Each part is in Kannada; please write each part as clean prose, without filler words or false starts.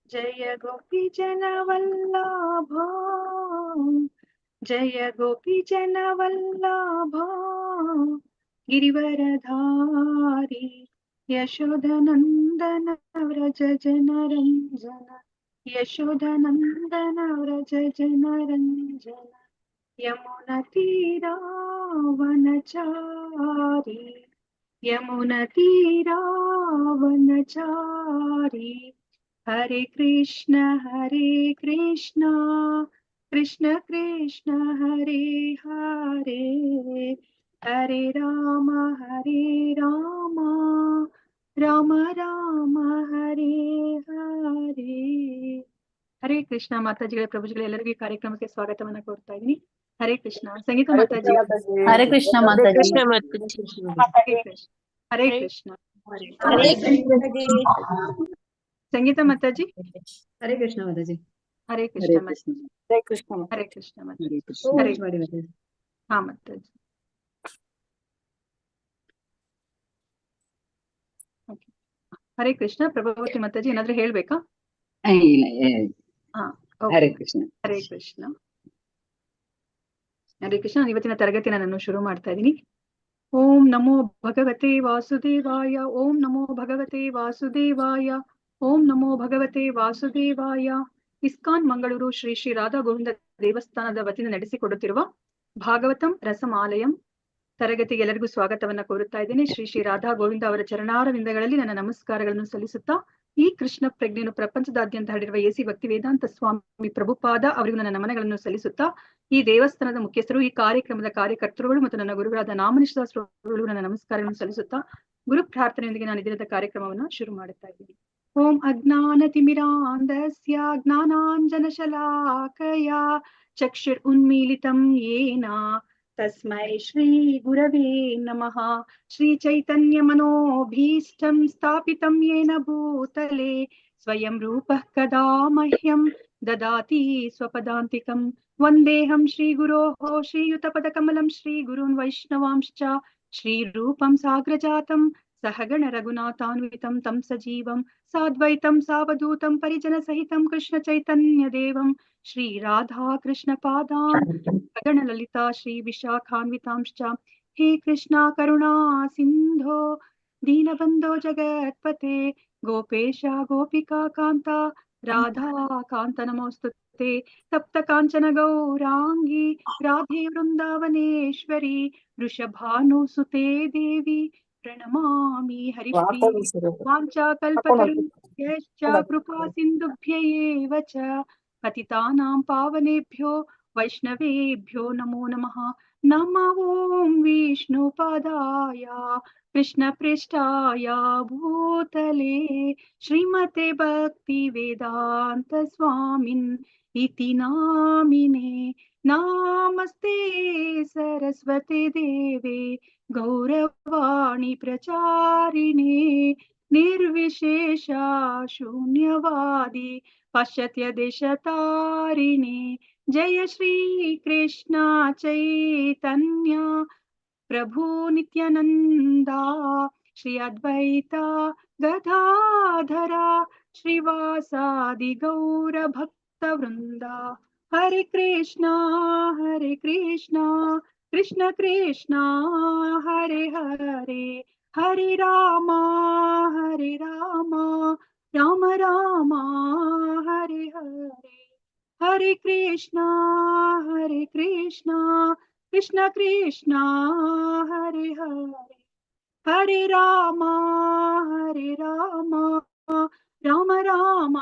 जय गोपी जन वल्लभा, जय गोपी जन वल्लभा, गिरिवरधारी यशोदनंदन व्रज जनरंजन, यशोदनंदन व्रज जनरंजन, यमुनतीरावनचारी, यमुनतीरावनचारी, हरे कृष्ण कृष्ण कृष्ण हरे हरे, हरे राम राम राम हरे हरे. ಹರೇ ಕೃಷ್ಣ ಮಾತಾಜಿಗಳ ಪ್ರಭುಜಿಗಳ ಎಲ್ಲರಿಗೂ ಈ ಕಾರ್ಯಕ್ರಮಕ್ಕೆ ಸ್ವಾಗತವನ್ನ ಕೋರ್ತಾ ಇದ್ದೀನಿ. ಹರೇ ಕೃಷ್ಣ. ಸಂಗೀತ ಮಾತಾಜಿ. ಹರೇ ಕೃಷ್ಣ ಮಾತಾಜಿ. ಕೃಷ್ಣ ಮಾತಾಜಿ. ಹರೇ ಕೃಷ್ಣ. ಹರೇ ಕೃಷ್ಣ. ಸಂಗೀತ ಮಾತಾಜಿ. ಹರೇ ಕೃಷ್ಣ ಮಾತಾಜಿ. ಹರೇ ಕೃಷ್ಣ ಮಾತಾಜಿ. ಹರೇ ಕೃಷ್ಣ. ಹರೇ ಕೃಷ್ಣ ಮಾತಾಜಿ. ಹರೇ ಕೃಷ್ಣ. ಹಾ ಮಾತಾಜಿ. ಹರೇ ಕೃಷ್ಣ. ಪ್ರಭಾವತಿ ಮಾತಾಜಿ ಏನಾದ್ರೂ ಹೇಳ್ಬೇಕಾ? ಹಾ. ಹರೇ ಕೃಷ್ಣ. ಹರೇ ಕೃಷ್ಣ. ಹರೇ ಕೃಷ್ಣ. ಇವತ್ತಿನ ತರಗತಿನ ನಾನು ಶುರು ಮಾಡ್ತಾ ಇದ್ದೀನಿ. ಓಂ ನಮೋ ಭಗವತೆ ವಾಸುದೇವಾಯ, ಓಂ ನಮೋ ಭಗವತೆ ವಾಸುದೇವಾಯ, ಓಂ ನಮೋ ಭಗವತೆ ವಾಸುದೇವಾಯ. ಇಸ್ಕಾನ್ ಮಂಗಳೂರು ಶ್ರೀ ಶ್ರೀ ರಾಧಾ ಗೋವಿಂದ ದೇವಸ್ಥಾನದ ವತಿಯಿಂದ ನಡೆಸಿಕೊಡುತ್ತಿರುವ ಭಾಗವತಂ ರಸಮಾಲಯಂ ತರಗತಿಗೆ ಎಲ್ಲರಿಗೂ ಸ್ವಾಗತವನ್ನ ಕೋರುತ್ತಾ ಇದ್ದೇನೆ. ಶ್ರೀ ಶ್ರೀ ರಾಧಾ ಗೋವಿಂದ ಅವರ ಚರಣಾರವಿಂದಗಳಲ್ಲಿ ನನ್ನ ನಮಸ್ಕಾರಗಳನ್ನು ಸಲ್ಲಿಸುತ್ತಾ, ಈ ಕೃಷ್ಣ ಪ್ರಜ್ಞೆಯನ್ನು ಪ್ರಪಂಚದಾದ್ಯಂತ ಹರಡಿರುವ ಎಸಿ ಭಕ್ತಿ ವೇದಾಂತ ಸ್ವಾಮಿ ಪ್ರಭುಪಾದ ಅವರಿಗೂ ನನ್ನ ನಮನಗಳನ್ನು ಸಲ್ಲಿಸುತ್ತಾ, ಈ ದೇವಸ್ಥಾನದ ಮುಖ್ಯಸ್ಥರು, ಈ ಕಾರ್ಯಕ್ರಮದ ಕಾರ್ಯಕರ್ತರುಗಳು ಮತ್ತು ನನ್ನ ಗುರುಗಳಾದ ನಾಮನಿಷ್ಠಾಸ್ತ್ರಗಳಿಗೂ ನನ್ನ ನಮಸ್ಕಾರಗಳನ್ನು ಸಲ್ಲಿಸುತ್ತಾ, ಗುರು ಪ್ರಾರ್ಥನೆಯೊಂದಿಗೆ ನಾನು ದಿನದ ಕಾರ್ಯಕ್ರಮವನ್ನು ಶುರು ಮಾಡುತ್ತಾ ಇದ್ದೀನಿ. ಓಂ ಅಜ್ಞಾನತಿಮಿರಾಂಧಸ್ಯ ಜ್ಞಾನಾಂಜನಶಲಾಕಯ ಚಕ್ಷುರ್ ಉನ್ಮೀಲಿತಂ ಯೇನ ತಸ್ಮೈ ಶ್ರೀ ಗುರವೇ ನಮಃ. ಶ್ರೀ ಚೈತನ್ಯ ಮನೋಭೀಷ್ಟಂ ಸ್ಥಾಪಿತಂ ಯೇನ ಭೂತಲೆ ಸ್ವಯಂ ರೂಪಃ ಕದಾ ಮಹ್ಯಂ ದದಾತಿ ಸ್ವಪದಾಂತಿಕಂ. ವಂದೇಹಂ ಶ್ರೀ ಗುರೋಃ ಶ್ರೀಯುತಪದಕಮಲಂ ಶ್ರೀ ಗುರುನ್ ವೈಷ್ಣವಾಂಶ್ಚ ಶ್ರೀರೂಪಂ ಸಾಗ್ರಜಾತಂ ಸಹಗಣ ರಘುನಾಥಾನ್ವಿತಂ ತಂ ಸಜೀವಂ ಸಾದ್ವೈತಂ ಸಾವಧೂತಂ ಪರಿಜನ ಸಹಿತಂ ಕೃಷ್ಣ ಚೈತನ್ಯ ದೇವಂ ಶ್ರೀ ರಾಧಾ ಕೃಷ್ಣ ಪಾದಾನ್ ಸಗಣ ಲಲಿತಾ ಶ್ರೀ ವಿಶಾಖಾನ್ವಿತಾಂಶ್ಚ. ಹೇ ಕೃಷ್ಣ ಕರುಣಾ ಸಿಂಧೋ ದೀನಬಂಧೋ ಜಗತ್ಪತೆ ಗೋಪೇಶ ಗೋಪಿಕಾ ಕಾಂತ ರಾಧಾ ಕಾಂತ ನಮೋಸ್ತುತೆ. ತಪ್ತ ಕಾಂಚನ ಗೌರಾಂಗಿ ರಾಧೆ ವೃಂದಾವನೇಶ್ವರಿ ವೃಷಭಾನುಸುತೆ ದೇವಿ ಪ್ರಣಮಾಮಿ ಹರಿಪ್ರಿಯೆ. ವಾಂಚಾಕಲ್ಪತರುಭ್ಯಶ್ಚ ಕೃಪಾ ಸಿಂಧುಭ್ಯೈವ ಚ ಪತಿತಾನಾಂ ಪಾವನೇಭ್ಯೋ ವೈಷ್ಣವೇಭ್ಯೋ ನಮೋ ನಮಃ. ನಮೋ ಓಂ ವಿಷ್ಣುಪಾದಾಯ ಕೃಷ್ಣ ಪೃಷ್ಠಾಯ ಭೂತಲೆ ಶ್ರೀಮತೆ ಭಕ್ತಿ ವೇದಾಂತ ಸ್ವಾಮಿನ್ ಇತಿ ನಾಮಿನೇ. ನಾಮಸ್ತೆ ಸರಸ್ವತಿ ದೇವೆ ಗೌರವಾಣಿ ಪ್ರಚಾರಿಣೆ ನಿರ್ವಿಶೇಷ ಶೂನ್ಯವಾದಿ ಪಾಶ್ಚಾತ್ಯ ದೇಶತಾರಿಣೆ. ಜಯ ಶ್ರೀ ಕೃಷ್ಣ ಚೈತನ್ಯ ಪ್ರಭು ನಿತ್ಯಾನಂದ ಶ್ರೀ ಅದ್ವೈತ ಗದಾಧರ ಶ್ರೀವಾಸಾದಿ ಗೌರ ಭಕ್ತ ವೃಂದ. ಹರೇ ಕೃಷ್ಣ ಕೃಷ್ಣ ಕೃಷ್ಣ ಹರೇ ಹರೇ, ಹರೇ ರಾಮ ರಾಮ ರಾಮ ಹರೇ ಹರೇ. ಹರೇ ಕೃಷ್ಣ ಕೃಷ್ಣ ಕೃಷ್ಣ ಹರೇ ಹರೇ, ಹರೇ ರಾಮ ರಾಮ ರಾಮ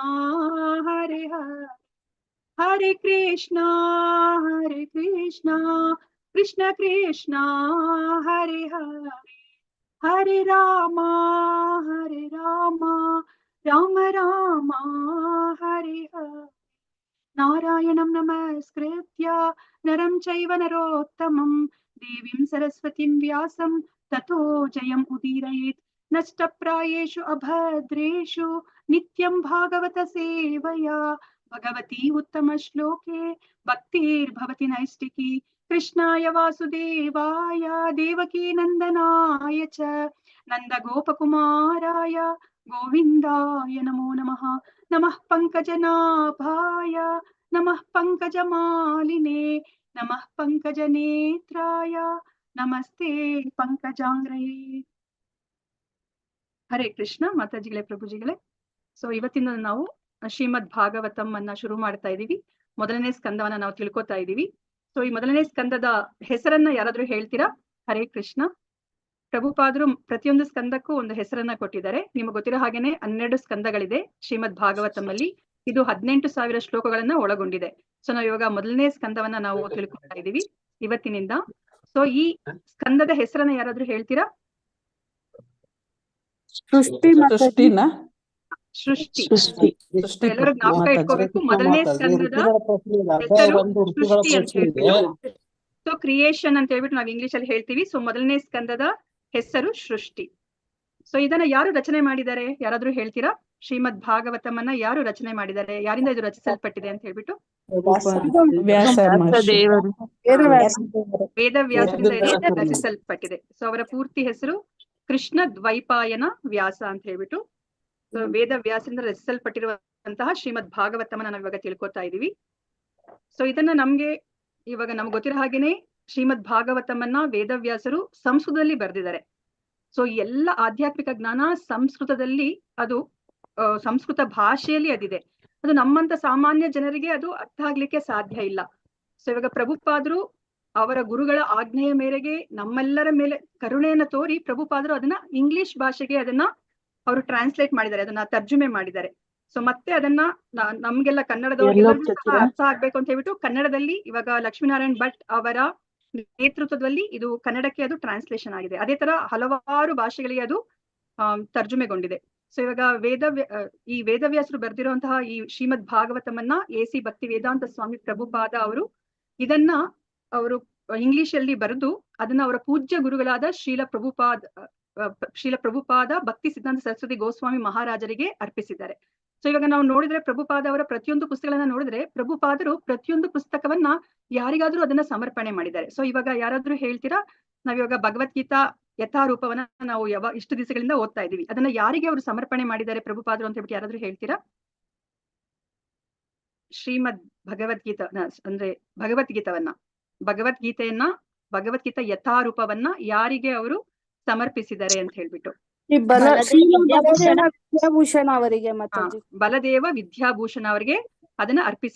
ಹರೇ ಹರೇ. ಹರೇ ಕೃಷ್ಣ ಕೃಷ್ಣ ಕೃಷ್ಣ ಹರೇ ಹರೇ, ಹರೇ ರಾಮ ರಾಮ ರಾಮ ಹರೇ ಹರೇ. ನಾರಾಯಣಂ ನಮಸ್ಕೃತ್ಯ ನರಂ ಚೈವ ನರೋತ್ತಮಂ ದೇವೀಂ ಸರಸ್ವತಿಂ ವ್ಯಾಸಂ ತಥೋ ಜಯಂ ಉದೀರಯೇತ್. ನಷ್ಟಪ್ರಾಯೇಷು ಅಭದ್ರೇಷು ನಿತ್ಯಂ ಭಾಗವತ ಸೇವಯಾ ಭಗವತಿ ಉತ್ತಮ ಶ್ಲೋಕೆ ಭಕ್ತಿರ್ಭವತಿ ನೈಷ್ಟಿಕಿ. ಕೃಷ್ಣಾಯ ವಾಸುದೇವಾಯ ದೇವಕೀ ನಂದನಾಯ ಚ ನಂದ ಗೋಪಕುಮಾರಾಯ ಗೋವಿಂದಾಯ ನಮೋ ನಮಃ. ನಮಃ ಪಂಕಜನಾಭಾಯ ನಮಃ ಪಂಕಜಮಾಲಿನೇ ನಮಃ ಪಂಕಜನೇತ್ರಾಯ ನಮಸ್ತೆ ಪಂಕಜಾಂಗ್ರಯೇ. ಹರೇ ಕೃಷ್ಣ ಮಾತಾಜಿಗಳೇ, ಪ್ರಭುಜಿಗಳೇ. ಸೊ ಇವತ್ತಿನ ನಾವು ಶ್ರೀಮದ್ ಭಾಗವತಂ ಅನ್ನ ಶುರು ಮಾಡ್ತಾ ಇದೀವಿ. ಮೊದಲನೇ ಸ್ಕಂದವನ್ನ ನಾವು ತಿಳ್ಕೊತಾ ಇದೀವಿ. ಸೊ ಈ ಮೊದಲನೇ ಸ್ಕಂದದ ಹೆಸರನ್ನ ಯಾರಾದ್ರೂ ಹೇಳ್ತೀರಾ? ಹರೇ ಕೃಷ್ಣ. ಪ್ರಭುಪಾದರು ಪ್ರತಿಯೊಂದು ಸ್ಕಂದಕ್ಕೂ ಒಂದು ಹೆಸರನ್ನ ಕೊಟ್ಟಿದ್ದಾರೆ. ನಿಮಗೆ ಗೊತ್ತಿರೋ ಹಾಗೇನೆ 12 ಸ್ಕಂದಗಳಿದೆ ಶ್ರೀಮದ್ ಭಾಗವತಂ ಅಲ್ಲಿ. ಇದು 18,000 ಶ್ಲೋಕಗಳನ್ನ ಒಳಗೊಂಡಿದೆ. ಸೊ ನಾವು ಇವಾಗ ಮೊದಲನೇ ಸ್ಕಂದವನ್ನ ನಾವು ತಿಳ್ಕೊತಾ ಇದೀವಿ ಇವತ್ತಿನಿಂದ. ಸೊ ಈ ಸ್ಕಂದದ ಹೆಸರನ್ನ ಯಾರಾದ್ರೂ ಹೇಳ್ತೀರಾ? ಸೃಷ್ಟಿ. ಎಲ್ಲರೂ ಜ್ಞಾಪಕ ಇಟ್ಕೋಬೇಕು, ಮೊದಲನೇ ಸ್ಕಂದದ ಹೆಸರು ಸೃಷ್ಟಿ ಅಂತ ಹೇಳ್ಬಿಟ್ಟು. ಸೊ ಕ್ರಿಯೇಷನ್ ಅಂತ ಹೇಳ್ಬಿಟ್ಟು ನಾವು ಇಂಗ್ಲಿಷ್ ಅಲ್ಲಿ ಹೇಳ್ತೀವಿ. ಸೊ ಮೊದಲನೇ ಸ್ಕಂದದ ಹೆಸರು ಸೃಷ್ಟಿ. ಸೊ ಇದನ್ನ ಯಾರು ರಚನೆ ಮಾಡಿದ್ದಾರೆ? ಯಾರಾದ್ರೂ ಹೇಳ್ತೀರಾ? ಶ್ರೀಮದ್ ಭಾಗವತಮನ್ನ ಯಾರು ರಚನೆ ಮಾಡಿದ್ದಾರೆ? ಯಾರಿಂದ ಇದು ರಚಿಸಲ್ಪಟ್ಟಿದೆ ಅಂತ ಹೇಳ್ಬಿಟ್ಟು? ವೇದವ್ಯಾಸರಿಂದ ರಚಿಸಲ್ಪಟ್ಟಿದೆ. ಸೊ ಅವರ ಪೂರ್ತಿ ಹೆಸರು ಕೃಷ್ಣ ದ್ವೈಪಾಯನ ವ್ಯಾಸ ಅಂತ ಹೇಳ್ಬಿಟ್ಟು. ವೇದವ್ಯಾಸರಿಂದ ರಚಿಸಲ್ಪಟ್ಟಿರುವಂತಹ ಶ್ರೀಮದ್ ಭಾಗವತಮನ್ನ ನಾವು ಇವಾಗ ತಿಳ್ಕೊತಾ ಇದೀವಿ. ಸೊ ಇದನ್ನ ನಮ್ಗೆ ಗೊತ್ತಿರೋ ಹಾಗೇನೆ ಶ್ರೀಮದ್ ಭಾಗವತಮನ್ನ ವೇದವ್ಯಾಸರು ಸಂಸ್ಕೃತದಲ್ಲಿ ಬರೆದಿದ್ದಾರೆ. ಸೊ ಎಲ್ಲ ಆಧ್ಯಾತ್ಮಿಕ ಜ್ಞಾನ ಸಂಸ್ಕೃತದಲ್ಲಿ, ಅದು ಸಂಸ್ಕೃತ ಭಾಷೆಯಲ್ಲಿ ಅದಿದೆ. ಅದು ನಮ್ಮಂತ ಸಾಮಾನ್ಯ ಜನರಿಗೆ ಅದು ಅರ್ಥ ಆಗ್ಲಿಕ್ಕೆ ಸಾಧ್ಯ ಇಲ್ಲ. ಸೊ ಇವಾಗ ಪ್ರಭುಪಾದರು ಅವರ ಗುರುಗಳ ಆಜ್ಞೆಯ ಮೇರೆಗೆ ನಮ್ಮೆಲ್ಲರ ಮೇಲೆ ಕರುಣೆಯನ್ನ ತೋರಿ ಪ್ರಭುಪಾದರು ಅದನ್ನ ಇಂಗ್ಲಿಷ್ ಭಾಷೆಗೆ ಅದನ್ನ ಅವರು ಟ್ರಾನ್ಸ್ಲೇಟ್ ಮಾಡಿದ್ದಾರೆ, ಅದನ್ನ ತರ್ಜುಮೆ ಮಾಡಿದ್ದಾರೆ. ಸೊ ಮತ್ತೆ ಅದನ್ನ ನಮ್ಗೆಲ್ಲ ಕನ್ನಡದವರಿಗೆಲ್ಲರಿಗೂ ಸಹ ಅರ್ಥ ಆಗ್ಬೇಕು ಅಂತ ಹೇಳ್ಬಿಟ್ಟು ಕನ್ನಡದಲ್ಲಿ ಇವಾಗ ಲಕ್ಷ್ಮೀನಾರಾಯಣ್ ಭಟ್ ಅವರ ನೇತೃತ್ವದಲ್ಲಿ ಇದು ಕನ್ನಡಕ್ಕೆ ಅದು ಟ್ರಾನ್ಸ್ಲೇಷನ್ ಆಗಿದೆ. ಅದೇ ತರ ಹಲವಾರು ಭಾಷೆಗಳಿಗೆ ಅದು ತರ್ಜುಮೆಗೊಂಡಿದೆ. ಸೊ ಇವಾಗ ಈ ವೇದವ್ಯಾಸರು ಬರೆದಿರುವಂತಹ ಈ ಶ್ರೀಮದ್ ಭಾಗವತಮನ್ನ AC ಭಕ್ತಿ ವೇದಾಂತ ಸ್ವಾಮಿ ಪ್ರಭುಪಾದ ಅವರು ಇದನ್ನ ಅವರು ಇಂಗ್ಲಿಷ್ ಅಲ್ಲಿ ಬರೆದು ಅದನ್ನ ಅವರ ಪೂಜ್ಯ ಗುರುಗಳಾದ ಶ್ರೀಲ ಪ್ರಭುಪಾದ ಭಕ್ತಿ ಸಿದ್ಧಾಂತ ಸರಸ್ವತಿ ಗೋಸ್ವಾಮಿ ಮಹಾರಾಜರಿಗೆ ಅರ್ಪಿಸಿದ್ದಾರೆ. ಸೊ ಇವಾಗ ನಾವು ನೋಡಿದ್ರೆ ಪ್ರಭುಪಾದ ಅವರ ಪ್ರತಿಯೊಂದು ಪುಸ್ತಕಗಳನ್ನ ನೋಡಿದ್ರೆ ಪ್ರಭುಪಾದರು ಪ್ರತಿಯೊಂದು ಪುಸ್ತಕವನ್ನ ಯಾರಿಗಾದ್ರೂ ಅದನ್ನ ಸಮರ್ಪಣೆ ಮಾಡಿದ್ದಾರೆ. ಸೊ ಇವಾಗ ಯಾರಾದ್ರೂ ಹೇಳ್ತೀರಾ? ನಾವಿವಾಗ ಭಗವದ್ಗೀತಾ ಯಥಾರೂಪವನ್ನ ನಾವು ಇಷ್ಟು ದಿವಸಗಳಿಂದ ಓದ್ತಾ ಇದೀವಿ. ಅದನ್ನ ಯಾರಿಗೆ ಅವರು ಸಮರ್ಪಣೆ ಮಾಡಿದ್ದಾರೆ ಪ್ರಭುಪಾದರು ಅಂತ ಹೇಳ್ಬಿಟ್ಟು ಯಾರಾದ್ರೂ ಹೇಳ್ತೀರಾ? ಶ್ರೀಮದ್ ಭಗವದ್ಗೀತಾ ಭಗವದ್ಗೀತಾ ಯಥಾರೂಪವನ್ನ ಯಾರಿಗೆ ಅವರು ಸಮರ್ಪಿಸಿದ್ದಾರೆ ಅಂತ ಹೇಳ್ಬಿಟ್ಟು? ಬಲದೇವ ವಿದ್ಯಾಭೂಷಣ ಅವರಿಗೆ ಅದನ್ನ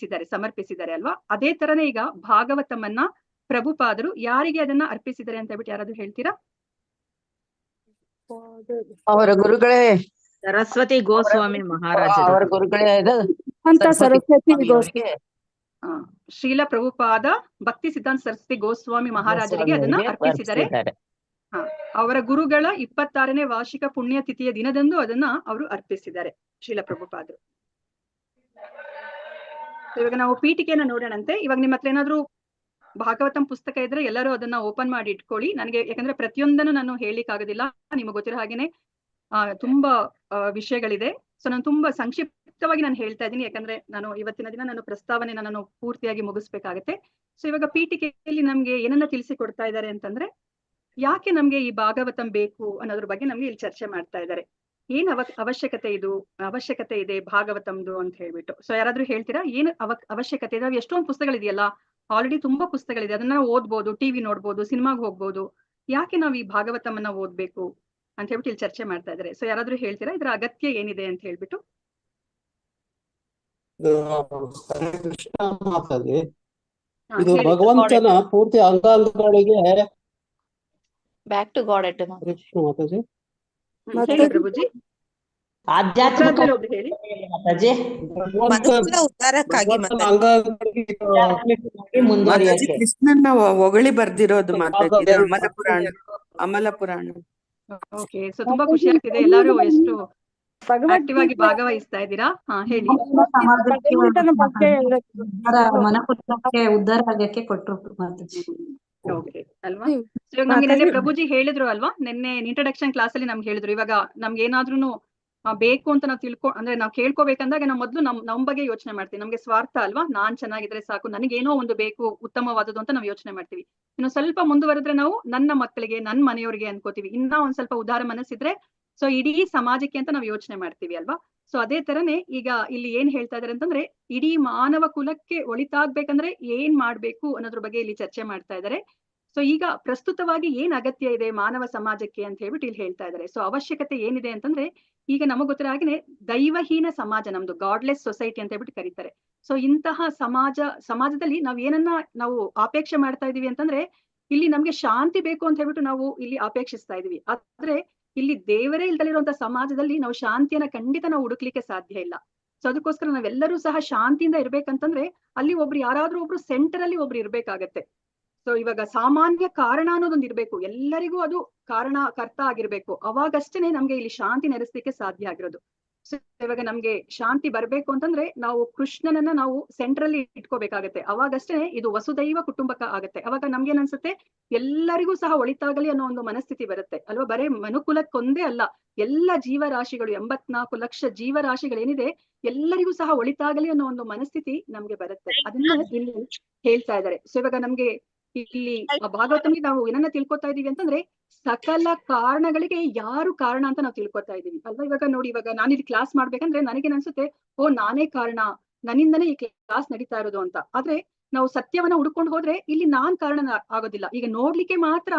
ಸಮರ್ಪಿಸಿದ್ದಾರೆ ಅಲ್ವಾ? ಅದೇ ತರನೇ ಈಗ ಭಾಗವತಮನ್ನ ಪ್ರಭುಪಾದರು ಯಾರಿಗೆ ಅದನ್ನ ಅರ್ಪಿಸಿದ್ದಾರೆ ಅಂತ ಹೇಳ್ಬಿಟ್ಟು ಯಾರಾದ್ರೂ ಹೇಳ್ತೀರಾ? ಅವರ ಗುರುಗಳೇ ಸರಸ್ವತಿ ಗೋಸ್ವಾಮಿ ಮಹಾರಾಜ. ಅವರ ಗುರುಗಳೇ ಸರಸ್ವತಿ ಶ್ರೀಲ ಪ್ರಭುಪಾದ ಭಕ್ತಿ ಸಿದ್ಧಾಂತ ಸರಸ್ವತಿ ಗೋಸ್ವಾಮಿ ಮಹಾರಾಜರಿಗೆ ಅದನ್ನ ಅರ್ಪಿಸಿದ್ದಾರೆ. ಅವರ ಗುರುಗಳ 26ನೇ ವಾರ್ಷಿಕ ಪುಣ್ಯ ತಿಥಿಯ ದಿನದಂದು ಅದನ್ನ ಅವರು ಅರ್ಪಿಸಿದ್ದಾರೆ ಶ್ರೀಲ ಪ್ರಭುಪಾದರು. ಇವಾಗ ನಾವು ಪೀಠಿಕೆಯನ್ನ ನೋಡೋಣಂತೆ. ಇವಾಗ ನಿಮ್ಮ ಹತ್ರ ಏನಾದ್ರು ಭಾಗವತಂ ಪುಸ್ತಕ ಇದ್ರೆ ಎಲ್ಲರೂ ಅದನ್ನ ಓಪನ್ ಮಾಡಿ ಇಟ್ಕೊಳ್ಳಿ. ನನಗೆ ಯಾಕಂದ್ರೆ ಪ್ರತಿಯೊಂದನ್ನು ನಾನು ಹೇಳಿಕ್ ಆಗೋದಿಲ್ಲ, ನಿಮಗೆ ಗೊತ್ತಿರೋ ಹಾಗೇನೆ ತುಂಬಾ ವಿಷಯಗಳಿದೆ. ಸೊ ನಾನು ತುಂಬಾ ಸಂಕ್ಷಿಪ್ತವಾಗಿ ನಾನು ಹೇಳ್ತಾ ಇದ್ದೀನಿ, ಯಾಕಂದ್ರೆ ನಾನು ಇವತ್ತಿನ ದಿನ ನಾನು ಪ್ರಸ್ತಾವನೆ ನಾನು ಪೂರ್ತಿಯಾಗಿ ಮುಗಿಸ್ಬೇಕಾಗತ್ತೆ. ಸೊ ಇವಾಗ ಪೀಠಿಕೆಯಲ್ಲಿ ನಮ್ಗೆ ಏನನ್ನ ತಿಳಿಸಿಕೊಡ್ತಾ ಇದ್ದಾರೆ ಅಂತಂದ್ರೆ, ಯಾಕೆ ನಮ್ಗೆ ಈ ಭಾಗವತಂ ಬೇಕು ಅನ್ನೋದ್ರ ಬಗ್ಗೆ ನಮ್ಗೆ ಇಲ್ಲಿ ಚರ್ಚೆ ಮಾಡ್ತಾ ಇದ್ದಾರೆ. ಏನ್ ಅವಶ್ಯಕತೆ ಇದೆ ಭಾಗವತಂದು ಅಂತ ಹೇಳ್ಬಿಟ್ಟು. ಸೊ ಯಾರಾದ್ರೂ ಹೇಳ್ತೀರಾ ಏನ್ ಅವಶ್ಯಕತೆ ಇದೆ? ಎಷ್ಟೊಂದು ಪುಸ್ತಕಗಳಿದೆಯಲ್ಲ, ಆಲ್ರೆಡಿ ತುಂಬಾ ಪುಸ್ತಕಗಳಿದೆ, ಅದನ್ನ ನಾವು ಓದ್ಬೋದು, ಟಿವಿ ನೋಡ್ಬೋದು, ಸಿನಿಮಾಗ್ ಹೋಗ್ಬೋದು. ಯಾಕೆ ನಾವು ಈ ಭಾಗವತಮನ್ನ ಓದ್ಬೇಕು ಅಂತ ಹೇಳ್ಬಿಟ್ಟು ಇಲ್ಲಿ ಚರ್ಚೆ ಮಾಡ್ತಾ ಇದ್ದಾರೆ. ಸೊ ಯಾರಾದ್ರೂ ಹೇಳ್ತೀರಾ ಇದ್ರ ಅಗತ್ಯ ಏನಿದೆ ಅಂತ ಹೇಳ್ಬಿಟ್ಟು? ಇದು ಭಗವಂತನ ಪೂರ್ತಿ ಅಂಗಾಂಗಗಳಿಗೆ ಬ್ಯಾಕ್ ಟು ಗಾಡ್ ಎಟ್ ಮಾತಾಜಿ. ಹೇಳಿ ಪ್ರಭುಜಿ. ಆಧ್ಯಾತ್ಮಿಕ ಹೇಳಿ. ಮುಂದುವರಿಯಕ್ಕೆ ಕೃಷ್ಣನ್ನ ಹೊಗಳಿ ಬರ್ದಿರೋದು ಮಾತಾಜಿ, ಅಮಲ ಪುರಾಣ. ಓಕೆ, ಸೊ ತುಂಬಾ ಖುಷಿ ಆಗ್ತಿದೆ, ಎಲ್ಲರೂ ಎಷ್ಟು ಆಕ್ಟಿವ್ ಆಗಿ ಭಾಗವಹಿಸ್ತಾ ಇದ್ದೀರಾ. ಹೇಳಿ. ಉದ್ಧಾರ ಆಗಕ್ಕೆ ಕೊಟ್ರು ಓಕೆ ಅಲ್ವಾ? ಇವಾಗ ನಮ್ಗೆ ನಿನ್ನೆ ಪ್ರಭುಜಿ ಹೇಳಿದ್ರು ಅಲ್ವಾ, ನಿನ್ನೆ ಇಂಟ್ರಡಕ್ಷನ್ ಕ್ಲಾಸ್ ಅಲ್ಲಿ ನಮ್ಗೆ ಹೇಳಿದ್ರು, ಇವಾಗ ನಮ್ಗೆ ಏನಾದ್ರೂ ಬೇಕು ಅಂತ ನಾವು ಅಂದ್ರೆ ನಾವು ಕೇಳ್ಕೋಬೇಕಂದಾಗ ನಾವು ಮೊದ್ಲು ನಮ್ ಬಗ್ಗೆ ಯೋಚನೆ ಮಾಡ್ತೀವಿ. ನಮ್ಗೆ ಸ್ವಾರ್ಥ ಅಲ್ವಾ, ನಾನ್ ಚೆನ್ನಾಗಿದ್ರೆ ಸಾಕು, ನನಗೇನೋ ಒಂದು ಬೇಕು ಉತ್ತಮವಾದದ್ದು ಅಂತ ನಾವು ಯೋಚನೆ ಮಾಡ್ತೀವಿ. ಇನ್ನು ಸ್ವಲ್ಪ ಮುಂದುವರೆದ್ರೆ ನಾವು ನನ್ನ ಮಕ್ಕಳಿಗೆ, ನನ್ನ ಮನೆಯವರಿಗೆ ಅನ್ಕೋತೀವಿ. ಇನ್ನ ಒಂದ್ ಸ್ವಲ್ಪ ಉದಾರ ಮನಸ್ಸಿದ್ರೆ ಸೊ ಇಡೀ ಸಮಾಜಕ್ಕೆ ಅಂತ ನಾವು ಯೋಚನೆ ಮಾಡ್ತೀವಿ ಅಲ್ವಾ. ಸೊ ಅದೇ ತರನೇ ಈಗ ಇಲ್ಲಿ ಏನ್ ಹೇಳ್ತಾ ಇದಾರೆ ಅಂತಂದ್ರೆ ಇಡೀ ಮಾನವ ಕುಲಕ್ಕೆ ಒಳಿತಾಗ್ಬೇಕಂದ್ರೆ ಏನ್ ಮಾಡ್ಬೇಕು ಅನ್ನೋದ್ರ ಬಗ್ಗೆ ಇಲ್ಲಿ ಚರ್ಚೆ ಮಾಡ್ತಾ ಇದ್ದಾರೆ. ಸೊ ಈಗ ಪ್ರಸ್ತುತವಾಗಿ ಏನ್ ಅಗತ್ಯ ಇದೆ ಮಾನವ ಸಮಾಜಕ್ಕೆ ಅಂತ ಹೇಳ್ಬಿಟ್ಟು ಇಲ್ಲಿ ಹೇಳ್ತಾ ಇದ್ದಾರೆ. ಸೊ ಅವಶ್ಯಕತೆ ಏನಿದೆ ಅಂತಂದ್ರೆ ಈಗ ನಮಗ್ ಗೊತ್ತಿರೋ ಹಾಗೆ ದೈವಹೀನ ಸಮಾಜ ನಮ್ದು, ಗಾಡ್ಲೆಸ್ ಸೊಸೈಟಿ ಅಂತ ಹೇಳ್ಬಿಟ್ಟು ಕರೀತಾರೆ. ಸೊ ಇಂತಹ ಸಮಾಜದಲ್ಲಿ ನಾವ್ ಏನನ್ನ ನಾವು ಅಪೇಕ್ಷೆ ಮಾಡ್ತಾ ಇದೀವಿ ಅಂತಂದ್ರೆ ಇಲ್ಲಿ ನಮ್ಗೆ ಶಾಂತಿ ಬೇಕು ಅಂತ ಹೇಳ್ಬಿಟ್ಟು ನಾವು ಇಲ್ಲಿ ಅಪೇಕ್ಷಿಸ್ತಾ ಇದೀವಿ. ಆದ್ರೆ ಇಲ್ಲಿ ದೇವರೇ ಇಲ್ದಲಿರುವಂತ ಸಮಾಜದಲ್ಲಿ ನಾವು ಶಾಂತಿಯನ್ನ ಖಂಡಿತ ನಾವು ಹುಡುಕ್ಲಿಕ್ಕೆ ಸಾಧ್ಯ ಇಲ್ಲ. ಸೊ ಅದಕ್ಕೋಸ್ಕರ ನಾವೆಲ್ಲರೂ ಸಹ ಶಾಂತಿಯಿಂದ ಇರ್ಬೇಕಂತಂದ್ರೆ ಅಲ್ಲಿ ಒಬ್ರು ಯಾರಾದ್ರೂ ಒಬ್ರು ಸೆಂಟರ್ ಅಲ್ಲಿ ಒಬ್ರು ಇರ್ಬೇಕಾಗತ್ತೆ. ಸೊ ಇವಾಗ ಸಾಮಾನ್ಯ ಕಾರಣ ಅನ್ನೋದೊಂದು ಇರ್ಬೇಕು, ಎಲ್ಲರಿಗೂ ಅದು ಕರ್ತ ಆಗಿರ್ಬೇಕು. ಅವಾಗಷ್ಟೇನೆ ನಮ್ಗೆ ಇಲ್ಲಿ ಶಾಂತಿ ನೆಲೆಸ್ಲಿಕ್ಕೆ ಸಾಧ್ಯ ಆಗಿರೋದು. ಸೊ ಇವಾಗ ನಮ್ಗೆ ಶಾಂತಿ ಬರ್ಬೇಕು ಅಂತಂದ್ರೆ ನಾವು ಕೃಷ್ಣನನ್ನ ನಾವು ಸೆಂಟ್ರಲ್ಲಿ ಇಟ್ಕೋಬೇಕಾಗತ್ತೆ. ಅವಾಗಷ್ಟೇ ಇದು ವಸುದೈವ ಕುಟುಂಬಕ ಆಗತ್ತೆ. ಅವಾಗ ನಮ್ಗೇನ್ ಅನ್ಸುತ್ತೆ, ಎಲ್ಲರಿಗೂ ಸಹ ಒಳಿತಾಗಲಿ ಅನ್ನೋ ಒಂದು ಮನಸ್ಥಿತಿ ಬರುತ್ತೆ ಅಲ್ವಾ. ಬರೇ ಮನುಕುಲಕ್ಕೊಂದೇ ಅಲ್ಲ, ಎಲ್ಲ ಜೀವರಾಶಿಗಳು 84 ಲಕ್ಷ ಜೀವರಾಶಿಗಳೇನಿದೆ ಎಲ್ಲರಿಗೂ ಸಹ ಒಳಿತಾಗಲಿ ಅನ್ನೋ ಒಂದು ಮನಸ್ಥಿತಿ ನಮ್ಗೆ ಬರುತ್ತೆ. ಅದನ್ನ ಇಲ್ಲಿ ಹೇಳ್ತಾ ಇದ್ದಾರೆ. ಸೊ ಇವಾಗ ನಮ್ಗೆ ಇಲ್ಲಿ ಭಾಗವತಂಗೆ ನಾವು ಏನನ್ನ ತಿಳ್ಕೊತಾ ಇದೀವಿ ಅಂತಂದ್ರೆ ಸಕಲ ಕಾರಣಗಳಿಗೆ ಯಾರು ಕಾರಣ ಅಂತ ನಾವು ತಿಳ್ಕೊತಾ ಇದೀವಿ ಅಲ್ವಾ. ಇವಾಗ ನೋಡಿ, ಇವಾಗ ನಾನಿಲ್ಲಿ ಕ್ಲಾಸ್ ಮಾಡ್ಬೇಕಂದ್ರೆ ನನಗೇನ್ ಅನ್ಸುತ್ತೆ, ಓ ನಾನೇ ಕಾರಣ, ನನ್ನಿಂದನೇ ಈ ಕ್ಲಾಸ್ ನಡೀತಾ ಇರೋದು ಅಂತ. ಆದ್ರೆ ನಾವು ಸತ್ಯವನ್ನ ಹುಡ್ಕೊಂಡು ಹೋದ್ರೆ ಇಲ್ಲಿ ನಾನ್ ಕಾರಣ ಆಗೋದಿಲ್ಲ. ಈಗ ನೋಡ್ಲಿಕ್ಕೆ ಮಾತ್ರ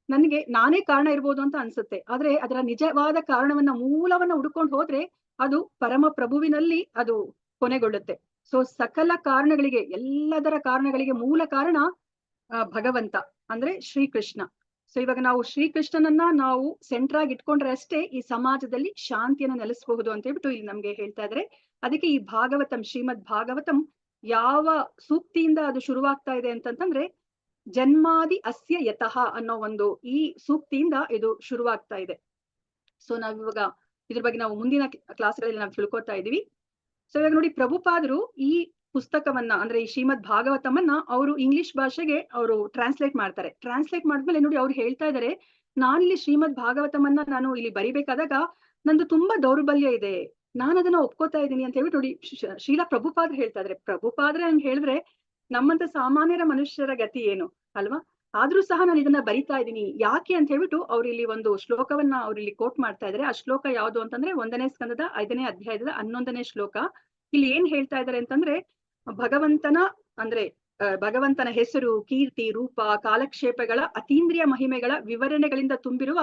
ನನಗೆ ನಾನೇ ಕಾರಣ ಇರ್ಬೋದು ಅಂತ ಅನ್ಸುತ್ತೆ. ಆದ್ರೆ ಅದರ ನಿಜವಾದ ಕಾರಣವನ್ನ, ಮೂಲವನ್ನ ಹುಡ್ಕೊಂಡು ಹೋದ್ರೆ ಅದು ಪರಮ ಪ್ರಭುವಿನಲ್ಲಿ ಅದು ಕೊನೆಗೊಳ್ಳುತ್ತೆ. ಸೊ ಸಕಲ ಕಾರಣಗಳಿಗೆ, ಎಲ್ಲದರ ಕಾರಣಗಳಿಗೆ ಮೂಲ ಕಾರಣ ಭಗವಂತ ಅಂದ್ರೆ ಶ್ರೀಕೃಷ್ಣ. ಸೊ ಇವಾಗ ನಾವು ಶ್ರೀಕೃಷ್ಣನನ್ನ ನಾವು ಸೆಂಟರ್ ಆಗಿ ಇಟ್ಕೊಂಡ್ರೆ ಅಷ್ಟೇ ಈ ಸಮಾಜದಲ್ಲಿ ಶಾಂತಿಯನ್ನ ನೆಲೆಸಬಹುದು ಅಂತ ಹೇಳ್ಬಿಟ್ಟು ಇಲ್ಲಿ ನಮ್ಗೆ ಹೇಳ್ತಾ ಇದ್ರೆ. ಅದಕ್ಕೆ ಈ ಭಾಗವತಂ, ಶ್ರೀಮದ್ ಭಾಗವತಂ ಯಾವ ಸೂಕ್ತಿಯಿಂದ ಅದು ಶುರುವಾಗ್ತಾ ಇದೆ ಅಂತಂದ್ರೆ ಜನ್ಮಾದಿ ಅಸ್ಯ ಯತಃ ಅನ್ನೋ ಒಂದು ಈ ಸೂಕ್ತಿಯಿಂದ ಇದು ಶುರುವಾಗ್ತಾ ಇದೆ. ಸೊ ನಾವಿವಾಗ ಇದ್ರ ಬಗ್ಗೆ ನಾವು ಮುಂದಿನ ಕ್ಲಾಸ್ಗಳಲ್ಲಿ ನಾವು ತಿಳ್ಕೊತಾ ಇದೀವಿ. ಸೊ ಇವಾಗ ನೋಡಿ, ಪ್ರಭುಪಾದರು ಈ ಪುಸ್ತಕವನ್ನ ಅಂದ್ರೆ ಈ ಶ್ರೀಮದ್ ಭಾಗವತಮನ್ನ ಅವರು ಇಂಗ್ಲಿಷ್ ಭಾಷೆಗೆ ಅವರು ಟ್ರಾನ್ಸ್ಲೇಟ್ ಮಾಡ್ತಾರೆ. ಟ್ರಾನ್ಸ್ಲೇಟ್ ಮಾಡಿದ್ಮೇಲೆ ನೋಡಿ ಅವ್ರು ಹೇಳ್ತಾ ಇದಾರೆ, ನಾನಿಲ್ಲಿ ಶ್ರೀಮದ್ ಭಾಗವತಮನ್ನ ನಾನು ಇಲ್ಲಿ ಬರಿಬೇಕಾದಾಗ ನಂದು ತುಂಬಾ ದೌರ್ಬಲ್ಯ ಇದೆ, ನಾನು ಅದನ್ನ ಒಪ್ಕೋತಾ ಇದ್ದೀನಿ ಅಂತ ಹೇಳ್ಬಿಟ್ಟು ನೋಡಿ ಶ್ರೀಲ ಪ್ರಭುಪಾದ್ರು ಹೇಳ್ತಾ ಇದ್ರೆ. ಪ್ರಭುಪಾದ್ರೆ ಹಂಗ್ ಹೇಳಿದ್ರೆ ನಮ್ಮಂತ ಸಾಮಾನ್ಯರ ಮನುಷ್ಯರ ಗತಿ ಏನು ಅಲ್ವಾ. ಆದ್ರೂ ಸಹ ನಾನು ಇದನ್ನ ಬರಿತಾ ಇದ್ದೀನಿ ಯಾಕೆ ಅಂತ ಹೇಳ್ಬಿಟ್ಟು ಅವ್ರು ಇಲ್ಲಿ ಒಂದು ಶ್ಲೋಕವನ್ನ ಅವ್ರು ಇಲ್ಲಿ ಕೋಟ್ ಮಾಡ್ತಾ ಇದಾರೆ. ಆ ಶ್ಲೋಕ ಯಾವುದು ಅಂತಂದ್ರೆ 1ನೇ ಸ್ಕಂದದ 5ನೇ ಅಧ್ಯಾಯದ 11ನೇ ಶ್ಲೋಕ. ಇಲ್ಲಿ ಏನ್ ಹೇಳ್ತಾ ಇದಾರೆ ಅಂತಂದ್ರೆ ಭಗವಂತನ ಹೆಸರು, ಕೀರ್ತಿ, ರೂಪ, ಕಾಲಕ್ಷೇಪಗಳ ಅತೀಂದ್ರಿಯ ಮಹಿಮೆಗಳ ವಿವರಣೆಗಳಿಂದ ತುಂಬಿರುವ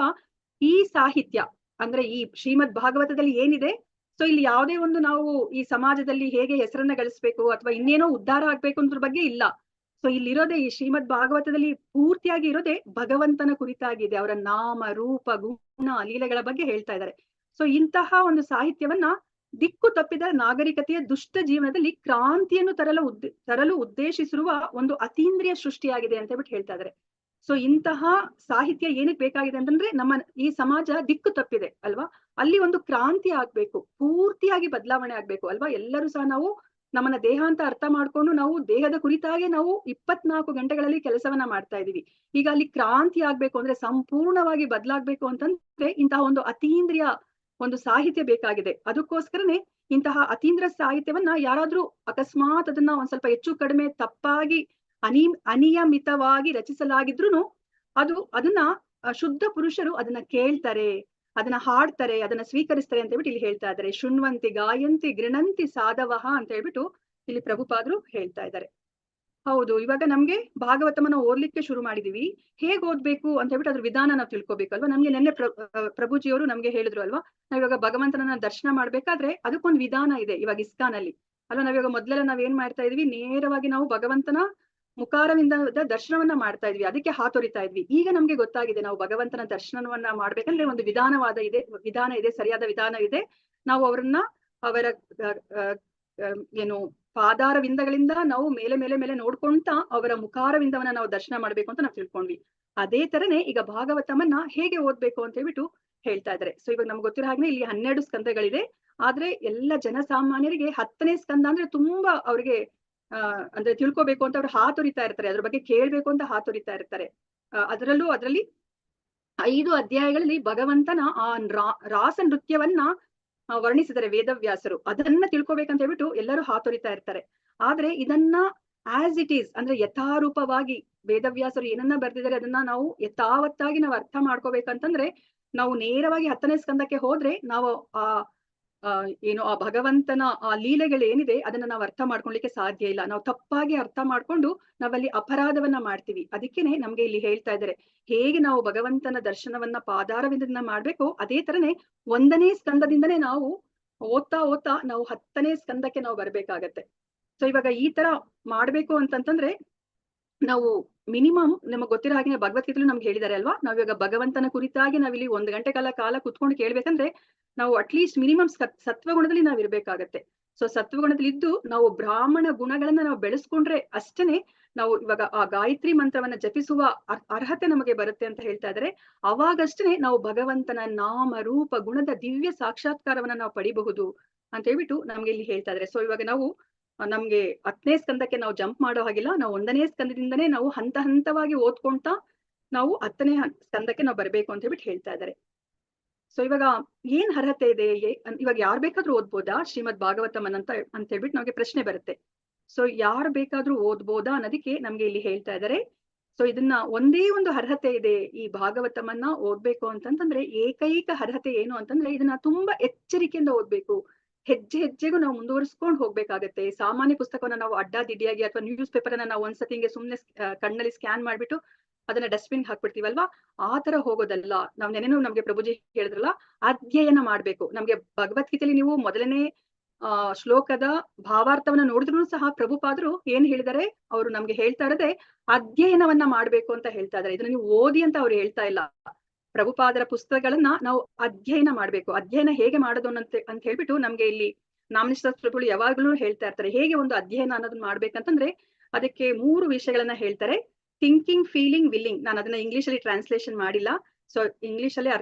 ಈ ಸಾಹಿತ್ಯ ಅಂದ್ರೆ ಈ ಶ್ರೀಮದ್ ಭಾಗವತದಲ್ಲಿ ಏನಿದೆ. ಸೊ ಇಲ್ಲಿ ಯಾವುದೇ ಒಂದು ನಾವು ಈ ಸಮಾಜದಲ್ಲಿ ಹೇಗೆ ಹೆಸರನ್ನ ಗಳಿಸ್ಬೇಕು ಅಥವಾ ಇನ್ನೇನೋ ಉದ್ಧಾರ ಆಗ್ಬೇಕು ಅನ್ನೋದ್ರ ಬಗ್ಗೆ ಇಲ್ಲ. ಸೊ ಇಲ್ಲಿರೋದೇ ಈ ಶ್ರೀಮದ್ ಭಾಗವತದಲ್ಲಿ ಪೂರ್ತಿಯಾಗಿ ಇರೋದೇ ಭಗವಂತನ ಕುರಿತಾಗಿದೆ. ಅವರ ನಾಮ, ರೂಪ, ಗುಣ, ಲೀಲೆಗಳ ಬಗ್ಗೆ ಹೇಳ್ತಾ ಇದ್ದಾರೆ. ಸೊ ಇಂತಹ ಒಂದು ಸಾಹಿತ್ಯವನ್ನ ದಿಕ್ಕು ತಪ್ಪಿದ ನಾಗರಿಕತೆಯ ದುಷ್ಟ ಜೀವನದಲ್ಲಿ ಕ್ರಾಂತಿಯನ್ನು ತರಲು ಉದ್ದೇಶಿಸಿರುವ ಒಂದು ಅತೀಂದ್ರಿಯ ಸೃಷ್ಟಿಯಾಗಿದೆ ಅಂತ ಹೇಳ್ಬಿಟ್ಟು ಹೇಳ್ತಾ ಇದ್ದಾರೆ. ಸೊ ಇಂತಹ ಸಾಹಿತ್ಯ ಏನಕ್ಕೆ ಬೇಕಾಗಿದೆ ಅಂತಂದ್ರೆ ನಮ್ಮ ಈ ಸಮಾಜ ದಿಕ್ಕು ತಪ್ಪಿದೆ ಅಲ್ವಾ, ಅಲ್ಲಿ ಒಂದು ಕ್ರಾಂತಿ ಆಗ್ಬೇಕು, ಪೂರ್ತಿಯಾಗಿ ಬದಲಾವಣೆ ಆಗ್ಬೇಕು ಅಲ್ವಾ. ಎಲ್ಲರೂ ಸಹ ನಾವು ನಮ್ಮನ್ನ ದೇಹ ಅಂತ ಅರ್ಥ ಮಾಡ್ಕೊಂಡು ನಾವು ದೇಹದ ಕುರಿತಾಗೆ ನಾವು 24 ಗಂಟೆಗಳಲ್ಲಿ ಕೆಲಸವನ್ನ ಮಾಡ್ತಾ ಇದೀವಿ. ಈಗ ಅಲ್ಲಿ ಕ್ರಾಂತಿ ಆಗ್ಬೇಕು ಅಂದ್ರೆ, ಸಂಪೂರ್ಣವಾಗಿ ಬದಲಾಗ್ಬೇಕು ಅಂತಂದ್ರೆ ಇಂತಹ ಒಂದು ಅತೀಂದ್ರಿಯ ಒಂದು ಸಾಹಿತ್ಯ ಬೇಕಾಗಿದೆ. ಅದಕ್ಕೋಸ್ಕರನೇ ಇಂತಹ ಅತೀಂದ್ರಿಯ ಸಾಹಿತ್ಯವನ್ನ ಯಾರಾದ್ರೂ ಅಕಸ್ಮಾತ್ ಅದನ್ನ ಒಂದ್ ಸ್ವಲ್ಪ ಹೆಚ್ಚು ಕಡಿಮೆ ತಪ್ಪಾಗಿ ಅನಿಯಮಿತವಾಗಿ ರಚಿಸಲಾಗಿದ್ರು ಅದನ್ನ ಶುದ್ಧ ಪುರುಷರು ಅದನ್ನ ಕೇಳ್ತಾರೆ, ಅದನ್ನ ಹಾಡ್ತಾರೆ, ಅದನ್ನ ಸ್ವೀಕರಿಸ್ತಾರೆ ಅಂತ ಹೇಳ್ಬಿಟ್ಟು ಇಲ್ಲಿ ಹೇಳ್ತಾ ಇದ್ದಾರೆ. ಶೃಣ್ವಂತಿ ಗಾಯಂತಿ ಗೃಣಂತಿ ಸಾಧವಃ ಅಂತ ಹೇಳ್ಬಿಟ್ಟು ಇಲ್ಲಿ ಪ್ರಭುಪಾದರು ಹೇಳ್ತಾ ಇದ್ದಾರೆ. ಹೌದು, ಇವಾಗ ನಮ್ಗೆ ಭಾಗವತಮನ್ನ ಓದ್ಲಿಕ್ಕೆ ಶುರು ಮಾಡಿದೀವಿ. ಹೇಗ್ ಓದ್ಬೇಕು ಅಂತ ಹೇಳ್ಬಿಟ್ಟು ಅದ್ರ ವಿಧಾನ ನಾವು ತಿಳ್ಕೊಬೇಕಲ್ವಾ. ನಮ್ಗೆ ನಿನ್ನೆ ಪ್ರಭುಜಿಯವರು ನಮ್ಗೆ ಹೇಳಿದ್ರು ಅಲ್ವಾ, ನಾವಿವಾಗ ಭಗವಂತನನ್ನ ದರ್ಶನ ಮಾಡ್ಬೇಕಾದ್ರೆ ಅದಕ್ಕೊಂದು ವಿಧಾನ ಇದೆ. ಇವಾಗ ಇಸ್ಕಾನ್ ಅಲ್ಲಿ ಅಲ್ವಾ, ನಾವಿವಾಗ ಮೊದ್ಲೆಲ್ಲ ನಾವೇನ್ ಮಾಡ್ತಾ ಇದೀವಿ, ನೇರವಾಗಿ ನಾವು ಭಗವಂತನ ಮುಖಾರವಿಂದ ದರ್ಶನವನ್ನ ಮಾಡ್ತಾ ಇದ್ವಿ, ಅದಕ್ಕೆ ಹಾತೊರಿತಾ ಇದ್ವಿ. ಈಗ ನಮ್ಗೆ ಗೊತ್ತಾಗಿದೆ, ನಾವು ಭಗವಂತನ ದರ್ಶನವನ್ನ ಮಾಡ್ಬೇಕಂದ್ರೆ ಒಂದು ವಿಧಾನ ಇದೆ, ಸರಿಯಾದ ವಿಧಾನ ಇದೆ. ನಾವು ಅವರ ಏನು ಪಾದಾರವಿಂದಗಳಿಂದ ನಾವು ಮೇಲೆ ನೋಡ್ಕೊಂತ ಅವರ ಮುಖಾರವಿಂದವನ್ನ ನಾವು ದರ್ಶನ ಮಾಡ್ಬೇಕು ಅಂತ ನಾವು ತಿಳ್ಕೊಂಡ್ವಿ. ಅದೇ ತರನೇ ಈಗ ಭಾಗವತಮನ್ನ ಹೇಗೆ ಓದ್ಬೇಕು ಅಂತ ಹೇಳ್ಬಿಟ್ಟು ಹೇಳ್ತಾ ಇದ್ದಾರೆ. ಸೊ ಇವಾಗ ನಮ್ಗೆ ಗೊತ್ತಿರೋ ಹಾಗೆ ಇಲ್ಲಿ 12 ಸ್ಕಂದಗಳಿದೆ. ಆದ್ರೆ ಎಲ್ಲ ಜನಸಾಮಾನ್ಯರಿಗೆ 10ನೇ ಸ್ಕಂದ ಅಂದ್ರೆ ತುಂಬಾ ಅವ್ರಿಗೆ ಅಂದ್ರೆ ತಿಳ್ಕೊಬೇಕು ಅಂತ ಅವ್ರು ಹಾತೊರಿತಾ ಇರ್ತಾರೆ, ಅದ್ರ ಬಗ್ಗೆ ಕೇಳ್ಬೇಕು ಅಂತ ಹಾತೊರಿತಾ ಇರ್ತಾರೆ. ಅದರಲ್ಲಿ 5 ಅಧ್ಯಾಯಗಳಲ್ಲಿ ಭಗವಂತನ ಆ ರಾಸ ನೃತ್ಯವನ್ನ ವರ್ಣಿಸಿದ್ದಾರೆ ವೇದವ್ಯಾಸರು. ಅದನ್ನ ತಿಳ್ಕೊಬೇಕಂತ ಹೇಳ್ಬಿಟ್ಟು ಎಲ್ಲರೂ ಹಾತೊರಿತಾ ಇರ್ತಾರೆ. ಆದ್ರೆ ಇದನ್ನ ಆಸ್ ಇಟ್ ಈಸ್ ಅಂದ್ರೆ ಯಥಾರೂಪವಾಗಿ ವೇದವ್ಯಾಸರು ಏನನ್ನ ಬರ್ದಿದ್ದಾರೆ ಅದನ್ನ ನಾವು ಯಥಾವತ್ತಾಗಿ ನಾವು ಅರ್ಥ ಮಾಡ್ಕೋಬೇಕಂತಂದ್ರೆ ನಾವು ನೇರವಾಗಿ 10ನೇ ಸ್ಕಂದಕ್ಕೆ ಹೋದ್ರೆ ನಾವು ಆ ಏನು ಆ ಭಗವಂತನ ಆ ಲೀಲೆಗಳೇನಿದೆ ಅದನ್ನ ನಾವು ಅರ್ಥ ಮಾಡ್ಕೊಳ್ಲಿಕ್ಕೆ ಸಾಧ್ಯ ಇಲ್ಲ. ನಾವು ತಪ್ಪಾಗಿ ಅರ್ಥ ಮಾಡ್ಕೊಂಡು ನಾವಲ್ಲಿ ಅಪರಾಧವನ್ನ ಮಾಡ್ತೀವಿ. ಅದಕ್ಕೇನೆ ನಮ್ಗೆ ಇಲ್ಲಿ ಹೇಳ್ತಾ ಇದ್ದಾರೆ, ಹೇಗೆ ನಾವು ಭಗವಂತನ ದರ್ಶನವನ್ನ ಪಾದಾರವಿಂದದಿಂದ ಮಾಡ್ಬೇಕು, ಅದೇ ತರನೇ 1ನೇ ಸ್ಕಂದದಿಂದನೇ ನಾವು ಓದ್ತಾ ನಾವು 10ನೇ ಸ್ಕಂದಕ್ಕೆ ನಾವು ಬರ್ಬೇಕಾಗತ್ತೆ. ಸೊ ಇವಾಗ ಈ ತರ ಮಾಡ್ಬೇಕು ಅಂತಂತಂದ್ರೆ ನಾವು ಮಿನಿಮಮ್ ನಮಗ್ ಗೊತ್ತಿರೋ ಹಾಗೆ ಭಗವದ್ಗೀತೆಲು ನಮ್ಗೆ ಹೇಳಿದಾರೆ ಅಲ್ವಾ, ನಾವಿವಾಗ ಭಗವಂತನ ಕುರಿತಾಗಿ ನಾವಿಲ್ಲಿ 1 ಗಂಟೆ ಕಾಲ ಕುತ್ಕೊಂಡು ಕೇಳ್ಬೇಕಂದ್ರೆ ನಾವು ಅಟ್ಲೀಸ್ಟ್ ಮಿನಿಮಮ್ ಸತ್ವಗುಣದಲ್ಲಿ ನಾವ್ ಇರ್ಬೇಕಾಗತ್ತೆ. ಸೊ ಸತ್ವಗುಣದಲ್ಲಿ ಇದ್ದು ನಾವು ಬ್ರಾಹ್ಮಣ ಗುಣಗಳನ್ನ ನಾವು ಬೆಳೆಸ್ಕೊಂಡ್ರೆ ಅಷ್ಟೇನೆ ನಾವು ಇವಾಗ ಆ ಗಾಯತ್ರಿ ಮಂತ್ರವನ್ನ ಜಪಿಸುವ ಅರ್ಹತೆ ನಮಗೆ ಬರುತ್ತೆ ಅಂತ ಹೇಳ್ತಾ ಇದ್ದಾರೆ. ಅವಾಗಷ್ಟೇ ನಾವು ಭಗವಂತನ ನಾಮ ರೂಪ ಗುಣದ ದಿವ್ಯ ಸಾಕ್ಷಾತ್ಕಾರವನ್ನ ನಾವು ಪಡಿಬಹುದು ಅಂತ ಹೇಳ್ಬಿಟ್ಟು ನಮ್ಗೆ ಇಲ್ಲಿ ಹೇಳ್ತಾ ಇದ್ದಾರೆ. ಸೊ ಇವಾಗ ನಾವು ನಮ್ಗೆ 10ನೇ ಸ್ಕಂದಕ್ಕೆ ನಾವು ಜಂಪ್ ಮಾಡೋ ಹಾಗಿಲ್ಲ, ನಾವು 1ನೇ ಸ್ಕಂದದಿಂದನೇ ನಾವು ಹಂತವಾಗಿ ಓದ್ಕೊಂತಾ ನಾವು 10ನೇ ಸ್ಕಂದಕ್ಕೆ ನಾವು ಬರ್ಬೇಕು ಅಂತ ಹೇಳ್ಬಿಟ್ಟು ಹೇಳ್ತಾ ಇದ್ದಾರೆ. ಸೊ ಇವಾಗ ಏನ್ ಅರ್ಹತೆ ಇದೆ, ಇವಾಗ ಯಾರ್ ಬೇಕಾದ್ರೂ ಓದ್ಬೋದಾ ಶ್ರೀಮದ್ ಭಾಗವತಮನ್ ಅಂತ ಹೇಳ್ಬಿಟ್ಟು ನಮ್ಗೆ ಪ್ರಶ್ನೆ ಬರುತ್ತೆ. ಸೊ ಯಾರ್ ಬೇಕಾದ್ರೂ ಓದ್ಬೋದಾ ಅನ್ನೋದಕ್ಕೆ ನಮ್ಗೆ ಇಲ್ಲಿ ಹೇಳ್ತಾ ಇದ್ದಾರೆ. ಸೊ ಇದನ್ನ ಒಂದೇ ಒಂದು ಅರ್ಹತೆ ಇದೆ ಈ ಭಾಗವತಮನ್ನ ಓದ್ಬೇಕು ಅಂತಂತಂದ್ರೆ, ಏಕೈಕ ಅರ್ಹತೆ ಏನು ಅಂತಂದ್ರೆ ಇದನ್ನ ತುಂಬಾ ಎಚ್ಚರಿಕೆಯಿಂದ ಓದ್ಬೇಕು. ಹೆಜ್ಜೆಗೂ ನಾವು ಮುಂದುವರಿಸ್ಕೊಂಡು ಹೋಗ್ಬೇಕಾಗತ್ತೆ. ಸಾಮಾನ್ಯ ಪುಸ್ತಕವನ್ನ ನಾವು ಅಡ್ಡಾದಿಡ್ಡಿಯಾಗಿ ಅಥವಾ ನ್ಯೂಸ್ ಪೇಪರ್ ಅನ್ನ ನಾವು ಒಂದ್ಸತಿ ಹಿಂಗೆ ಸುಮ್ನೆ ಕಣ್ಣಲ್ಲಿ ಸ್ಕ್ಯಾನ್ ಮಾಡ್ಬಿಟ್ಟು ಅದನ್ನ ಡಸ್ಟ್ಬಿನ್ ಹಾಕ್ಬಿಡ್ತೀವಲ್ವಾ, ಆ ತರ ಹೋಗೋದಲ್ಲ. ನಾವ್ ನೆನೆನೂ ನಮ್ಗೆ ಪ್ರಭುಜಿ ಹೇಳಿದ್ರಲ್ಲ, ಅಧ್ಯಯನ ಮಾಡ್ಬೇಕು. ನಮ್ಗೆ ಭಗವದ್ಗೀತೆಯಲ್ಲಿ ನೀವು ಮೊದಲನೇ ಶ್ಲೋಕದ ಭಾವಾರ್ಥವನ್ನ ನೋಡಿದ್ರು ಸಹ ಪ್ರಭುಪಾದರು ಏನ್ ಹೇಳಿದಾರೆ, ಅವರು ನಮ್ಗೆ ಹೇಳ್ತಾ ಇರೋದೇ ಅಧ್ಯಯನವನ್ನ ಮಾಡ್ಬೇಕು ಅಂತ ಹೇಳ್ತಾ ಇದಾರೆ. ಇದನ್ನ ನೀವು ಓದಿ ಅಂತ ಅವ್ರು ಹೇಳ್ತಾ ಇಲ್ಲ. ಪ್ರಭುಪಾದರ ಪುಸ್ತಕಗಳನ್ನ ನಾವು ಅಧ್ಯಯನ ಮಾಡ್ಬೇಕು. ಅಧ್ಯಯನ ಹೇಗೆ ಮಾಡೋದು ಅಂತ ಹೇಳ್ಬಿಟ್ಟು ನಮ್ಗೆ ಇಲ್ಲಿ ನಾಮನಿಷ್ಠಾಸ್ತ್ರಗಳು ಯಾವಾಗ್ಲೂ ಹೇಳ್ತಾ ಇರ್ತಾರೆ. ಹೇಗೆ ಒಂದು ಅಧ್ಯಯನ ಅನ್ನೋದನ್ನ ಮಾಡ್ಬೇಕಂತಂದ್ರೆ ಅದಕ್ಕೆ 3 ವಿಷಯಗಳನ್ನ ಹೇಳ್ತಾರೆ. Thinking, feeling, willing. ನಾನು ಅದನ್ನ ಇಂಗ್ಲಿಷ್ ಅಲ್ಲಿ ಟ್ರಾನ್ಸ್ಲೇಷನ್ ಮಾಡಿಲ್ಲ. ಸೊ ಇಂಗ್ಲಿಷ್ ಅಲ್ಲೇ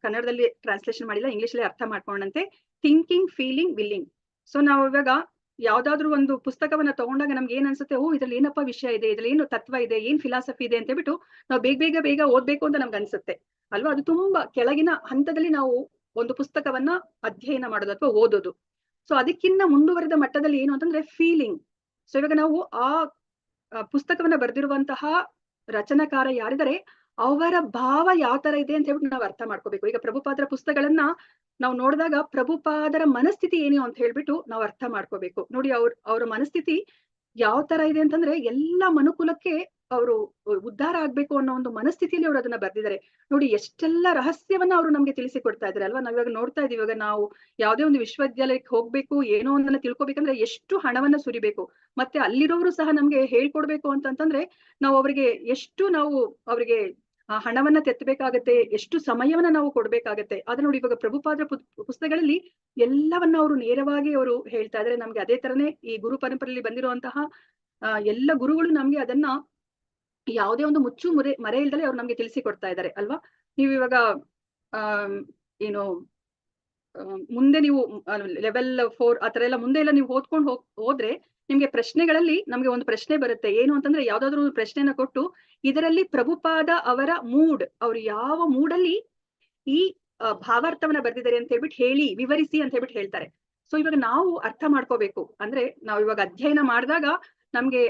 ಕನ್ನಡದಲ್ಲಿ ಟ್ರಾನ್ಸ್ಲೇಷನ್ ಮಾಡಿಲ್ಲ, ಇಂಗ್ಲಿಷ್ ಅಲ್ಲೇ ಅರ್ಥ ಮಾಡ್ಕೊಂಡಂತೆ. Thinking, feeling, willing. ಸೊ ನಾವು ಇವಾಗ ಯಾವ್ದಾದ್ರು ಒಂದು ಪುಸ್ತಕವನ್ನ ತಗೊಂಡಾಗ ನಮ್ಗೆ ಏನ್ ಅನ್ಸುತ್ತೆ, ಇದ್ರಲ್ಲಿ ಏನಪ್ಪಾ ವಿಷಯ ಇದೆ, ಇದ್ರಲ್ಲಿ ಏನು ತತ್ವ ಇದೆ, ಏನ್ ಫಿಲಾಸಫಿ ಇದೆ ಅಂತ ಹೇಳ್ಬಿಟ್ಟು ನಾವು ಬೇಗ ಓದ್ಬೇಕು ಅಂತ ನಮ್ಗೆ ಅನ್ಸುತ್ತೆ ಅಲ್ವಾ. ಅದು ತುಂಬಾ ಕೆಳಗಿನ ಹಂತದಲ್ಲಿ ನಾವು ಒಂದು ಪುಸ್ತಕವನ್ನ ಅಧ್ಯಯನ ಮಾಡೋದು ಅಥವಾ ಓದೋದು. ಸೊ ಅದಕ್ಕಿಂತ ಮುಂದುವರೆದ ಮಟ್ಟದಲ್ಲಿ ಏನು ಅಂತಂದ್ರೆ ಫೀಲಿಂಗ್. ಸೊ ಇವಾಗ ನಾವು ಆ ಪುಸ್ತಕವನ್ನ ಬರೆದಿರುವಂತಹ ರಚನಾಕಾರ ಯಾರಿದ್ದಾರೆ ಅವರ ಭಾವ ಯಾವ ತರ ಇದೆ ಅಂತ ಹೇಳ್ಬಿಟ್ಟು ನಾವು ಅರ್ಥ ಮಾಡ್ಕೋಬೇಕು. ಈಗ ಪ್ರಭುಪಾದರ ಪುಸ್ತಕಗಳನ್ನ ನಾವು ನೋಡಿದಾಗ ಪ್ರಭುಪಾದರ ಮನಸ್ಥಿತಿ ಏನು ಅಂತ ಹೇಳ್ಬಿಟ್ಟು ನಾವು ಅರ್ಥ ಮಾಡ್ಕೋಬೇಕು. ನೋಡಿ ಅವ್ರ ಮನಸ್ಥಿತಿ ಯಾವ ತರ ಇದೆ ಅಂತಂದ್ರೆ ಎಲ್ಲ ಮನುಕುಲಕ್ಕೆ ಅವರು ಉದ್ಧಾರ ಆಗ್ಬೇಕು ಅನ್ನೋ ಒಂದು ಮನಸ್ಥಿತಿಯಲ್ಲಿ ಅವ್ರು ಅದನ್ನ ಬರ್ದಿದ್ದಾರೆ. ನೋಡಿ ಎಷ್ಟೆಲ್ಲ ರಹಸ್ಯವನ್ನ ಅವರು ನಮ್ಗೆ ತಿಳಿಸಿಕೊಡ್ತಾ ಇದಾರೆ ಅಲ್ವಾ. ನಾವಿವಾಗ ನೋಡ್ತಾ ಇದೀವಿ, ಇವಾಗ ನಾವು ಯಾವ್ದೇ ಒಂದು ವಿಶ್ವವಿದ್ಯಾಲಯಕ್ಕೆ ಹೋಗ್ಬೇಕು, ಏನೋ ಒಂದನ್ನ ತಿಳ್ಕೊಬೇಕಂದ್ರೆ ಎಷ್ಟು ಹಣವನ್ನ ಸುರಿಬೇಕು, ಮತ್ತೆ ಅಲ್ಲಿರೋರು ಸಹ ನಮ್ಗೆ ಹೇಳ್ಕೊಡ್ಬೇಕು ಅಂತಂತಂದ್ರೆ ನಾವು ಅವ್ರಿಗೆ ಆ ಹಣವನ್ನ ತೆತ್ತಬೇಕಾಗತ್ತೆ, ಎಷ್ಟು ಸಮಯವನ್ನ ನಾವು ಕೊಡ್ಬೇಕಾಗತ್ತೆ. ಆದ್ರೆ ನೋಡಿ ಇವಾಗ ಪ್ರಭುಪಾದರ ಪುಸ್ತಕಗಳಲ್ಲಿ ಎಲ್ಲವನ್ನ ಅವರು ನೇರವಾಗಿ ಅವರು ಹೇಳ್ತಾ ಇದಾರೆ ನಮ್ಗೆ. ಅದೇ ತರನೇ ಈ ಗುರು ಪರಂಪರೆಯಲ್ಲಿ ಬಂದಿರುವಂತಹ ಎಲ್ಲ ಗುರುಗಳು ನಮ್ಗೆ ಅದನ್ನ ಯಾವುದೇ ಒಂದು ಮುಚ್ಚು ಮರೆ ಇಲ್ದಲೆ ಅವ್ರು ನಮ್ಗೆ ತಿಳಿಸಿ ಕೊಡ್ತಾ ಇದ್ದಾರೆ ಅಲ್ವಾ. ನೀವು ಇವಾಗ ಏನು ಮುಂದೆ ನೀವು ಲೆವೆಲ್ 4 ಆತರ ಎಲ್ಲ ಮುಂದೆ ಎಲ್ಲ ನೀವು ಓದ್ಕೊಂಡು ಹೋದ್ರೆ ನಿಮ್ಗೆ ಪ್ರಶ್ನೆಗಳಲ್ಲಿ ನಮ್ಗೆ ಒಂದು ಪ್ರಶ್ನೆ ಬರುತ್ತೆ. ಏನು ಅಂತಂದ್ರೆ ಯಾವ್ದಾದ್ರು ಒಂದು ಪ್ರಶ್ನೆನ ಕೊಟ್ಟು ಇದರಲ್ಲಿ ಪ್ರಭುಪಾದ ಅವರ ಅವ್ರು ಯಾವ ಮೂಡಲ್ಲಿ ಈ ಭಾವಾರ್ಥವನ್ನ ಬರ್ದಿದ್ದಾರೆ ಅಂತ ಹೇಳ್ಬಿಟ್ಟು ವಿವರಿಸಿ ಅಂತ ಹೇಳ್ಬಿಟ್ಟು ಹೇಳ್ತಾರೆ. ಸೊ ಇವಾಗ ನಾವು ಅರ್ಥ ಮಾಡ್ಕೋಬೇಕು. ಅಂದ್ರೆ ನಾವು ಇವಾಗ ಅಧ್ಯಯನ ಮಾಡಿದಾಗ ನಮ್ಗೆ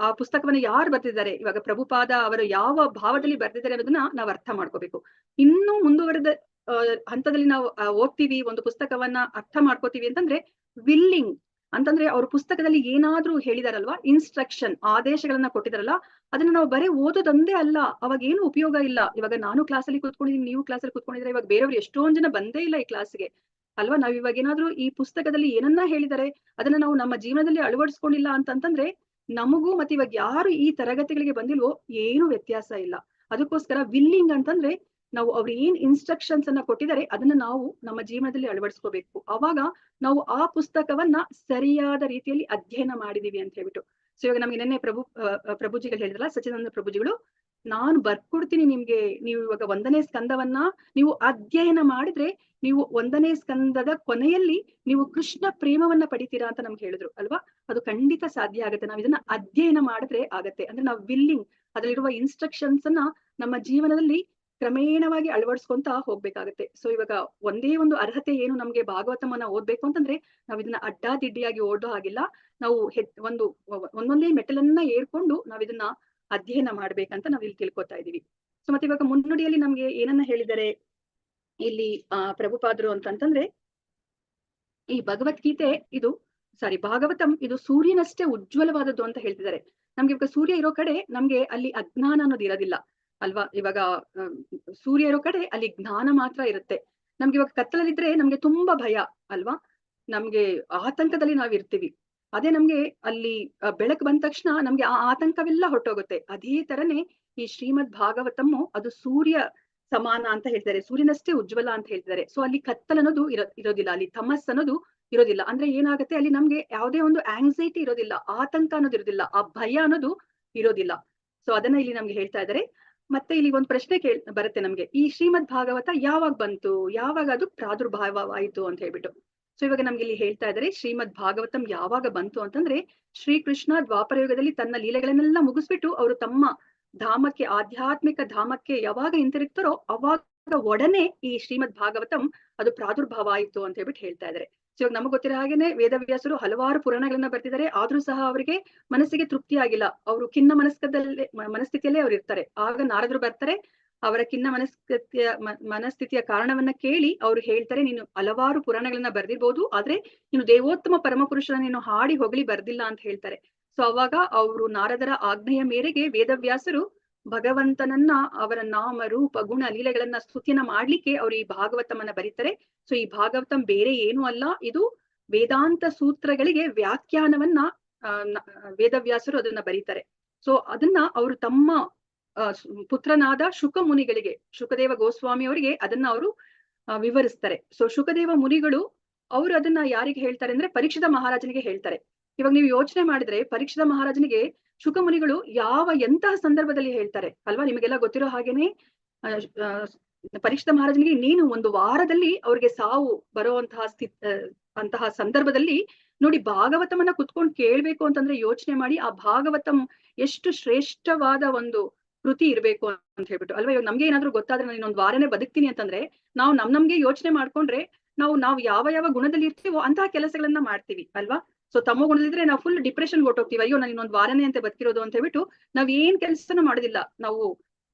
ಆ ಪುಸ್ತಕವನ್ನು ಯಾರು ಬರ್ತಿದ್ದಾರೆ, ಇವಾಗ ಪ್ರಭುಪಾದ ಅವರು ಯಾವ ಭಾವದಲ್ಲಿ ಬರ್ತಿದ್ದಾರೆ ಅನ್ನೋದನ್ನ ನಾವು ಅರ್ಥ ಮಾಡ್ಕೋಬೇಕು. ಇನ್ನೂ ಮುಂದುವರೆದ ಹಂತದಲ್ಲಿ ನಾವು ಓದ್ತೀವಿ, ಒಂದು ಪುಸ್ತಕವನ್ನ ಅರ್ಥ ಮಾಡ್ಕೋತೀವಿ ಅಂತಂದ್ರೆ ವಿಲ್ಲಿಂಗ್ ಅಂತಂದ್ರೆ ಅವ್ರ ಪುಸ್ತಕದಲ್ಲಿ ಏನಾದ್ರೂ ಹೇಳಿದಾರಲ್ವಾ, ಇನ್ಸ್ಟ್ರಕ್ಷನ್ ಆದೇಶಗಳನ್ನ ಕೊಟ್ಟಿದಾರಲ್ಲ, ಅದನ್ನ ನಾವು ಬರೀ ಓದೋದೊಂದೇ ಅಲ್ಲ, ಅವಾಗ ಏನು ಉಪಯೋಗ ಇಲ್ಲ. ಇವಾಗ ನಾನು ಕ್ಲಾಸಲ್ಲಿ ಕೂತ್ಕೊಂಡಿದ್ದೀನಿ, ನೀವು ಕ್ಲಾಸಲ್ಲಿ ಕೂತ್ಕೊಂಡಿದ್ರೆ, ಇವಾಗ ಬೇರೆಯವ್ರು ಎಷ್ಟೊಂದ್ ಜನ ಬಂದೇ ಇಲ್ಲ ಈ ಕ್ಲಾಸ್ಗೆ ಅಲ್ವಾ. ನಾವ್ ಇವಾಗ ಏನಾದ್ರೂ ಈ ಪುಸ್ತಕದಲ್ಲಿ ಏನನ್ನ ಹೇಳಿದ್ದಾರೆ ಅದನ್ನ ನಾವು ನಮ್ಮ ಜೀವನದಲ್ಲಿ ಅಳವಡಿಸ್ಕೊಂಡಿಲ್ಲ ಅಂತಂತಂದ್ರೆ ನಮಗೂ ಮತ್ತೆ ಇವಾಗ ಯಾರು ಈ ತರಗತಿಗಳಿಗೆ ಬಂದಿಲ್ವೋ ಏನು ವ್ಯತ್ಯಾಸ ಇಲ್ಲ. ಅದಕ್ಕೋಸ್ಕರ ವಿಲ್ಲಿಂಗ್ ಅಂತಂದ್ರೆ ನಾವು ಅವ್ರು ಏನ್ ಇನ್ಸ್ಟ್ರಕ್ಷನ್ಸ್ ಅನ್ನ ಕೊಟ್ಟಿದ್ದಾರೆ ಅದನ್ನ ನಾವು ನಮ್ಮ ಜೀವನದಲ್ಲಿ ಅಳವಡಿಸ್ಕೋಬೇಕು. ಅವಾಗ ನಾವು ಆ ಪುಸ್ತಕವನ್ನ ಸರಿಯಾದ ರೀತಿಯಲ್ಲಿ ಅಧ್ಯಯನ ಮಾಡಿದೀವಿ ಅಂತ ಹೇಳ್ಬಿಟ್ಟು. ಸೊ ಇವಾಗ ನಮ್ಗೆ ನೆನ್ನೆ ಪ್ರಭುಜಿಗಳು ಹೇಳಿದ್ರಲ್ಲ, ಸಚ್ಚಿದಾನಂದ ಪ್ರಭುಜಿಗಳು, ನಾನು ಬರ್ಕೊಡ್ತೀನಿ ನಿಮ್ಗೆ, ನೀವು ಇವಾಗ 1ನೇ ಸ್ಕಂದವನ್ನ ನೀವು ಅಧ್ಯಯನ ಮಾಡಿದ್ರೆ ನೀವು 1ನೇ ಸ್ಕಂದದ ಕೊನೆಯಲ್ಲಿ ನೀವು ಕೃಷ್ಣ ಪ್ರೇಮವನ್ನ ಪಡಿತೀರಾ ಅಂತ ನಮ್ಗೆ ಹೇಳಿದ್ರು ಅಲ್ವಾ. ಅದು ಖಂಡಿತ ಸಾಧ್ಯ ಆಗುತ್ತೆ. ನಾವ್ ಇದನ್ನ ಅಧ್ಯಯನ ಮಾಡಿದ್ರೆ ಆಗತ್ತೆ. ಅಂದ್ರೆ ನಾವು ವಿಲ್ಲಿಂಗ್, ಅದರಲ್ಲಿರುವ ಇನ್ಸ್ಟ್ರಕ್ಷನ್ಸ್ ಅನ್ನ ನಮ್ಮ ಜೀವನದಲ್ಲಿ ಕ್ರಮೇಣವಾಗಿ ಅಳವಡಿಸ್ಕೊಂತ ಹೋಗ್ಬೇಕಾಗತ್ತೆ. ಸೊ ಇವಾಗ ಒಂದೇ ಒಂದು ಅರ್ಹತೆ ಏನು ನಮ್ಗೆ ಭಾಗವತಮನ್ನ ಓದ್ಬೇಕು ಅಂತಂದ್ರೆ ನಾವ್ ಇದನ್ನ ಅಡ್ಡಾದಿಡ್ಡಿಯಾಗಿ ಓದೋ ಹಾಗಿಲ್ಲ. ನಾವು ಒಂದೊಂದೇ ಮೆಟ್ಟಲನ್ನ ಏರ್ಕೊಂಡು ನಾವ್ ಇದನ್ನ ಅಧ್ಯಯನ ಮಾಡ್ಬೇಕಂತ ನಾವ್ ಇಲ್ಲಿ ತಿಳ್ಕೊತಾ ಇದೀವಿ. ಸೊ ಮತ್ತೆ ಇವಾಗ ಮುನ್ನುಡಿಯಲ್ಲಿ ನಮ್ಗೆ ಏನನ್ನ ಹೇಳಿದರೆ ಇಲ್ಲಿ ಪ್ರಭುಪಾದರು ಅಂತಂತಂದ್ರೆ, ಈ ಭಗವದ್ಗೀತೆ ಇದು ಭಾಗವತಂ ಇದು ಸೂರ್ಯನಷ್ಟೇ ಉಜ್ವಲವಾದದ್ದು ಅಂತ ಹೇಳ್ತಿದ್ದಾರೆ. ನಮ್ಗೆ ಇವಾಗ ಸೂರ್ಯ ಇರೋ ಕಡೆ ನಮ್ಗೆ ಅಲ್ಲಿ ಅಜ್ಞಾನ ಅನ್ನೋದು ಇರೋದಿಲ್ಲ ಅಲ್ವಾ. ಇವಾಗ ಸೂರ್ಯ ಇರೋ ಕಡೆ ಅಲ್ಲಿ ಜ್ಞಾನ ಮಾತ್ರ ಇರುತ್ತೆ. ನಮ್ಗೆ ಇವಾಗ ಕತ್ತಲಲ್ಲಿದ್ರೆ ನಮ್ಗೆ ತುಂಬಾ ಭಯ ಅಲ್ವಾ, ನಮ್ಗೆ ಆತಂಕದಲ್ಲಿ ನಾವ್ ಇರ್ತೀವಿ. ಅದೇ ನಮ್ಗೆ ಅಲ್ಲಿ ಬೆಳಕು ಬಂದ ತಕ್ಷಣ ನಮ್ಗೆ ಆ ಆತಂಕವೆಲ್ಲ ಹೊರಟೋಗುತ್ತೆ. ಅದೇ ತರನೇ ಈ ಶ್ರೀಮದ್ ಭಾಗವತಮ್ಮು ಅದು ಸೂರ್ಯ ಸಮಾನ ಅಂತ ಹೇಳ್ತಾರೆ, ಸೂರ್ಯನಷ್ಟೇ ಉಜ್ವಲ ಅಂತ ಹೇಳ್ತಾರೆ. ಸೊ ಅಲ್ಲಿ ಕತ್ತಲ್ ಅನ್ನೋದು ಇರೋದಿಲ್ಲ, ಅಲ್ಲಿ ತಮಸ್ ಅನ್ನೋದು ಇರೋದಿಲ್ಲ. ಅಂದ್ರೆ ಏನಾಗುತ್ತೆ, ಅಲ್ಲಿ ನಮ್ಗೆ ಯಾವುದೇ ಒಂದು ಆಂಗ್ಸೈಟಿ ಇರೋದಿಲ್ಲ, ಆತಂಕ ಅನ್ನೋದು ಇರೋದಿಲ್ಲ, ಆ ಭಯ ಅನ್ನೋದು ಇರೋದಿಲ್ಲ. ಸೊ ಅದನ್ನ ಇಲ್ಲಿ ನಮ್ಗೆ ಹೇಳ್ತಾ ಇದ್ದಾರೆ. ಮತ್ತೆ ಇಲ್ಲಿ ಒಂದು ಪ್ರಶ್ನೆ ಬರುತ್ತೆ ನಮ್ಗೆ, ಈ ಶ್ರೀಮದ್ ಭಾಗವತ ಯಾವಾಗ ಬಂತು, ಯಾವಾಗ ಅದು ಪ್ರಾದುರ್ಭಾವವಾಯಿತು ಅಂತ ಹೇಳ್ಬಿಟ್ಟು. ಸೊ ಇವಾಗ ನಮ್ಗೆ ಇಲ್ಲಿ ಹೇಳ್ತಾ ಇದ್ದಾರೆ ಶ್ರೀಮದ್ ಭಾಗವತಂ ಯಾವಾಗ ಬಂತು ಅಂತಂದ್ರೆ, ಶ್ರೀಕೃಷ್ಣ ದ್ವಾಪರ ಯುಗದಲ್ಲಿ ತನ್ನ ಲೀಲೆಗಳನ್ನೆಲ್ಲ ಮುಗಿಸ್ಬಿಟ್ಟು ಅವರು ತಮ್ಮ ಧಾಮಕ್ಕೆ, ಆಧ್ಯಾತ್ಮಿಕ ಧಾಮಕ್ಕೆ ಯಾವಾಗ ಹಿಂತಿರುಗ್ತಾರೋ ಅವಾಗ ಒಡನೆ ಈ ಶ್ರೀಮದ್ ಭಾಗವತಂ ಅದು ಪ್ರಾದುರ್ಭಾವ ಆಯಿತು ಅಂತ ಹೇಳ್ಬಿಟ್ಟು ಹೇಳ್ತಾ ಇದ್ದಾರೆ. ಸೊ ಇವಾಗ ನಮಗ್ ಗೊತ್ತಿರೋ ಹಾಗೇನೆ ವೇದವ್ಯಾಸರು ಹಲವಾರು ಪುರಾಣಗಳನ್ನ ಬರ್ತಿದ್ದಾರೆ, ಆದ್ರೂ ಸಹ ಅವರಿಗೆ ಮನಸ್ಸಿಗೆ ತೃಪ್ತಿ ಆಗಿಲ್ಲ. ಅವರು ಖಿನ್ನ ಮನಸ್ಥಿತಿಯಲ್ಲೇ ಅವ್ರು ಇರ್ತಾರೆ. ಆಗ ನಾರದರು ಬರ್ತಾರೆ, ಅವರ ಖಿನ್ನ ಮನಸ್ಥಿತಿಯ ಕಾರಣವನ್ನ ಕೇಳಿ ಅವ್ರು ಹೇಳ್ತಾರೆ, ನೀನು ಹಲವಾರು ಪುರಾಣಗಳನ್ನ ಬರ್ದಿರ್ಬೋದು, ಆದ್ರೆ ನೀನು ದೇವೋತ್ತಮ ಪರಮಪುರುಷನ ನೀನು ಹಾಡಿ ಹೊಗಳಿ ಬರ್ದಿಲ್ಲ ಅಂತ ಹೇಳ್ತಾರೆ. ಸೊ ಅವಾಗ ಅವರು ನಾರದರ ಆಜ್ಞೆಯ ಮೇರೆಗೆ ವೇದವ್ಯಾಸರು ಭಗವಂತನನ್ನ, ಅವರ ನಾಮ ರೂಪ ಗುಣ ಲೀಲೆಗಳನ್ನ ಸ್ತುತಿಯನ್ನ ಮಾಡ್ಲಿಕ್ಕೆ ಅವ್ರು ಈ ಭಾಗವತಮನ್ನ ಬರೀತಾರೆ. ಸೊ ಈ ಭಾಗವತಂ ಬೇರೆ ಏನೂ ಅಲ್ಲ, ಇದು ವೇದಾಂತ ಸೂತ್ರಗಳಿಗೆ ವ್ಯಾಖ್ಯಾನವನ್ನ ವೇದವ್ಯಾಸರು ಅದನ್ನ ಬರೀತಾರೆ. ಸೊ ಅದನ್ನ ಅವರು ತಮ್ಮ ಪುತ್ರನಾದ ಶುಕ ಮುನಿಗಳಿಗೆ, ಶುಕದೇವ ಗೋಸ್ವಾಮಿ ಅವರಿಗೆ ಅದನ್ನ ಅವರು ವಿವರಿಸ್ತಾರೆ. ಸೊ ಶುಕದೇವ ಮುನಿಗಳು ಅವರು ಅದನ್ನ ಯಾರಿಗೆ ಹೇಳ್ತಾರೆ ಅಂದ್ರೆ ಪರೀಕ್ಷಿತ ಮಹಾರಾಜನಿಗೆ ಹೇಳ್ತಾರೆ. ಇವಾಗ ನೀವು ಯೋಚನೆ ಮಾಡಿದ್ರೆ ಪರೀಕ್ಷಿತ ಮಹಾರಾಜನಿಗೆ ಶುಕ ಮುನಿಗಳು ಎಂತಹ ಸಂದರ್ಭದಲ್ಲಿ ಹೇಳ್ತಾರೆ ಅಲ್ವಾ. ನಿಮಗೆಲ್ಲ ಗೊತ್ತಿರೋ ಹಾಗೇನೆ ಪರೀಕ್ಷಿತ ಮಹಾರಾಜನಿಗೆ ನೀನು ಒಂದು ವಾರದಲ್ಲಿ ಅವ್ರಿಗೆ ಸಾವು ಬರುವಂತಹ ಸಂದರ್ಭದಲ್ಲಿ ನೋಡಿ ಭಾಗವತಮನ್ನ ಕುತ್ಕೊಂಡು ಕೇಳ್ಬೇಕು ಅಂತಂದ್ರೆ ಯೋಚನೆ ಮಾಡಿ, ಆ ಭಾಗವತಂ ಎಷ್ಟು ಶ್ರೇಷ್ಠವಾದ ಒಂದು ಕೃತಿ ಇರ್ಬೇಕು ಅಂತ ಹೇಳ್ಬಿಟ್ಟು ಅಲ್ವಾ. ಇವಾಗ ನಮ್ಗೆ ಏನಾದ್ರು ಗೊತ್ತಾದ್ರೆ ನಾನು ಇನ್ನೊಂದು ವಾರನೇ ಬದುಕ್ತೀನಿ ಅಂತಂದ್ರೆ ನಾವು ನಮ್ಗೆ ಯೋಚನೆ ಮಾಡ್ಕೊಂಡ್ರೆ ನಾವು ಯಾವ ಗುಣದಲ್ಲಿ ಇರ್ತೀವೋ ಅಂತಹ ಕೆಲಸಗಳನ್ನ ಮಾಡ್ತೀವಿ ಅಲ್ವಾ. ಸೊ ತಮ್ಮ ಗುಣದಲ್ಲಿದ್ರೆ ನಾವು ಫುಲ್ ಡಿಪ್ರೆಷನ್ ಹೊಟ್ಟೋಗ್ತೀವಿ, ಅಯ್ಯೋ ನಾನು ಇನ್ನೊಂದು ವಾರನೇ ಅಂತ ಬದುಕಿರೋದು ಅಂತ ಹೇಳ್ಬಿಟ್ಟು ನಾವ್ ಏನ್ ಕೆಲಸನೂ ಮಾಡೋದಿಲ್ಲ, ನಾವು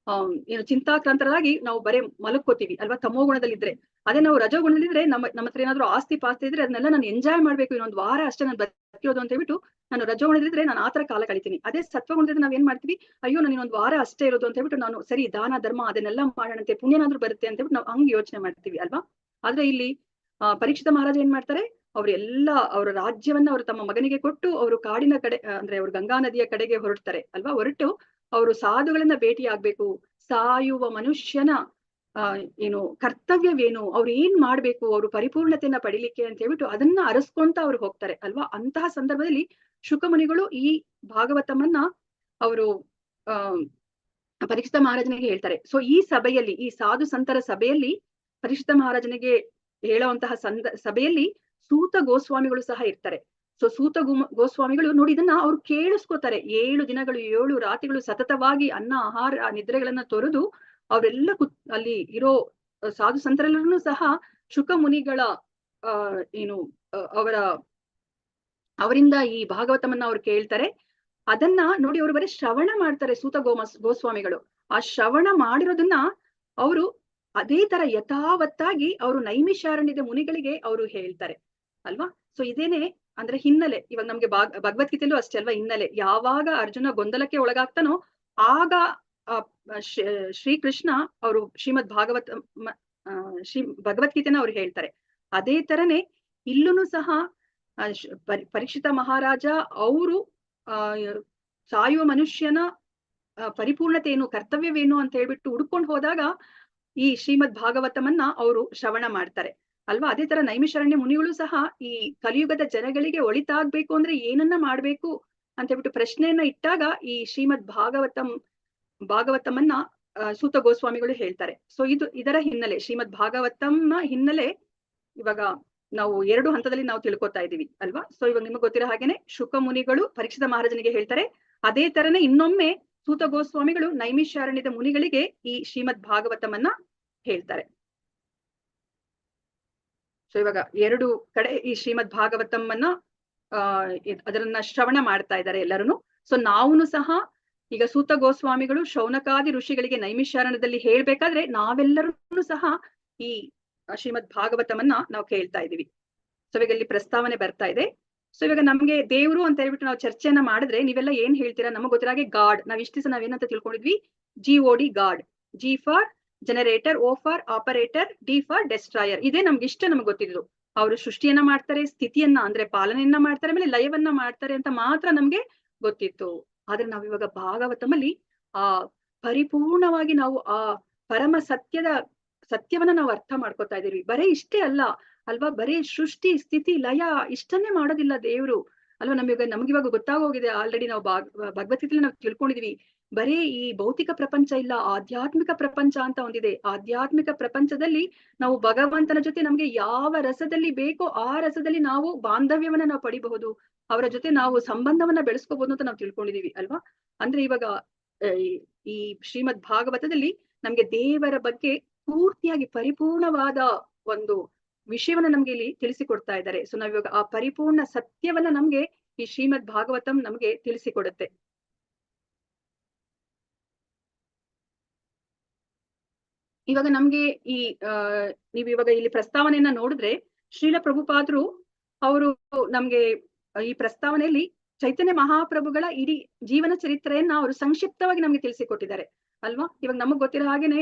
ಏನು ಚಿಂತಾಕ್ರಾಂತರಾಗಿ ನಾವು ಬರೇ ಮಲಕ್ಕೋತೀವಿ ಅಲ್ವಾ ತಮೋ ಗುಣದಲ್ಲಿದ್ರೆ. ಅದೇ ನಾವು ರಜೋ ಗುಣದಲ್ಲಿದ್ರೆ ನಮ್ಮ ಹತ್ರ ಏನಾದ್ರು ಆಸ್ತಿ ಪಾಸ್ತಿ ಇದ್ರೆ ಅದನ್ನೆಲ್ಲ ನಾನು ಎಂಜಾಯ್ ಮಾಡ್ಬೇಕು, ಇನ್ನೊಂದು ವಾರ ಅಷ್ಟೇ ನಾನು ಬದುಕಿರೋದು ಅಂತ ಹೇಳ್ಬಿಟ್ಟು ನಾನು ರಜೋ ಗುಣದಿದ್ರೆ ನಾನು ಆತರ ಕಾಲ ಕಳಿತೀನಿ. ಅದೇ ಸತ್ವ ಗುಣದಿದ್ರೆ ನಾವ್ ಏನ್ ಮಾಡ್ತೀವಿ, ಅಯ್ಯೋ ನಾನು ಇನ್ನೊಂದು ವಾರ ಅಷ್ಟೇ ಇರೋದು ಅಂತ ಹೇಳ್ಬಿಟ್ಟು ನಾನು ಸರಿ ದಾನ ಧರ್ಮ ಅದನ್ನೆಲ್ಲ ಮಾಡೋಣಂತೆ, ಪುಣ್ಯನಾದ್ರೂ ಬರುತ್ತೆ ಅಂತ ಹೇಳ್ಬಿಟ್ಟು ನಾವು ಹಂಗ್ ಯೋಚನೆ ಮಾಡ್ತೀವಿ ಅಲ್ವಾ. ಆದ್ರೆ ಇಲ್ಲಿ ಪರೀಕ್ಷಿತ ಮಹಾರಾಜ ಏನ್ ಮಾಡ್ತಾರೆ, ಅವರೆಲ್ಲ ಅವರ ರಾಜ್ಯವನ್ನ ಅವರು ತಮ್ಮ ಮಗನಿಗೆ ಕೊಟ್ಟು ಅವರು ಕಾಡಿನ ಕಡೆ ಅಂದ್ರೆ ಅವರು ಗಂಗಾ ನದಿಯ ಕಡೆಗೆ ಹೊರಡ್ತಾರೆ ಅಲ್ವಾ. ಹೊರಟು ಅವರು ಸಾಧುಗಳನ್ನ ಭೇಟಿ ಆಗ್ಬೇಕು, ಸಾಯುವ ಮನುಷ್ಯನ ಏನು ಕರ್ತವ್ಯವೇನು, ಅವ್ರು ಏನ್ ಮಾಡ್ಬೇಕು, ಅವರು ಪರಿಪೂರ್ಣತೆಯನ್ನ ಪಡಿಲಿಕ್ಕೆ ಅಂತ ಹೇಳ್ಬಿಟ್ಟು ಅದನ್ನ ಅರಸ್ಕೊಂತ ಅವ್ರು ಹೋಗ್ತಾರೆ ಅಲ್ವಾ. ಅಂತಹ ಸಂದರ್ಭದಲ್ಲಿ ಶುಕಮುನಿಗಳು ಈ ಭಾಗವತಮನ್ನ ಅವರು ಪರೀಕ್ಷಿತ ಮಹಾರಾಜನಿಗೆ ಹೇಳ್ತಾರೆ. ಸೊ ಈ ಸಭೆಯಲ್ಲಿ, ಈ ಸಾಧು ಸಂತರ ಸಭೆಯಲ್ಲಿ ಪರೀಕ್ಷಿತ ಮಹಾರಾಜನಿಗೆ ಹೇಳುವಂತಹ ಸಭೆಯಲ್ಲಿ ಸೂತ ಗೋಸ್ವಾಮಿಗಳು ಸಹ ಇರ್ತಾರೆ. ಸೊ ಸೂತ ಗೋಸ್ವಾಮಿಗಳು ನೋಡಿ ಇದನ್ನ ಅವ್ರು ಕೇಳಿಸ್ಕೋತಾರೆ. 7 ದಿನಗಳು 7 ರಾತ್ರಿಗಳು ಸತತವಾಗಿ ಅನ್ನ ಆಹಾರ ನಿದ್ರೆಗಳನ್ನ ತೊರೆದು ಅವರೆಲ್ಲ ಅಲ್ಲಿ ಇರೋ ಸಾಧು ಸಂತರೆಲ್ಲರೂ ಸಹ ಶುಕ ಮುನಿಗಳ ಅವರಿಂದ ಈ ಭಾಗವತಮನ್ನ ಅವ್ರು ಕೇಳ್ತಾರೆ. ಅದನ್ನ ನೋಡಿ ಅವರು ಬರೀ ಶ್ರವಣ ಮಾಡ್ತಾರೆ ಸೂತ ಗೋಸ್ವಾಮಿಗಳು. ಆ ಶ್ರವಣ ಮಾಡಿರೋದನ್ನ ಅವರು ಅದೇ ತರ ಯಥಾವತ್ತಾಗಿ ಅವರು ನೈಮಿಷಾರಣ್ಯದ ಮುನಿಗಳಿಗೆ ಅವರು ಹೇಳ್ತಾರೆ ಅಲ್ವಾ. ಸೊ ಇದೇನೆ ಅಂದ್ರೆ ಹಿನ್ನೆಲೆ. ಇವಾಗ ನಮ್ಗೆ ಭಗವದ್ಗೀತೆಯಲ್ಲೂ ಅಷ್ಟೇ ಅಲ್ವಾ ಹಿನ್ನೆಲೆ. ಯಾವಾಗ ಅರ್ಜುನ ಗೊಂದಲಕ್ಕೆ ಒಳಗಾಗ್ತಾನೋ ಆಗ ಶ್ರೀಕೃಷ್ಣ ಅವರು ಶ್ರೀಮದ್ ಭಗವದ್ಗೀತೆನ ಅವ್ರು ಹೇಳ್ತಾರೆ. ಅದೇ ತರನೇ ಇಲ್ಲೂ ಸಹ ಪರೀಕ್ಷಿತ ಮಹಾರಾಜ ಅವರು ಸಾಯುವ ಮನುಷ್ಯನ ಪರಿಪೂರ್ಣತೆ ಏನು, ಕರ್ತವ್ಯವೇನು ಅಂತ ಹೇಳ್ಬಿಟ್ಟು ಹುಡ್ಕೊಂಡು ಹೋದಾಗ ಈ ಶ್ರೀಮದ್ ಭಾಗವತಮನ್ನ ಅವರು ಶ್ರವಣ ಮಾಡ್ತಾರೆ ಅಲ್ವಾ. ಅದೇ ತರ ನೈಮಿಷಾರಣ್ಯ ಮುನಿಗಳು ಸಹ ಈ ಕಲಿಯುಗದ ಜನಗಳಿಗೆ ಒಳಿತಾಗ್ಬೇಕು ಅಂದ್ರೆ ಏನನ್ನ ಮಾಡ್ಬೇಕು ಅಂತ ಹೇಳ್ಬಿಟ್ಟು ಪ್ರಶ್ನೆಯನ್ನ ಇಟ್ಟಾಗ ಈ ಶ್ರೀಮದ್ ಭಾಗವತಮನ್ನ ಸೂತ ಗೋಸ್ವಾಮಿಗಳು ಹೇಳ್ತಾರೆ. ಸೊ ಇದರ ಹಿನ್ನೆಲೆ, ಶ್ರೀಮದ್ ಭಾಗವತಂನ ಹಿನ್ನೆಲೆ ಇವಾಗ ನಾವು 2 ಹಂತದಲ್ಲಿ ನಾವು ತಿಳ್ಕೊತಾ ಇದೀವಿ ಅಲ್ವಾ. ಸೊ ಇವಾಗ ನಿಮಗೆ ಗೊತ್ತಿರೋ ಹಾಗೇನೆ ಶುಕ ಮುನಿಗಳು ಪರೀಕ್ಷಿತ ಮಹಾರಾಜನಿಗೆ ಹೇಳ್ತಾರೆ. ಅದೇ ತರನೇ ಇನ್ನೊಮ್ಮೆ ಸೂತ ಗೋಸ್ವಾಮಿಗಳು ನೈಮಿಷಾರಣ್ಯದ ಮುನಿಗಳಿಗೆ ಈ ಶ್ರೀಮದ್ ಭಾಗವತಮನ್ನ ಹೇಳ್ತಾರೆ. ಸೊ ಇವಾಗ 2 ಕಡೆ ಈ ಶ್ರೀಮದ್ ಭಾಗವತಮನ್ನ ಅದರನ್ನ ಶ್ರವಣ ಮಾಡ್ತಾ ಇದ್ದಾರೆ ಎಲ್ಲರೂ. ಸೊ ನಾವು ಸಹ ಈಗ ಸೂತ ಗೋಸ್ವಾಮಿಗಳು ಶೌನಕಾದಿ ಋಷಿಗಳಿಗೆ ನೈಮಿಷಾರಣ್ಯದಲ್ಲಿ ಹೇಳ್ಬೇಕಾದ್ರೆ ನಾವೆಲ್ಲರೂ ಸಹ ಈ ಶ್ರೀಮದ್ ಭಾಗವತಮನ್ನ ನಾವು ಕೇಳ್ತಾ ಇದೀವಿ. ಸೊ ಇವಾಗ ಇಲ್ಲಿ ಪ್ರಸ್ತಾವನೆ ಬರ್ತಾ ಇದೆ. ಸೊ ಇವಾಗ ನಮ್ಗೆ ದೇವ್ರು ಅಂತ ಹೇಳ್ಬಿಟ್ಟು ನಾವು ಚರ್ಚೆಯನ್ನ ಮಾಡಿದ್ರೆ ನೀವೆಲ್ಲ ಏನ್ ಹೇಳ್ತೀರಾ? ನಮಗ್ ಗೊತ್ತಿರಾಗೆ ಗಾಡ್, ನಾವ್ ಇಷ್ಟು ದಿವಸ ನಾವೇನಂತ ತಿಳ್ಕೊಂಡಿದ್ವಿ? GOD god. G for generator, O for operator, D for destroyer. ಇದೇ ನಮ್ಗೆ ಇಷ್ಟ ನಮ್ಗೆ ಗೊತ್ತಿದ್ರು. ಅವರು ಸೃಷ್ಟಿಯನ್ನ ಮಾಡ್ತಾರೆ, ಸ್ಥಿತಿಯನ್ನ ಅಂದ್ರೆ ಪಾಲನೆಯನ್ನ ಮಾಡ್ತಾರೆ, ಆಮೇಲೆ ಲಯವನ್ನ ಮಾಡ್ತಾರೆ ಅಂತ ಮಾತ್ರ ನಮ್ಗೆ ಗೊತ್ತಿತ್ತು. ಆದ್ರೆ ನಾವ್ ಇವಾಗ ಭಾಗವತಮಲ್ಲಿ ಆ ಪರಿಪೂರ್ಣವಾಗಿ ನಾವು ಆ ಪರಮ ಸತ್ಯವನ್ನ ನಾವು ಅರ್ಥ ಮಾಡ್ಕೊತಾ ಇದೀವಿ. ಬರೀ ಇಷ್ಟೇ ಅಲ್ಲ ಅಲ್ವಾ, ಬರೀ ಸೃಷ್ಟಿ ಸ್ಥಿತಿ ಲಯ ಇಷ್ಟನ್ನೇ ಮಾಡೋದಿಲ್ಲ ದೇವ್ರು ಅಲ್ವಾ. ನಮ್ಗಿವಾಗ ಗೊತ್ತಾಗೋಗಿದೆ ಆಲ್ರೆಡಿ. ನಾವು ಭಗವದ್ಗೀತೆಯಲ್ಲಿ ನಾವು ತಿಳ್ಕೊಂಡಿದೀವಿ, ಬರೀ ಈ ಭೌತಿಕ ಪ್ರಪಂಚ ಇಲ್ಲ, ಆಧ್ಯಾತ್ಮಿಕ ಪ್ರಪಂಚ ಅಂತ ಒಂದಿದೆ. ಆಧ್ಯಾತ್ಮಿಕ ಪ್ರಪಂಚದಲ್ಲಿ ನಾವು ಭಗವಂತನ ಜೊತೆ ನಮ್ಗೆ ಯಾವ ರಸದಲ್ಲಿ ಬೇಕೋ ಆ ರಸದಲ್ಲಿ ನಾವು ಬಾಂಧವ್ಯವನ್ನ ನಾವು ಪಡಿಬಹುದು, ಅವರ ಜೊತೆ ನಾವು ಸಂಬಂಧವನ್ನ ಬೆಳೆಸ್ಕೋಬಹುದು ಅಂತ ನಾವು ತಿಳ್ಕೊಂಡಿದೀವಿ ಅಲ್ವಾ. ಅಂದ್ರೆ ಇವಾಗ ಈ ಶ್ರೀಮದ್ ಭಾಗವತದಲ್ಲಿ ನಮ್ಗೆ ದೇವರ ಬಗ್ಗೆ ಪೂರ್ತಿಯಾಗಿ ಪರಿಪೂರ್ಣವಾದ ಒಂದು ವಿಷಯವನ್ನ ನಮ್ಗೆ ಇಲ್ಲಿ ತಿಳಿಸಿಕೊಡ್ತಾ ಇದ್ದಾರೆ. ಸೊ ನಾವಿವಾಗ ಆ ಪರಿಪೂರ್ಣ ಸತ್ಯವನ್ನ ನಮ್ಗೆ ಈ ಶ್ರೀಮದ್ ಭಾಗವತಂ ನಮ್ಗೆ ತಿಳಿಸಿಕೊಡುತ್ತೆ. ಇವಾಗ ನಮ್ಗೆ ಈ ನೀವ್ ಇವಾಗ ಇಲ್ಲಿ ಪ್ರಸ್ತಾವನೆಯನ್ನ ನೋಡಿದ್ರೆ ಶ್ರೀಲ ಪ್ರಭುಪಾದರು ಅವರು ನಮ್ಗೆ ಈ ಪ್ರಸ್ತಾವನೆಯಲ್ಲಿ ಚೈತನ್ಯ ಮಹಾಪ್ರಭುಗಳ ಇಡೀ ಜೀವನ ಚರಿತ್ರೆಯನ್ನ ಅವರು ಸಂಕ್ಷಿಪ್ತವಾಗಿ ನಮ್ಗೆ ತಿಳಿಸಿಕೊಟ್ಟಿದ್ದಾರೆ ಅಲ್ವಾ. ಇವಾಗ ನಮಗ್ ಗೊತ್ತಿರೋ ಹಾಗೇನೆ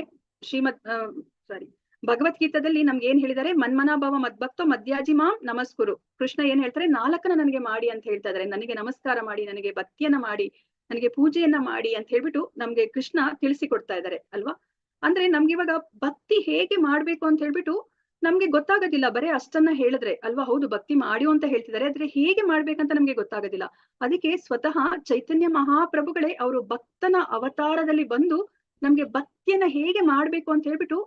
ಭಗವದ್ಗೀತಾದಲ್ಲಿ ನಮ್ಗೆ ಏನ್ ಹೇಳಿದ್ದಾರೆ? ಮನ್ಮನಾಭವ ಮದ್ಭಕ್ತೋ ಮಧ್ಯಾಜಿ ಮಾಂ ನಮಸ್ಕುರು. ಕೃಷ್ಣ ಏನ್ ಹೇಳ್ತಾರೆ? 4 ನನಗೆ ಮಾಡಿ ಅಂತ ಹೇಳ್ತಾ ಇದಾರೆ. ನನಗೆ ನಮಸ್ಕಾರ ಮಾಡಿ, ನನಗೆ ಭಕ್ತಿಯನ್ನ ಮಾಡಿ, ನನಗೆ ಪೂಜೆಯನ್ನ ಮಾಡಿ ಅಂತ ಹೇಳ್ಬಿಟ್ಟು ನಮ್ಗೆ ಕೃಷ್ಣ ತಿಳಿಸಿಕೊಡ್ತಾ ಇದ್ದಾರೆ ಅಲ್ವಾ. ಅಂದ್ರೆ ನಮ್ಗೆ ಇವಾಗ ಭಕ್ತಿ ಹೇಗೆ ಮಾಡ್ಬೇಕು ಅಂತ ಹೇಳ್ಬಿಟ್ಟು ನಮ್ಗೆ ಗೊತ್ತಾಗೋದಿಲ್ಲ, ಬರೀ ಅಷ್ಟನ್ನ ಹೇಳಿದ್ರೆ ಅಲ್ವಾ. ಹೌದು, ಭಕ್ತಿ ಮಾಡಿ ಅಂತ ಹೇಳ್ತಿದ್ದಾರೆ, ಆದ್ರೆ ಹೇಗೆ ಮಾಡ್ಬೇಕಂತ ನಮ್ಗೆ ಗೊತ್ತಾಗೋದಿಲ್ಲ. ಅದಕ್ಕೆ ಸ್ವತಃ ಚೈತನ್ಯ ಮಹಾಪ್ರಭುಗಳೇ ಅವರು ಭಕ್ತನ ಅವತಾರದಲ್ಲಿ ಬಂದು ನಮ್ಗೆ ಭಕ್ತಿಯನ್ನ ಹೇಗೆ ಮಾಡ್ಬೇಕು ಅಂತ ಹೇಳ್ಬಿಟ್ಟು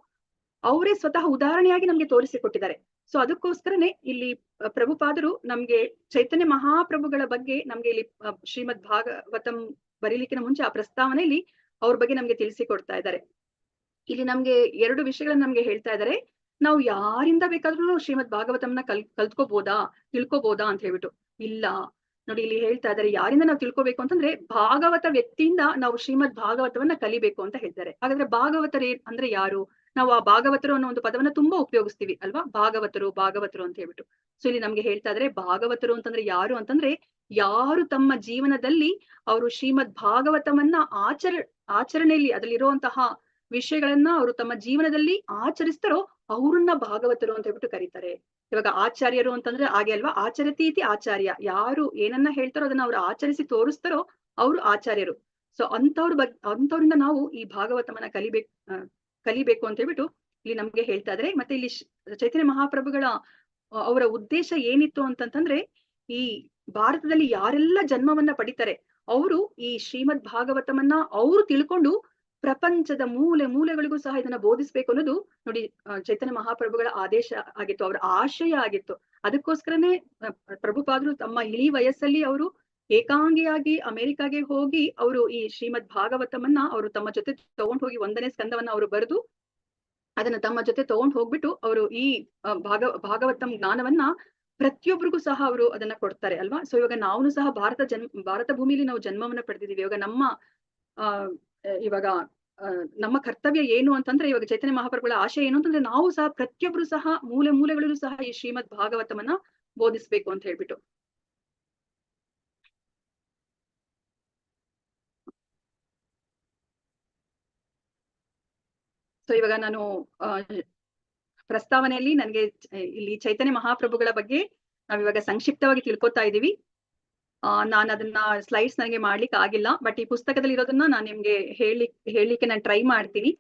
ಅವರೇ ಸ್ವತಃ ಉದಾಹರಣೆಯಾಗಿ ನಮ್ಗೆ ತೋರಿಸಿಕೊಟ್ಟಿದ್ದಾರೆ. ಸೊ ಅದಕ್ಕೋಸ್ಕರನೇ ಇಲ್ಲಿ ಪ್ರಭುಪಾದರು ನಮ್ಗೆ ಚೈತನ್ಯ ಮಹಾಪ್ರಭುಗಳ ಬಗ್ಗೆ ನಮ್ಗೆ ಇಲ್ಲಿ ಶ್ರೀಮದ್ ಭಾಗವತಂ ಬರೀಲಿಕ್ಕಿನ ಮುಂಚೆ ಆ ಪ್ರಸ್ತಾವನೆಯಲ್ಲಿ ಅವ್ರ ಬಗ್ಗೆ ನಮ್ಗೆ ತಿಳಿಸಿಕೊಡ್ತಾ ಇದ್ದಾರೆ. ಇಲ್ಲಿ ನಮ್ಗೆ 2 ವಿಷಯಗಳನ್ನ ನಮ್ಗೆ ಹೇಳ್ತಾ ಇದ್ದಾರೆ. ನಾವು ಯಾರಿಂದ ಬೇಕಾದ್ರೂ ಶ್ರೀಮದ್ ಭಾಗವತಂನ ಕಲ್ತ್ಕೋಬೋದಾ, ತಿಳ್ಕೊಬೋದಾ ಅಂತ ಹೇಳ್ಬಿಟ್ಟು. ಇಲ್ಲ ನೋಡಿ, ಇಲ್ಲಿ ಹೇಳ್ತಾ ಇದ್ದಾರೆ ಯಾರಿಂದ ನಾವು ತಿಳ್ಕೊಬೇಕು ಅಂತಂದ್ರೆ ಭಾಗವತ ವ್ಯಕ್ತಿಯಿಂದ ನಾವು ಶ್ರೀಮದ್ ಭಾಗವತವನ್ನ ಕಲಿಬೇಕು ಅಂತ ಹೇಳ್ತಾರೆ. ಹಾಗಾದ್ರೆ ಭಾಗವತರು ಅಂದ್ರೆ ಯಾರು? ನಾವು ಆ ಭಾಗವತರು ಅನ್ನೋ ಒಂದು ಪದವನ್ನ ತುಂಬಾ ಉಪಯೋಗಿಸ್ತೀವಿ ಅಲ್ವಾ, ಭಾಗವತರು ಅಂತ ಹೇಳ್ಬಿಟ್ಟು. ಸೊ ಇಲ್ಲಿ ನಮ್ಗೆ ಹೇಳ್ತಾ ಇದ್ರೆ ಭಾಗವತರು ಅಂತಂದ್ರೆ ಯಾರು ಅಂತಂದ್ರೆ, ಯಾರು ತಮ್ಮ ಜೀವನದಲ್ಲಿ ಅವರು ಶ್ರೀಮದ್ ಭಾಗವತವನ್ನ ಆಚರಣೆಯಲ್ಲಿ ಅದರಲ್ಲಿರುವಂತಹ ವಿಷಯಗಳನ್ನ ಅವರು ತಮ್ಮ ಜೀವನದಲ್ಲಿ ಆಚರಿಸ್ತಾರೋ ಅವ್ರನ್ನ ಭಾಗವತರು ಅಂತ ಹೇಳ್ಬಿಟ್ಟು ಕರೀತಾರೆ. ಇವಾಗ ಆಚಾರ್ಯರು ಅಂತಂದ್ರೆ ಹಾಗೆ ಅಲ್ವಾ, ಆಚರತೀತಿ ಆಚಾರ್ಯ. ಯಾರು ಏನನ್ನ ಹೇಳ್ತಾರೋ ಅದನ್ನ ಅವ್ರು ಆಚರಿಸಿ ತೋರಿಸ್ತಾರೋ ಅವರು ಆಚಾರ್ಯರು. ಸೊ ಅಂತವ್ರಿಂದ ನಾವು ಈ ಭಾಗವತವನ್ನ ಕಲಿಬೇಕು ಅಂತ ಹೇಳ್ಬಿಟ್ಟು ಇಲ್ಲಿ ನಮ್ಗೆ ಹೇಳ್ತಾ ಇದ್ರೆ. ಮತ್ತೆ ಇಲ್ಲಿ ಚೈತನ್ಯ ಮಹಾಪ್ರಭುಗಳ ಅವರ ಉದ್ದೇಶ ಏನಿತ್ತು ಅಂತಂತಂದ್ರೆ, ಈ ಭಾರತದಲ್ಲಿ ಯಾರೆಲ್ಲ ಜನ್ಮವನ್ನ ಪಡಿತಾರೆ ಅವರು ಈ ಶ್ರೀಮದ್ ಭಾಗವತವನ್ನ ಅವರು ತಿಳ್ಕೊಂಡು ಪ್ರಪಂಚದ ಮೂಲೆಗಳಿಗೂ ಸಹ ಇದನ್ನ ಬೋಧಿಸ್ಬೇಕು ಅನ್ನೋದು ನೋಡಿ ಚೈತನ್ಯ ಮಹಾಪ್ರಭುಗಳ ಆದೇಶ ಆಗಿತ್ತು, ಅವರ ಆಶಯ ಆಗಿತ್ತು. ಅದಕ್ಕೋಸ್ಕರನೇ ಪ್ರಭುಪಾದರು ತಮ್ಮ ಇಳಿ ವಯಸ್ಸಲ್ಲಿ ಅವರು ಏಕಾಂಗಿಯಾಗಿ ಅಮೆರಿಕಾಗೆ ಹೋಗಿ ಅವರು ಈ ಶ್ರೀಮದ್ ಭಾಗವತವನ್ನ ಅವರು ತಮ್ಮ ಜೊತೆ ತಗೊಂಡ್ ಹೋಗಿ 1ನೇ ಸ್ಕಂದವನ್ನ ಅವರು ಬರೆದು ಅದನ್ನ ತಮ್ಮ ಜೊತೆ ತಗೊಂಡ್ ಹೋಗ್ಬಿಟ್ಟು ಅವರು ಈ ಭಾಗವತಂ ಜ್ಞಾನವನ್ನ ಪ್ರತಿಯೊಬ್ಬರಿಗೂ ಸಹ ಅವರು ಅದನ್ನ ಕೊಡ್ತಾರೆ ಅಲ್ವಾ. ಸೊ ಇವಾಗ ನಾವು ಸಹ ಭಾರತ ಭೂಮಿಲಿ ನಾವು ಜನ್ಮವನ್ನ ಪಡೆದಿದ್ದೀವಿ. ಇವಾಗ ನಮ್ಮ ಕರ್ತವ್ಯ ಏನು ಅಂತಂದ್ರೆ, ಇವಾಗ ಚೈತನ್ಯ ಮಹಾಪ್ರಭುಗಳ ಆಶಯ ಏನು ಅಂತಂದ್ರೆ ನಾವು ಸಹ ಪ್ರತಿಯೊಬ್ರು ಸಹ ಮೂಲೆಗಳಲ್ಲೂ ಸಹ ಈ ಶ್ರೀಮದ್ ಭಾಗವತವನ್ನ ಬೋಧಿಸ್ಬೇಕು ಅಂತ ಹೇಳ್ಬಿಟ್ಟು. ಸೊ ಇವಾಗ ನಾನು ಪ್ರಸ್ತಾವನೆಯಲ್ಲಿ ನನ್ಗೆ ಇಲ್ಲಿ ಚೈತನ್ಯ ಮಹಾಪ್ರಭುಗಳ ಬಗ್ಗೆ ನಾವಿವಾಗ ಸಂಕ್ಷಿಪ್ತವಾಗಿ ತಿಳ್ಕೊತಾ ಇದೀವಿ. ನಾನು ಅದನ್ನ ಸ್ಲೈಡ್ಸ್ ನನಗೆ ಮಾಡ್ಲಿಕ್ಕೆ ಆಗಿಲ್ಲ, ಬಟ್ ಈ ಪುಸ್ತಕದಲ್ಲಿ ಇರೋದನ್ನ ನಾನು ನಿಮ್ಗೆ ಹೇಳಲಿಕ್ಕೆ ನಾನು ಟ್ರೈ ಮಾಡ್ತೀನಿ.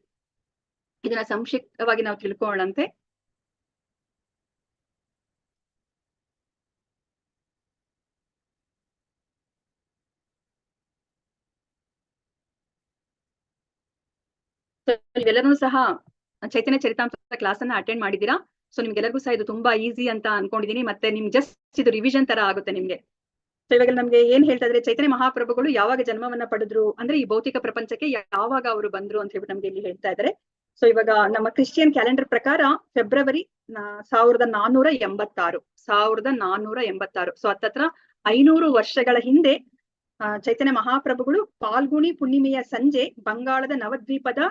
ಇದನ್ನ ಸಂಕ್ಷಿಪ್ತವಾಗಿ ನಾವು ತಿಳ್ಕೊಳ್ಳೋಣಂತೆ. ನೀವೆಲ್ಲರೂ ಸಹ ಚೈತನ್ಯ ಚರಿತಾಮೃತ ಕ್ಲಾಸ್ ಅನ್ನ ಅಟೆಂಡ್ ಮಾಡಿದೀರಾ. ಸೊ ನಿಮ್ಗೆಲ್ಲರಿಗೂ ಸಹ ಇದು ತುಂಬಾ ಈಸಿ ಅಂತ ಅನ್ಕೊಂಡಿದೀನಿ. ಮತ್ತೆ ನಿಮ್ಗೆ ಜಸ್ಟ್ ಇದು ರಿವಿಷನ್ ತರ ಆಗುತ್ತೆ ನಿಮ್ಗೆ. ಸೊ ಇವಾಗ ನಮ್ಗೆ ಏನ್ ಹೇಳ್ತಾ ಇದ್ರೆ, ಚೈತನ್ಯ ಮಹಾಪ್ರಭುಗಳು ಯಾವಾಗ ಜನ್ಮವನ್ನ ಪಡೆದ್ರು ಅಂದ್ರೆ ಈ ಭೌತಿಕ ಪ್ರಪಂಚಕ್ಕೆ ಯಾವಾಗ ಅವರು ಬಂದ್ರು ಅಂತ ಹೇಳ್ಬಿಟ್ಟು ನಮ್ಗೆ ಇಲ್ಲಿ ಹೇಳ್ತಾ ಇದ್ದಾರೆ. ಸೊ ಇವಾಗ ನಮ್ಮ ಕ್ರಿಶ್ಚಿಯನ್ ಕ್ಯಾಲೆಂಡರ್ ಪ್ರಕಾರ ಫೆಬ್ರವರಿ 1486. ಸೊ ಹತ್ತತ್ರ 500 ವರ್ಷಗಳ ಹಿಂದೆ ಚೈತನ್ಯ ಮಹಾಪ್ರಭುಗಳು ಫಾಲ್ಗುಣಿ ಪೂರ್ಣಿಮೆಯ ಸಂಜೆ ಬಂಗಾಳದ ನವದ್ವೀಪದ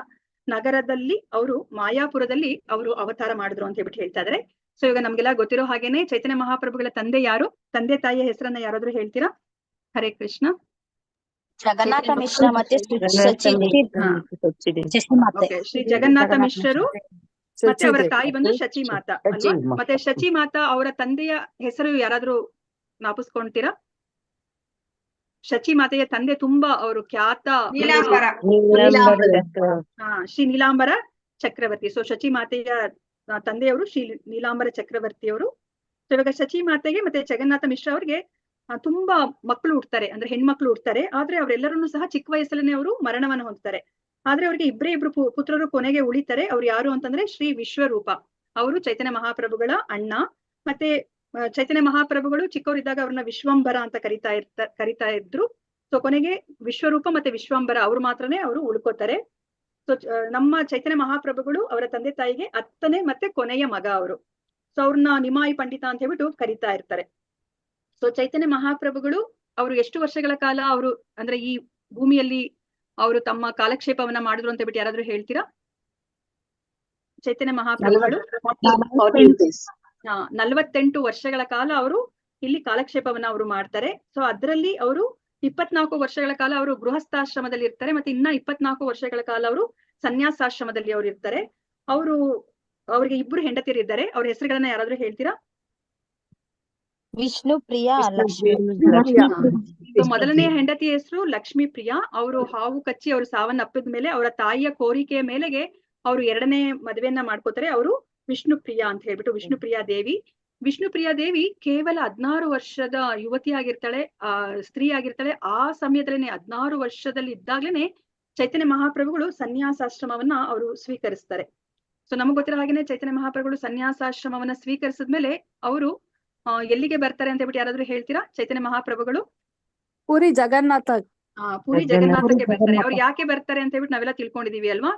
ನಗರದಲ್ಲಿ ಅವರು ಮಾಯಾಪುರದಲ್ಲಿ ಅವರು ಅವತಾರ ಮಾಡಿದ್ರು ಅಂತ ಹೇಳ್ಬಿಟ್ಟು ಹೇಳ್ತಾ ಇದಾರೆ. ಸೊ ಇವಾಗ ನಮ್ಗೆಲ್ಲ ಗೊತ್ತಿರೋ ಹಾಗೇನೆ ಚೈತನ್ಯ ಮಹಾಪ್ರಭುಗಳ ತಂದೆ ಯಾರು, ತಂದೆ ತಾಯಿಯ ಹೆಸರನ್ನ ಯಾರಾದ್ರೂ ಹೇಳ್ತೀರಾ? ಹರೇ ಕೃಷ್ಣ. ಜಗನ್ನಾಥ ಮಿಶ್ರ ಮತ್ತೆ ಓಕೆ, ಶ್ರೀ ಜಗನ್ನಾಥ ಮಿಶ್ರರು ಮತ್ತೆ ಅವರ ತಾಯಿ ಬಂದು ಶಚಿ ಮಾತಾ ಅಲ್ವಾ? ಮತ್ತೆ ಶಚಿ ಮಾತಾ ಅವರ ತಂದೆಯ ಹೆಸರು ಯಾರಾದ್ರೂ ಜ್ಞಾಪಿಸ್ಕೊಂತೀರಾ? ಶಚಿ ಮಾತೆಯ ತಂದೆ ತುಂಬಾ ಅವರು ಖ್ಯಾತ ಶ್ರೀ ನೀಲಾಂಬರ ಚಕ್ರವರ್ತಿ. ಸೊ ಶಚಿ ಮಾತೆಯ ತಂದೆಯವರು ಶ್ರೀ ನೀಲಾಂಬರ ಚಕ್ರವರ್ತಿಯವರು. ಸೊ ಇವಾಗ ಶಚಿ ಮಾತೆಗೆ ಮತ್ತೆ ಜಗನ್ನಾಥ ಮಿಶ್ರ ಅವರಿಗೆ ತುಂಬಾ ಮಕ್ಕಳು ಹುಡ್ತಾರೆ, ಅಂದ್ರೆ ಹೆಣ್ಮಕ್ಳು ಹುಡ್ತಾರೆ. ಆದ್ರೆ ಅವರೆಲ್ಲರನ್ನೂ ಸಹ ಚಿಕ್ಕ ವಯಸ್ಸಲ್ಲೇ ಅವರು ಮರಣವನ್ನು ಹೊಂದ್ತಾರೆ. ಆದ್ರೆ ಅವ್ರಿಗೆ ಇಬ್ರು ಪುತ್ರರು ಕೊನೆಗೆ ಉಳಿತಾರೆ. ಅವ್ರು ಯಾರು ಅಂತಂದ್ರೆ ಶ್ರೀ ವಿಶ್ವರೂಪ, ಅವರು ಚೈತನ್ಯ ಮಹಾಪ್ರಭುಗಳ ಅಣ್ಣ. ಮತ್ತೆ ಚೈತನ್ಯ ಮಹಾಪ್ರಭುಗಳು ಚಿಕ್ಕವರಿದ್ದಾಗ ಅವ್ರನ್ನ ವಿಶ್ವಂಬರ ಅಂತ ಕರಿತಾ ಇದ್ರು. ಸೊ ಕೊನೆಗೆ ವಿಶ್ವರೂಪ ಮತ್ತೆ ವಿಶ್ವಂಬರ ಅವ್ರು ಮಾತ್ರನೇ ಅವರು ಉಳ್ಕೋತಾರೆ. ಸೊ ನಮ್ಮ ಚೈತನ್ಯ ಮಹಾಪ್ರಭುಗಳು ಅವರ ತಂದೆ ತಾಯಿಗೆ 10ನೇ ಮತ್ತೆ ಕೊನೆಯ ಮಗ ಅವರು. ಸೊ ಅವ್ರನ್ನ ನಿಮಾಯಿ ಪಂಡಿತ ಅಂತ ಹೇಳ್ಬಿಟ್ಟು ಕರಿತಾ ಇರ್ತಾರೆ. ಸೊ ಚೈತನ್ಯ ಮಹಾಪ್ರಭುಗಳು ಅವರು ಎಷ್ಟು ವರ್ಷಗಳ ಕಾಲ ಅವರು ಅಂದ್ರೆ ಈ ಭೂಮಿಯಲ್ಲಿ ಅವರು ತಮ್ಮ ಕಾಲಕ್ಷೇಪವನ್ನ ಮಾಡಿದ್ರು ಅಂತ ಹೇಳ್ಬಿಟ್ಟು ಯಾರಾದ್ರೂ ಹೇಳ್ತೀರಾ? ಚೈತನ್ಯ ಮಹಾಪ್ರಭುಗಳು 48 ವರ್ಷಗಳ ಕಾಲ ಅವರು ಇಲ್ಲಿ ಕಾಲಕ್ಷೇಪವನ್ನ ಅವರು ಮಾಡ್ತಾರೆ. ಸೊ ಅದರಲ್ಲಿ ಅವರು 24 ವರ್ಷಗಳ ಕಾಲ ಅವರು ಗೃಹಸ್ಥಾಶ್ರಮದಲ್ಲಿ ಇರ್ತಾರೆ. ಮತ್ತೆ ಇನ್ನ 24 ವರ್ಷಗಳ ಕಾಲ ಅವರು ಸನ್ಯಾಸಾಶ್ರಮದಲ್ಲಿ ಅವರು ಇರ್ತಾರೆ. ಅವ್ರಿಗೆ ಇಬ್ರು ಹೆಂಡತಿಯರು ಇದ್ದಾರೆ. ಅವ್ರ ಹೆಸರುಗಳನ್ನ ಯಾರಾದ್ರೂ ಹೇಳ್ತೀರಾ? ವಿಷ್ಣು ಪ್ರಿಯಾ ಲಕ್ಷ್ಮಿ. ಮೊದಲನೆಯ ಹೆಂಡತಿಯ ಹೆಸರು ಲಕ್ಷ್ಮೀ ಪ್ರಿಯಾ. ಅವರು ಹಾವು ಕಚ್ಚಿ ಅವರು ಸಾವನ್ನಪ್ಪಿದ ಮೇಲೆ ಅವರ ತಾಯಿಯ ಕೋರಿಕೆಯ ಮೇಲೆಗೆ ಅವರು 2ನೇ ಮದುವೆಯನ್ನ ಮಾಡ್ಕೋತಾರೆ. ಅವರು ವಿಷ್ಣು ಪ್ರಿಯಾ ಅಂತ ಹೇಳ್ಬಿಟ್ಟು ವಿಷ್ಣು ಪ್ರಿಯಾ ದೇವಿ. ವಿಷ್ಣು ಪ್ರಿಯಾ ದೇವಿ ಕೇವಲ 16 ವರ್ಷದ ಯುವತಿ ಆಗಿರ್ತಾಳೆ, ಸ್ತ್ರೀ ಆಗಿರ್ತಾಳೆ. ಆ ಸಮಯದಲ್ಲೇನೆ 16 ವರ್ಷದಲ್ಲಿ ಇದ್ದಾಗ್ಲೇನೆ ಚೈತನ್ಯ ಮಹಾಪ್ರಭುಗಳು ಸನ್ಯಾಸಾಶ್ರಮವನ್ನ ಅವರು ಸ್ವೀಕರಿಸ್ತಾರೆ. ಸೊ ನಮಗ್ ಗೊತ್ತಿರೋ ಹಾಗೇನೆ ಚೈತನ್ಯ ಮಹಾಪ್ರಭುಗಳು ಸನ್ಯಾಸಾಶ್ರಮವನ್ನ ಸ್ವೀಕರಿಸಿದ್ಮೇಲೆ ಅವರು ಎಲ್ಲಿಗೆ ಬರ್ತಾರೆ ಅಂತ ಹೇಳ್ಬಿಟ್ಟು ಯಾರಾದ್ರೂ ಹೇಳ್ತೀರಾ? ಚೈತನ್ಯ ಮಹಾಪ್ರಭುಗಳು ಪುರಿ ಜಗನ್ನಾಥ ಪುರಿ ಜಗನ್ನಾಥಕ್ಕೆ ಬರ್ತಾರೆ. ಅವ್ರು ಯಾಕೆ ಬರ್ತಾರೆ ಅಂತ ಹೇಳ್ಬಿಟ್ಟು ನಾವೆಲ್ಲ ತಿಳ್ಕೊಂಡಿದೀವಿ ಅಲ್ವಾ?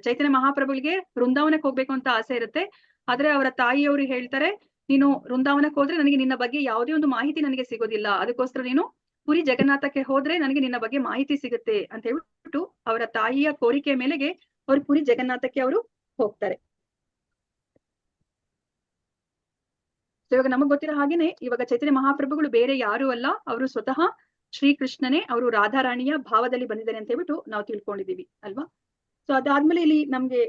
ಚೈತನ್ಯ ಮಹಾಪ್ರಭುಗಳಿಗೆ ವೃಂದಾವನಕ್ಕೆ ಹೋಗ್ಬೇಕು ಅಂತ ಆಸೆ ಇರುತ್ತೆ. ಆದ್ರೆ ಅವರ ತಾಯಿಯವರು ಹೇಳ್ತಾರೆ, ನೀನು ವೃಂದಾವನಕ್ಕೆ ಹೋದ್ರೆ ನನಗೆ ನಿನ್ನ ಬಗ್ಗೆ ಯಾವುದೇ ಒಂದು ಮಾಹಿತಿ ನನಗೆ ಸಿಗೋದಿಲ್ಲ, ಅದಕ್ಕೋಸ್ಕರ ನೀನು ಪುರಿ ಜಗನ್ನಾಥಕ್ಕೆ ಹೋದ್ರೆ ನನಗೆ ನಿನ್ನ ಬಗ್ಗೆ ಮಾಹಿತಿ ಸಿಗುತ್ತೆ ಅಂತ ಹೇಳ್ಬಿಟ್ಟು ಅವರ ತಾಯಿಯ ಕೋರಿಕೆ ಮೇಲೆಗೆ ಅವ್ರು ಪುರಿ ಜಗನ್ನಾಥಕ್ಕೆ ಅವರು ಹೋಗ್ತಾರೆ. ಇವಾಗ ನಮಗ್ ಗೊತ್ತಿರೋ ಹಾಗೇನೆ ಇವಾಗ ಚೈತನ್ಯ ಮಹಾಪ್ರಭುಗಳು ಬೇರೆ ಯಾರು ಅಲ್ಲ, ಅವರು ಸ್ವತಃ ಶ್ರೀಕೃಷ್ಣನೇ. ಅವರು ರಾಧಾರಾಣಿಯ ಭಾವದಲ್ಲಿ ಬಂದಿದ್ದಾರೆ ಅಂತ ಹೇಳ್ಬಿಟ್ಟು ನಾವು ತಿಳ್ಕೊಂಡಿದೀವಿ ಅಲ್ವಾ? ಸೊ ಅದಾದ್ಮೇಲೆ ಇಲ್ಲಿ ನಮ್ಗೆ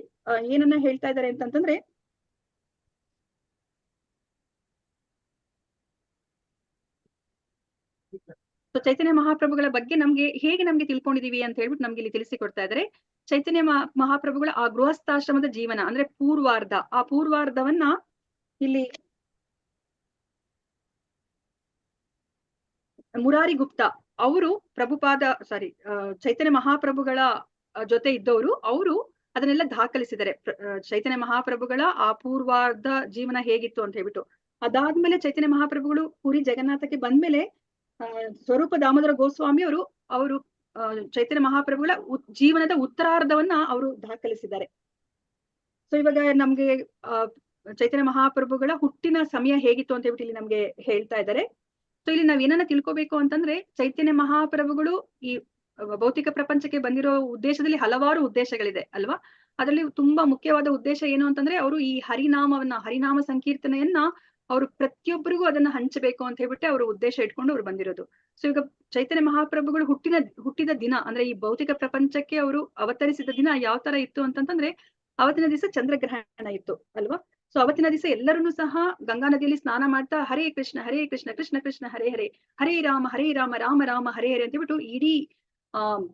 ಏನನ್ನ ಹೇಳ್ತಾ ಇದ್ದಾರೆ ಅಂತಂತಂದ್ರೆ, ಸೊ ಚೈತನ್ಯ ಮಹಾಪ್ರಭುಗಳ ಬಗ್ಗೆ ಹೇಗೆ ನಮ್ಗೆ ತಿಳ್ಕೊಂಡಿದೀವಿ ಅಂತ ಹೇಳ್ಬಿಟ್ಟು ನಮ್ಗೆ ಇಲ್ಲಿ ತಿಳಿಸಿಕೊಡ್ತಾ ಇದ್ದಾರೆ. ಚೈತನ್ಯ ಮಹಾಪ್ರಭುಗಳ ಆ ಗೃಹಸ್ಥಾಶ್ರಮದ ಜೀವನ ಅಂದ್ರೆ ಪೂರ್ವಾರ್ಧ, ಆ ಪೂರ್ವಾರ್ಧವನ್ನ ಇಲ್ಲಿ ಮುರಾರಿ ಗುಪ್ತಾ ಅವರು ಚೈತನ್ಯ ಮಹಾಪ್ರಭುಗಳ ಜೊತೆ ಇದ್ದವರು, ಅವರು ಅದನ್ನೆಲ್ಲ ದಾಖಲಿಸಿದ್ದಾರೆ. ಚೈತನ್ಯ ಮಹಾಪ್ರಭುಗಳ ಆ ಪೂರ್ವಾರ್ಧ ಜೀವನ ಹೇಗಿತ್ತು ಅಂತ ಹೇಳ್ಬಿಟ್ಟು. ಅದಾದ್ಮೇಲೆ ಚೈತನ್ಯ ಮಹಾಪ್ರಭುಗಳು ಪುರಿ ಜಗನ್ನಾಥಕ್ಕೆ ಬಂದ್ಮೇಲೆ ಸ್ವರೂಪ ದಾಮೋದರ ಗೋಸ್ವಾಮಿ ಅವರು ಚೈತನ್ಯ ಮಹಾಪ್ರಭುಗಳ ಜೀವನದ ಉತ್ತರಾರ್ಧವನ್ನ ಅವರು ದಾಖಲಿಸಿದ್ದಾರೆ. ಸೊ ಇವಾಗ ನಮ್ಗೆ ಚೈತನ್ಯ ಮಹಾಪ್ರಭುಗಳ ಹುಟ್ಟಿನ ಸಮಯ ಹೇಗಿತ್ತು ಅಂತ ಹೇಳ್ಬಿಟ್ಟು ಇಲ್ಲಿ ನಮ್ಗೆ ಹೇಳ್ತಾ ಇದ್ದಾರೆ. ಸೊ ಇಲ್ಲಿ ನಾವ್ ಏನನ್ನ ತಿಳ್ಕೊಬೇಕು ಅಂತಂದ್ರೆ, ಚೈತನ್ಯ ಮಹಾಪ್ರಭುಗಳು ಈ ಭೌತಿಕ ಪ್ರಪಂಚಕ್ಕೆ ಬಂದಿರೋ ಉದ್ದೇಶದಲ್ಲಿ ಹಲವಾರು ಉದ್ದೇಶಗಳಿದೆ ಅಲ್ವಾ? ಅದರಲ್ಲಿ ತುಂಬಾ ಮುಖ್ಯವಾದ ಉದ್ದೇಶ ಏನು ಅಂತಂದ್ರೆ, ಅವರು ಈ ಹರಿನಾಮ ಸಂಕೀರ್ತನೆಯನ್ನ ಅವರು ಪ್ರತಿಯೊಬ್ಬರಿಗೂ ಅದನ್ನ ಹಂಚಬೇಕು ಅಂತ ಹೇಳ್ಬಿಟ್ಟು ಅವರು ಉದ್ದೇಶ ಇಟ್ಕೊಂಡು ಅವ್ರು ಬಂದಿರೋದು. ಸೊ ಈಗ ಚೈತನ್ಯ ಮಹಾಪ್ರಭುಗಳು ಹುಟ್ಟಿದ ದಿನ ಅಂದ್ರೆ ಈ ಭೌತಿಕ ಪ್ರಪಂಚಕ್ಕೆ ಅವರು ಅವತರಿಸಿದ ದಿನ ಯಾವ ತರ ಇತ್ತು ಅಂತಂತಂದ್ರೆ, ಅವತ್ತಿನ ದಿವಸ ಚಂದ್ರಗ್ರಹಣ ಇತ್ತು ಅಲ್ವಾ? ಸೊ ಅವತ್ತಿನ ದಿವಸ ಎಲ್ಲರನ್ನೂ ಸಹ ಗಂಗಾ ನದಿಯಲ್ಲಿ ಸ್ನಾನ ಮಾಡ್ತಾ ಹರೇ ಕೃಷ್ಣ ಕೃಷ್ಣ ಕೃಷ್ಣ ಹರೇ ಹರೇ, ಹರೇ ರಾಮ ರಾಮ ರಾಮ ಹರೇ ಹರೇ ಅಂತ ಹೇಳ್ಬಿಟ್ಟು ಇಡೀ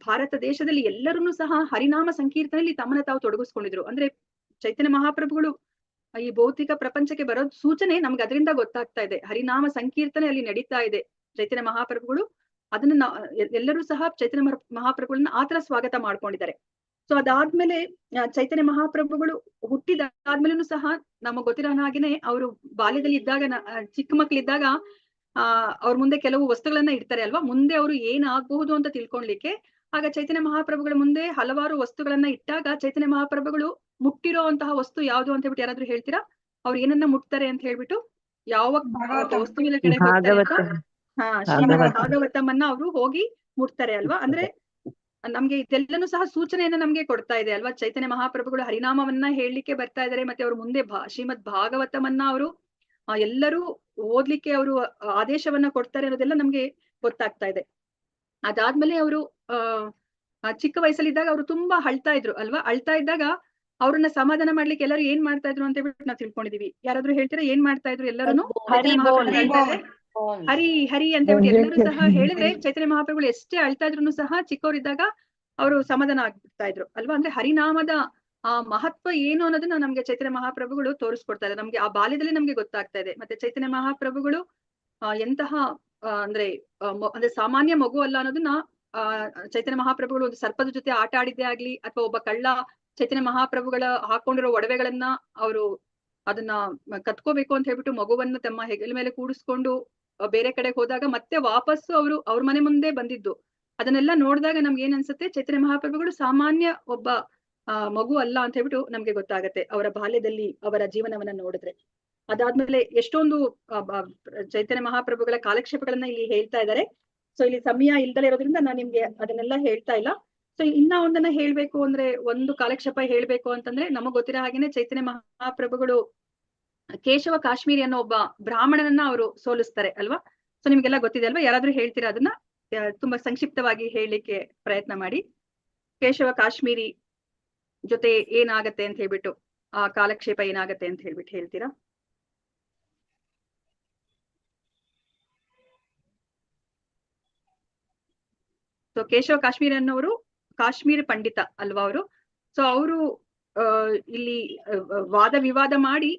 ಭಾರತ ದೇಶದಲ್ಲಿ ಎಲ್ಲರನ್ನೂ ಸಹ ಹರಿನಾಮ ಸಂಕೀರ್ತನೆಯಲ್ಲಿ ತಮ್ಮನ್ನ ತಾವು ತೊಡಗಿಸ್ಕೊಂಡಿದ್ರು. ಅಂದ್ರೆ ಚೈತನ್ಯ ಮಹಾಪ್ರಭುಗಳು ಈ ಭೌತಿಕ ಪ್ರಪಂಚಕ್ಕೆ ಬರೋದ್ ಸೂಚನೆ ನಮ್ಗೆ ಅದರಿಂದ ಗೊತ್ತಾಗ್ತಾ ಇದೆ. ಹರಿನಾಮ ಸಂಕೀರ್ತನೆ ಅಲ್ಲಿ ನಡೀತಾ ಇದೆ. ಚೈತನ್ಯ ಮಹಾಪ್ರಭುಗಳು ಅದನ್ನ ಎಲ್ಲರೂ ಸಹ ಚೈತನ್ಯ ಮಹಾಪ್ರಭುಗಳನ್ನ ಆತರ ಸ್ವಾಗತ ಮಾಡ್ಕೊಂಡಿದ್ದಾರೆ. ಸೊ ಅದಾದ್ಮೇಲೆ ಚೈತನ್ಯ ಮಹಾಪ್ರಭುಗಳು ಹುಟ್ಟಿದಾದ್ಮೇಲೂ ಸಹ ನಮಗ್ ಗೊತ್ತಿರೋ ಹಾಗೇನೆ ಅವರು ಬಾಲ್ಯದಲ್ಲಿ ಇದ್ದಾಗ ಚಿಕ್ಕ ಮಕ್ಳಿದ್ದಾಗ ಅವ್ರ ಮುಂದೆ ಕೆಲವು ವಸ್ತುಗಳನ್ನ ಇಡ್ತಾರೆ ಅಲ್ವಾ? ಮುಂದೆ ಅವರು ಏನಾಗಬಹುದು ಅಂತ ತಿಳ್ಕೊಳ್ಲಿಕ್ಕೆ. ಆಗ ಚೈತನ್ಯ ಮಹಾಪ್ರಭುಗಳ ಮುಂದೆ ಹಲವಾರು ವಸ್ತುಗಳನ್ನ ಇಟ್ಟಾಗ ಚೈತನ್ಯ ಮಹಾಪ್ರಭುಗಳು ಮುಟ್ಟಿರೋ ಅಂತಹ ವಸ್ತು ಯಾವುದು ಅಂತ ಹೇಳ್ಬಿಟ್ಟು ಯಾರಾದ್ರೂ ಹೇಳ್ತೀರಾ? ಅವ್ರು ಏನನ್ನ ಮುಟ್ತಾರೆ ಅಂತ ಹೇಳ್ಬಿಟ್ಟು, ಯಾವ ವಸ್ತುವಿನ ಕಡೆ ಹೋಗ್ತಾರೆ ಅಂತ? ಶ್ರೀಮದ್ ಭಾಗವತ. ಭಾಗವತಮನ್ನ ಅವರು ಹೋಗಿ ಮುಟ್ತಾರೆ ಅಲ್ವಾ. ಅಂದ್ರೆ ನಮ್ಗೆ ಇದೆಲ್ಲನೂ ಸಹ ಸೂಚನೆಯನ್ನ ನಮ್ಗೆ ಕೊಡ್ತಾ ಇದೆ ಅಲ್ವಾ. ಚೈತನ್ಯ ಮಹಾಪ್ರಭುಗಳು ಹರಿನಾಮವನ್ನ ಹೇಳಲಿಕ್ಕೆ ಬರ್ತಾ ಇದ್ದಾರೆ, ಮತ್ತೆ ಅವ್ರು ಮುಂದೆ ಶ್ರೀಮದ್ ಭಾಗವತಮನ್ನ ಅವರು ಎಲ್ಲರೂ ಓದ್ಲಿಕ್ಕೆ ಅವರು ಆದೇಶವನ್ನ ಕೊಡ್ತಾರೆ ಅನ್ನೋದೆಲ್ಲ ನಮ್ಗೆ ಗೊತ್ತಾಗ್ತಾ ಇದೆ. ಅದಾದ್ಮೇಲೆ ಅವರು ಚಿಕ್ಕ ವಯಸ್ಸಲ್ಲಿದ್ದಾಗ ಅವರು ತುಂಬಾ ಅಳ್ತಾ ಇದ್ರು ಅಲ್ವಾ. ಅಳ್ತಾ ಇದ್ದಾಗ ಅವ್ರನ್ನ ಸಮಾಧಾನ ಮಾಡ್ಲಿಕ್ಕೆ ಎಲ್ಲರೂ ಏನ್ ಮಾಡ್ತಾ ಇದ್ರು ಅಂತ ಹೇಳ್ಬಿಟ್ಟು ನಾವು ತಿಳ್ಕೊಂಡಿದೀವಿ. ಯಾರಾದ್ರೂ ಹೇಳ್ತೀರಾ ಏನ್ ಮಾಡ್ತಾ ಇದ್ರು ಎಲ್ಲರೂ? ಹರಿ ಬೋಲ್. ಹರಿ ಹರಿ ಅಂತ ಹೇಳ್ಬಿಟ್ಟು ಎಲ್ಲರೂ ಸಹ ಹೇಳಿದ್ರೆ ಚೈತನ್ಯ ಮಹಾಪ್ರಭುಗಳು ಎಷ್ಟೇ ಅಳ್ತಾ ಇದ್ರು ಸಹ ಚಿಕ್ಕವರಿದ್ದಾಗ ಅವರು ಸಮಾಧಾನ ಆಗ್ಬಿಡ್ತಾ ಇದ್ರು ಅಲ್ವಾ. ಅಂದ್ರೆ ಹರಿನಾಮದ ಆ ಮಹತ್ವ ಏನು ಅನ್ನೋದನ್ನ ನಮ್ಗೆ ಚೈತನ್ಯ ಮಹಾಪ್ರಭುಗಳು ತೋರಿಸ್ಕೊಡ್ತಾ ಇದ್ದಾರೆ. ನಮ್ಗೆ ಆ ಬಾಲ್ಯದಲ್ಲಿ ನಮ್ಗೆ ಗೊತ್ತಾಗ್ತಾ ಇದೆ. ಮತ್ತೆ ಚೈತನ್ಯ ಮಹಾಪ್ರಭುಗಳು ಎಂತಹ ಅಂದ್ರೆ ಸಾಮಾನ್ಯ ಮಗು ಅಲ್ಲ ಅನ್ನೋದನ್ನ ಚೈತನ್ಯ ಮಹಾಪ್ರಭುಗಳು ಒಂದು ಸರ್ಪದ ಜೊತೆ ಆಟ ಆಡಿದ್ದೇ ಆಗ್ಲಿ, ಅಥವಾ ಒಬ್ಬ ಕಳ್ಳ ಚೈತನ್ಯ ಮಹಾಪ್ರಭುಗಳ ಹಾಕೊಂಡಿರೋ ಒಡವೆಗಳನ್ನ ಅವರು ಅದನ್ನ ಕತ್ಕೋಬೇಕು ಅಂತ ಹೇಳ್ಬಿಟ್ಟು ಮಗುವನ್ನ ತಮ್ಮ ಹೆಗಲ ಮೇಲೆ ಕೂಡಿಸ್ಕೊಂಡು ಬೇರೆ ಕಡೆ ಹೋದಾಗ ಮತ್ತೆ ವಾಪಸ್ಸು ಅವ್ರ ಮನೆ ಮುಂದೆ ಬಂದಿದ್ದು ಅದನ್ನೆಲ್ಲ ನೋಡಿದಾಗ ನಮ್ಗೆ ಏನ್ ಅನ್ಸುತ್ತೆ, ಚೈತನ್ಯ ಮಹಾಪ್ರಭುಗಳು ಸಾಮಾನ್ಯ ಒಬ್ಬ ಮಗು ಅಲ್ಲ ಅಂತ ಹೇಳ್ಬಿಟ್ಟು ನಮ್ಗೆ ಗೊತ್ತಾಗತ್ತೆ ಅವರ ಬಾಲ್ಯದಲ್ಲಿ ಅವರ ಜೀವನವನ್ನ ನೋಡಿದ್ರೆ. ಅದಾದ್ಮೇಲೆ ಎಷ್ಟೊಂದು ಚೈತನ್ಯ ಮಹಾಪ್ರಭುಗಳ ಕಾಲಕ್ಷೇಪಗಳನ್ನ ಇಲ್ಲಿ ಹೇಳ್ತಾ ಇದ್ದಾರೆ. ಸೊ ಇಲ್ಲಿ ಸಮಯ ಇಲ್ದಲೇ ಇರೋದ್ರಿಂದ ನಾನು ನಿಮ್ಗೆ ಅದನ್ನೆಲ್ಲ ಹೇಳ್ತಾ ಇಲ್ಲ. ಸೊ ಇನ್ನ ಒಂದನ್ನ ಹೇಳ್ಬೇಕು ಅಂದ್ರೆ, ಒಂದು ಕಾಲಕ್ಷೇಪ ಹೇಳ್ಬೇಕು ಅಂತಂದ್ರೆ, ನಮಗ್ ಗೊತ್ತಿರೋ ಹಾಗೇನೆ ಚೈತನ್ಯ ಮಹಾಪ್ರಭುಗಳು ಕೇಶವ ಕಾಶ್ಮೀರಿ ಅನ್ನೋ ಒಬ್ಬ ಬ್ರಾಹ್ಮಣನನ್ನ ಅವರು ಸೋಲಿಸ್ತಾರೆ ಅಲ್ವಾ. ಸೊ ನಿಮ್ಗೆಲ್ಲ ಗೊತ್ತಿದೆ ಅಲ್ವಾ? ಯಾರಾದ್ರೂ ಹೇಳ್ತೀರಾ ಅದನ್ನ? ತುಂಬಾ ಸಂಕ್ಷಿಪ್ತವಾಗಿ ಹೇಳಲಿಕ್ಕೆ ಪ್ರಯತ್ನ ಮಾಡಿ. ಕೇಶವ ಕಾಶ್ಮೀರಿ ಜೊತೆ ಏನಾಗತ್ತೆ ಅಂತ ಹೇಳ್ಬಿಟ್ಟು, ಆ ಕಾಲಕ್ಷೇಪ ಏನಾಗತ್ತೆ ಅಂತ ಹೇಳ್ಬಿಟ್ಟು ಹೇಳ್ತೀರಾ? ಸೊ ಕೇಶವ ಕಾಶ್ಮೀರಿ ಅನ್ನೋರು ಕಾಶ್ಮೀರ ಪಂಡಿತ ಅಲ್ವಾ ಅವರು. ಸೊ ಅವರು ಇಲ್ಲಿ ವಾದ ವಿವಾದ ಮಾಡಿ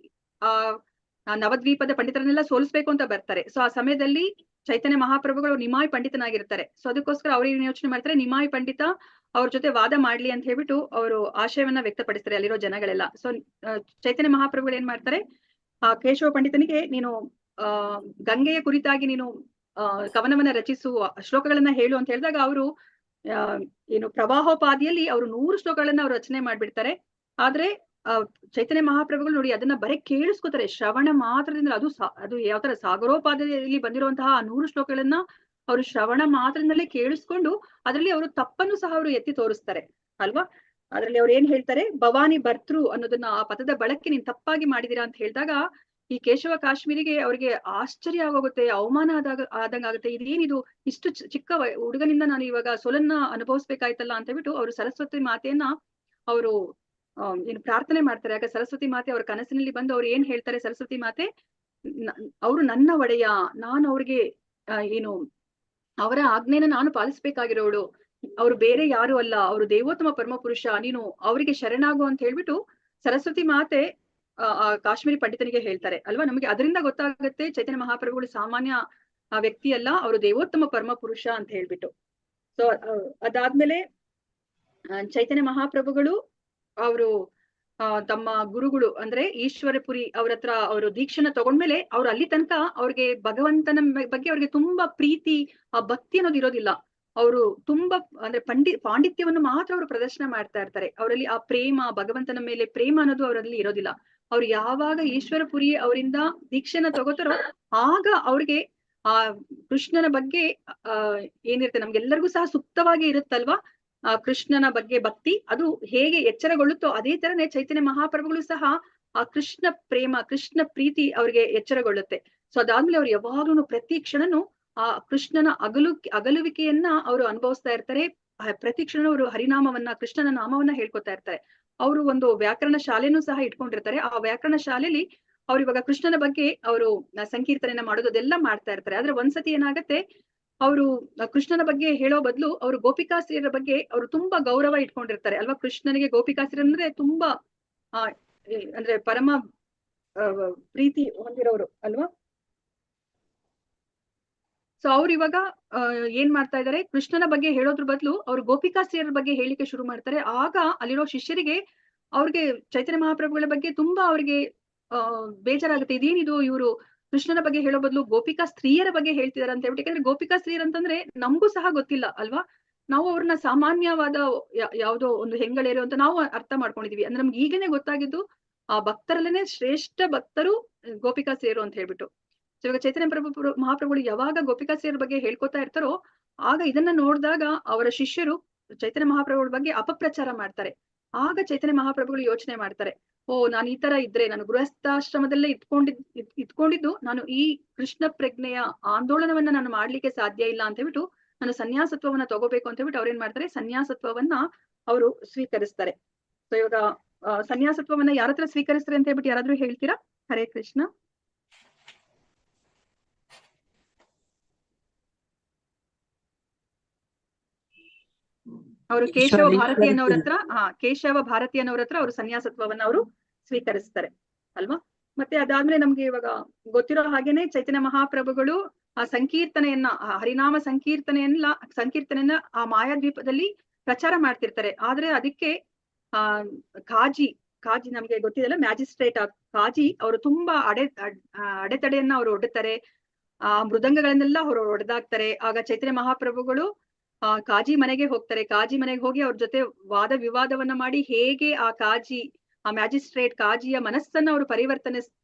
ನವದ್ವೀಪದ ಪಂಡಿತರನ್ನೆಲ್ಲ ಸೋಲಿಸ್ಬೇಕು ಅಂತ ಬರ್ತಾರೆ. ಸೊ ಆ ಸಮಯದಲ್ಲಿ ಚೈತನ್ಯ ಮಹಾಪ್ರಭುಗಳು ನಿಮಾಯ್ ಪಂಡಿತನಾಗಿರ್ತಾರೆ. ಸೊ ಅದಕ್ಕೋಸ್ಕರ ಅವ್ರು ಏನ್ ಯೋಚನೆ ಮಾಡ್ತಾರೆ, ನಿಮಾಯ್ ಪಂಡಿತ ಅವ್ರ ಜೊತೆ ವಾದ ಮಾಡ್ಲಿ ಅಂತ ಹೇಳ್ಬಿಟ್ಟು ಅವರು ಆಶಯವನ್ನ ವ್ಯಕ್ತಪಡಿಸ್ತಾರೆ ಅಲ್ಲಿರೋ ಜನಗಳೆಲ್ಲ. ಸೊ ಚೈತನ್ಯ ಮಹಾಪ್ರಭುಗಳು ಏನ್ ಮಾಡ್ತಾರೆ, ಕೇಶವ ಪಂಡಿತನಿಗೆ ನೀನು ಗಂಗೆಯ ಕುರಿತಾಗಿ ನೀನು ಕವನವನ್ನ ರಚಿಸುವ ಶ್ಲೋಕಗಳನ್ನ ಹೇಳು ಅಂತ ಹೇಳಿದಾಗ ಅವರು ಏನು ಪ್ರವಾಹೋಪಾದಿಯಲ್ಲಿ ಅವರು 100 ಶ್ಲೋಕಗಳನ್ನ ಅವ್ರು ರಚನೆ ಮಾಡ್ಬಿಡ್ತಾರೆ. ಆದ್ರೆ ಚೈತನ್ಯ ಮಹಾಪ್ರಭುಗಳು ನೋಡಿ ಅದನ್ನ ಬರೀ ಕೇಳಿಸ್ಕೊತಾರೆ, ಶ್ರವಣ ಮಾತ್ರದಿಂದ. ಅದು ಯಾವ ತರ ಸಾಗರೋಪಾದಿಯಲ್ಲಿ ಬಂದಿರುವಂತಹ 100 ಶ್ಲೋಕಗಳನ್ನ ಅವರು ಶ್ರವಣ ಮಾತ್ರದಿಂದಲೇ ಕೇಳಿಸ್ಕೊಂಡು ಅದರಲ್ಲಿ ಅವರು ತಪ್ಪನ್ನು ಸಹ ಅವರು ಎತ್ತಿ ತೋರಿಸ್ತಾರೆ ಅಲ್ವಾ. ಅದ್ರಲ್ಲಿ ಅವ್ರು ಏನ್ ಹೇಳ್ತಾರೆ, ಭವಾನಿ ಭರ್ತೃ ಅನ್ನೋದನ್ನ ಆ ಪದದ ಬಳಕೆ ನೀನ್ ತಪ್ಪಾಗಿ ಮಾಡಿದೀರಾ ಅಂತ ಹೇಳಿದಾಗ ಈ ಕೇಶವ ಕಾಶ್ಮೀರಿಗೆ ಅವ್ರಿಗೆ ಆಶ್ಚರ್ಯ ಆಗೋಗುತ್ತೆ, ಅವಮಾನ ಆದಂಗಾಗುತ್ತೆ. ಇದೇನಿದು, ಇಷ್ಟು ಚಿಕ್ಕ ಹುಡುಗನಿಂದ ನಾನು ಇವಾಗ ಸೋಲನ್ನ ಅನುಭವಿಸ್ಬೇಕಾಯ್ತಲ್ಲ ಅಂತ ಹೇಳ್ಬಿಟ್ಟು ಅವರು ಸರಸ್ವತಿ ಮಾತೆಯನ್ನ ಅವರು ಏನು ಪ್ರಾರ್ಥನೆ ಮಾಡ್ತಾರೆ. ಆಗ ಸರಸ್ವತಿ ಮಾತೆ ಅವ್ರ ಕನಸಿನಲ್ಲಿ ಬಂದು ಅವ್ರು ಏನ್ ಹೇಳ್ತಾರೆ, ಸರಸ್ವತಿ ಮಾತೆ ಅವರು ನನ್ನ ಒಡೆಯ, ನಾನು ಅವ್ರಿಗೆ ಏನು ಅವರ ಆಜ್ಞೆನ ನಾನು ಪಾಲಿಸ್ಬೇಕಾಗಿರೋಳು, ಅವ್ರು ಬೇರೆ ಯಾರು ಅಲ್ಲ, ಅವರು ದೇವೋತ್ತಮ ಪರಮ ಪುರುಷ, ನೀನು ಅವರಿಗೆ ಶರಣಾಗು ಅಂತ ಹೇಳ್ಬಿಟ್ಟು ಸರಸ್ವತಿ ಮಾತೆ ಕಾಶ್ಮೀರಿ ಪಂಡಿತನಿಗೆ ಹೇಳ್ತಾರೆ ಅಲ್ವಾ. ನಮಗೆ ಅದರಿಂದ ಗೊತ್ತಾಗುತ್ತೆ ಚೈತನ್ಯ ಮಹಾಪ್ರಭುಗಳು ಸಾಮಾನ್ಯ ವ್ಯಕ್ತಿ ಅಲ್ಲ, ಅವರು ದೇವೋತ್ತಮ ಪರಮ ಪುರುಷ ಅಂತ ಹೇಳ್ಬಿಟ್ಟು. ಸೊ ಅದಾದ್ಮೇಲೆ ಚೈತನ್ಯ ಮಹಾಪ್ರಭುಗಳು ಅವರು ತಮ್ಮ ಗುರುಗಳು ಅಂದ್ರೆ ಈಶ್ವರಪುರಿ ಅವ್ರ ಹತ್ರ ಅವರು ದೀಕ್ಷೆನ ತಗೊಂಡ್ಮೇಲೆ ಅವ್ರು ಅಲ್ಲಿ ತನಕ ಅವ್ರಿಗೆ ಭಗವಂತನ ಬಗ್ಗೆ ಅವ್ರಿಗೆ ತುಂಬಾ ಪ್ರೀತಿ ಆ ಭಕ್ತಿ ಅನ್ನೋದು ಇರೋದಿಲ್ಲ. ಅವರು ತುಂಬಾ ಅಂದ್ರೆ ಪಾಂಡಿತ್ಯವನ್ನು ಮಾತ್ರ ಅವರು ಪ್ರದರ್ಶನ ಮಾಡ್ತಾ ಇರ್ತಾರೆ. ಅವರಲ್ಲಿ ಆ ಪ್ರೇಮ, ಭಗವಂತನ ಮೇಲೆ ಪ್ರೇಮ ಅನ್ನೋದು ಅವರಲ್ಲಿ ಇರೋದಿಲ್ಲ. ಅವ್ರು ಯಾವಾಗ ಈಶ್ವರಪುರಿ ಅವರಿಂದ ದೀಕ್ಷೆನ ತಗೋತಾರೋ ಆಗ ಅವ್ರಿಗೆ ಆ ಕೃಷ್ಣನ ಬಗ್ಗೆ ಏನಿರುತ್ತೆ, ನಮ್ಗೆಲ್ಲರಿಗೂ ಸಹ ಸುಪ್ತವಾಗಿ ಇರುತ್ತಲ್ವಾ ಆ ಕೃಷ್ಣನ ಬಗ್ಗೆ ಭಕ್ತಿ, ಅದು ಹೇಗೆ ಎಚ್ಚರಗೊಳ್ಳುತ್ತೋ ಅದೇ ತರನೇ ಚೈತನ್ಯ ಮಹಾಪ್ರಭುಗಳು ಸಹ ಆ ಕೃಷ್ಣ ಪ್ರೇಮ, ಕೃಷ್ಣ ಪ್ರೀತಿ ಅವ್ರಿಗೆ ಎಚ್ಚರಗೊಳ್ಳುತ್ತೆ. ಸೊ ಅದಾದ್ಮೇಲೆ ಅವ್ರು ಯಾವಾಗ್ಲೂ ಪ್ರತಿ ಕ್ಷಣನು ಆ ಕೃಷ್ಣನ ಅಗಲುವಿಕೆಯನ್ನ ಅವರು ಅನುಭವಿಸ್ತಾ ಇರ್ತಾರೆ. ಪ್ರತಿ ಕ್ಷಣ ಅವರು ಹರಿನಾಮವನ್ನ, ಕೃಷ್ಣನ ನಾಮವನ್ನ ಹೇಳ್ಕೊತಾ ಇರ್ತಾರೆ. ಅವರು ಒಂದು ವ್ಯಾಕರಣ ಶಾಲೆನೂ ಸಹ ಇಟ್ಕೊಂಡಿರ್ತಾರೆ. ಆ ವ್ಯಾಕರಣ ಶಾಲೆಯಲ್ಲಿ ಅವ್ರು ಇವಾಗ ಕೃಷ್ಣನ ಬಗ್ಗೆ ಅವರು ಸಂಕೀರ್ತನೆಯನ್ನ ಮಾಡೋದು ಅದೆಲ್ಲ ಮಾಡ್ತಾ ಇರ್ತಾರೆ. ಆದ್ರೆ ಒಂದ್ಸತಿ ಏನಾಗತ್ತೆ, ಅವರು ಕೃಷ್ಣನ ಬಗ್ಗೆ ಹೇಳೋ ಬದಲು ಅವರು ಗೋಪಿಕಾಸ್ತ್ರೀಯರ ಬಗ್ಗೆ ಅವರು ತುಂಬಾ ಗೌರವ ಇಟ್ಕೊಂಡಿರ್ತಾರೆ ಅಲ್ವಾ. ಕೃಷ್ಣನಿಗೆ ಗೋಪಿಕಾಸ್ತ್ರೀಯರು ಅಂದ್ರೆ ತುಂಬಾ ಅಂದ್ರೆ ಪರಮ ಪ್ರೀತಿ ಹೊಂದಿರೋರು ಅಲ್ವಾ. ಸೊ ಅವ್ರು ಇವಾಗ ಏನ್ ಮಾಡ್ತಾ ಇದಾರೆ, ಕೃಷ್ಣನ ಬಗ್ಗೆ ಹೇಳೋದ್ರ ಬದಲು ಅವ್ರು ಗೋಪಿಕಾಸ್ತ್ರೀಯರ ಬಗ್ಗೆ ಹೇಳಿಕೆ ಶುರು ಮಾಡ್ತಾರೆ. ಆಗ ಅಲ್ಲಿರೋ ಶಿಷ್ಯರಿಗೆ ಅವ್ರಿಗೆ ಚೈತನ್ಯ ಮಹಾಪ್ರಭುಗಳ ಬಗ್ಗೆ ತುಂಬಾ ಅವ್ರಿಗೆ ಬೇಜಾರಾಗುತ್ತೆ. ಇದೇನಿದು, ಇವರು ಕೃಷ್ಣನ ಬಗ್ಗೆ ಹೇಳೋ ಬದಲು ಗೋಪಿಕಾ ಸ್ತ್ರೀಯರ ಬಗ್ಗೆ ಹೇಳ್ತಿದಾರೆ ಅಂತ ಹೇಳ್ಬಿಟ್ಟು. ಯಾಕಂದ್ರೆ ಗೋಪಿಕಾ ಸ್ತ್ರೀಯರ್ ಅಂತಂದ್ರೆ ನಮಗೂ ಸಹ ಗೊತ್ತಿಲ್ಲ ಅಲ್ವಾ. ನಾವು ಅವ್ರನ್ನ ಸಾಮಾನ್ಯವಾದ ಯಾವ್ದೋ ಒಂದು ಹೆಂಗಳೇರು ಅಂತ ನಾವು ಅರ್ಥ ಮಾಡ್ಕೊಂಡಿದೀವಿ. ಅಂದ್ರೆ ನಮ್ಗೆ ಈಗನೇ ಗೊತ್ತಾಗಿದ್ದು ಆ ಭಕ್ತರಲ್ಲೇನೆ ಶ್ರೇಷ್ಠ ಭಕ್ತರು ಗೋಪಿಕಾ ಸ್ತ್ರೀಯರು ಅಂತ ಹೇಳ್ಬಿಟ್ಟು. ಸೊ ಇವಾಗ ಚೈತನ್ಯ ಮಹಾಪ್ರಭುಗಳು ಯಾವಾಗ ಗೋಪಿಕಾಸ್ತ್ರೀಯರ ಬಗ್ಗೆ ಹೇಳ್ಕೊತಾ ಇರ್ತಾರೋ ಆಗ ಇದನ್ನ ನೋಡಿದಾಗ ಅವರ ಶಿಷ್ಯರು ಚೈತನ್ಯ ಮಹಾಪ್ರಭುಗಳ ಬಗ್ಗೆ ಅಪಪ್ರಚಾರ ಮಾಡ್ತಾರೆ. ಆಗ ಚೈತನ್ಯ ಮಹಾಪ್ರಭುಗಳು ಯೋಚನೆ ಮಾಡ್ತಾರೆ, ಓ ನಾನು ಈ ತರ ಇದ್ರೆ ನಾನು ಗೃಹಸ್ಥಾಶ್ರಮದಲ್ಲೇ ಇದ್ಕೊಂಡಿದ್ದು ನಾನು ಈ ಕೃಷ್ಣ ಪ್ರಜ್ಞೆಯ ಆಂದೋಲನವನ್ನ ನಾನು ಮಾಡ್ಲಿಕ್ಕೆ ಸಾಧ್ಯ ಇಲ್ಲ ಅಂತ ಹೇಳ್ಬಿಟ್ಟು ನಾನು ಸನ್ಯಾಸತ್ವವನ್ನ ತಗೋಬೇಕು ಅಂತ ಹೇಳ್ಬಿಟ್ಟು ಅವ್ರೇನ್ ಮಾಡ್ತಾರೆ, ಸನ್ಯಾಸತ್ವವನ್ನ ಅವರು ಸ್ವೀಕರಿಸ್ತಾರೆ. ಸೊ ಇವಾಗ ಸನ್ಯಾಸತ್ವವನ್ನ ಯಾರ ಹತ್ರ ಸ್ವೀಕರಿಸ್ತಾರೆ ಅಂತ ಹೇಳ್ಬಿಟ್ಟು ಯಾರಾದ್ರೂ ಹೇಳ್ತೀರಾ? ಹರೇ ಕೃಷ್ಣ. ಅವರು ಕೇಶವ ಭಾರತಿ ಅನ್ನೋರ ಹತ್ರ ಕೇಶವ ಭಾರತಿ ಅನ್ನೋರ ಹತ್ರ ಅವರು ಸನ್ಯಾಸತ್ವವನ್ನ ಅವರು ಸ್ವೀಕರಿಸ್ತಾರೆ ಅಲ್ವಾ. ಮತ್ತೆ ಅದಾದ್ಮೇಲೆ ನಮ್ಗೆ ಇವಾಗ ಗೊತ್ತಿರೋ ಹಾಗೇನೆ ಚೈತನ್ಯ ಮಹಾಪ್ರಭುಗಳು ಆ ಸಂಕೀರ್ತನೆಯನ್ನ ಹರಿನಾಮ ಸಂಕೀರ್ತನೆಯನ್ನ ಆ ಮಾಯಾದ್ವೀಪದಲ್ಲಿ ಪ್ರಚಾರ ಮಾಡ್ತಿರ್ತಾರೆ. ಆದ್ರೆ ಅದಕ್ಕೆ ಕಾಜಿ ನಮ್ಗೆ ಗೊತ್ತಿದೆಲ್ಲ, ಮ್ಯಾಜಿಸ್ಟ್ರೇಟ್ ಕಾಜಿ ಅವರು ತುಂಬಾ ಅಡೆತಡೆಯನ್ನ ಅವರು ಒಡ್ಡುತ್ತಾರೆ. ಆ ಮೃದಂಗಗಳನ್ನೆಲ್ಲ ಅವರು ಒಡೆದಾಕ್ತಾರೆ. ಆಗ ಚೈತನ್ಯ ಮಹಾಪ್ರಭುಗಳು ಕಾಜಿ ಮನೆಗೆ ಹೋಗ್ತಾರೆ. ಕಾಜಿ ಮನೆಗೆ ಹೋಗಿ ಅವ್ರ ಜೊತೆ ವಾದ ವಿವಾದವನ್ನ ಮಾಡಿ ಹೇಗೆ ಆ ಮ್ಯಾಜಿಸ್ಟ್ರೇಟ್ ಕಾಜಿಯ ಮನಸ್ಸನ್ನ ಅವರು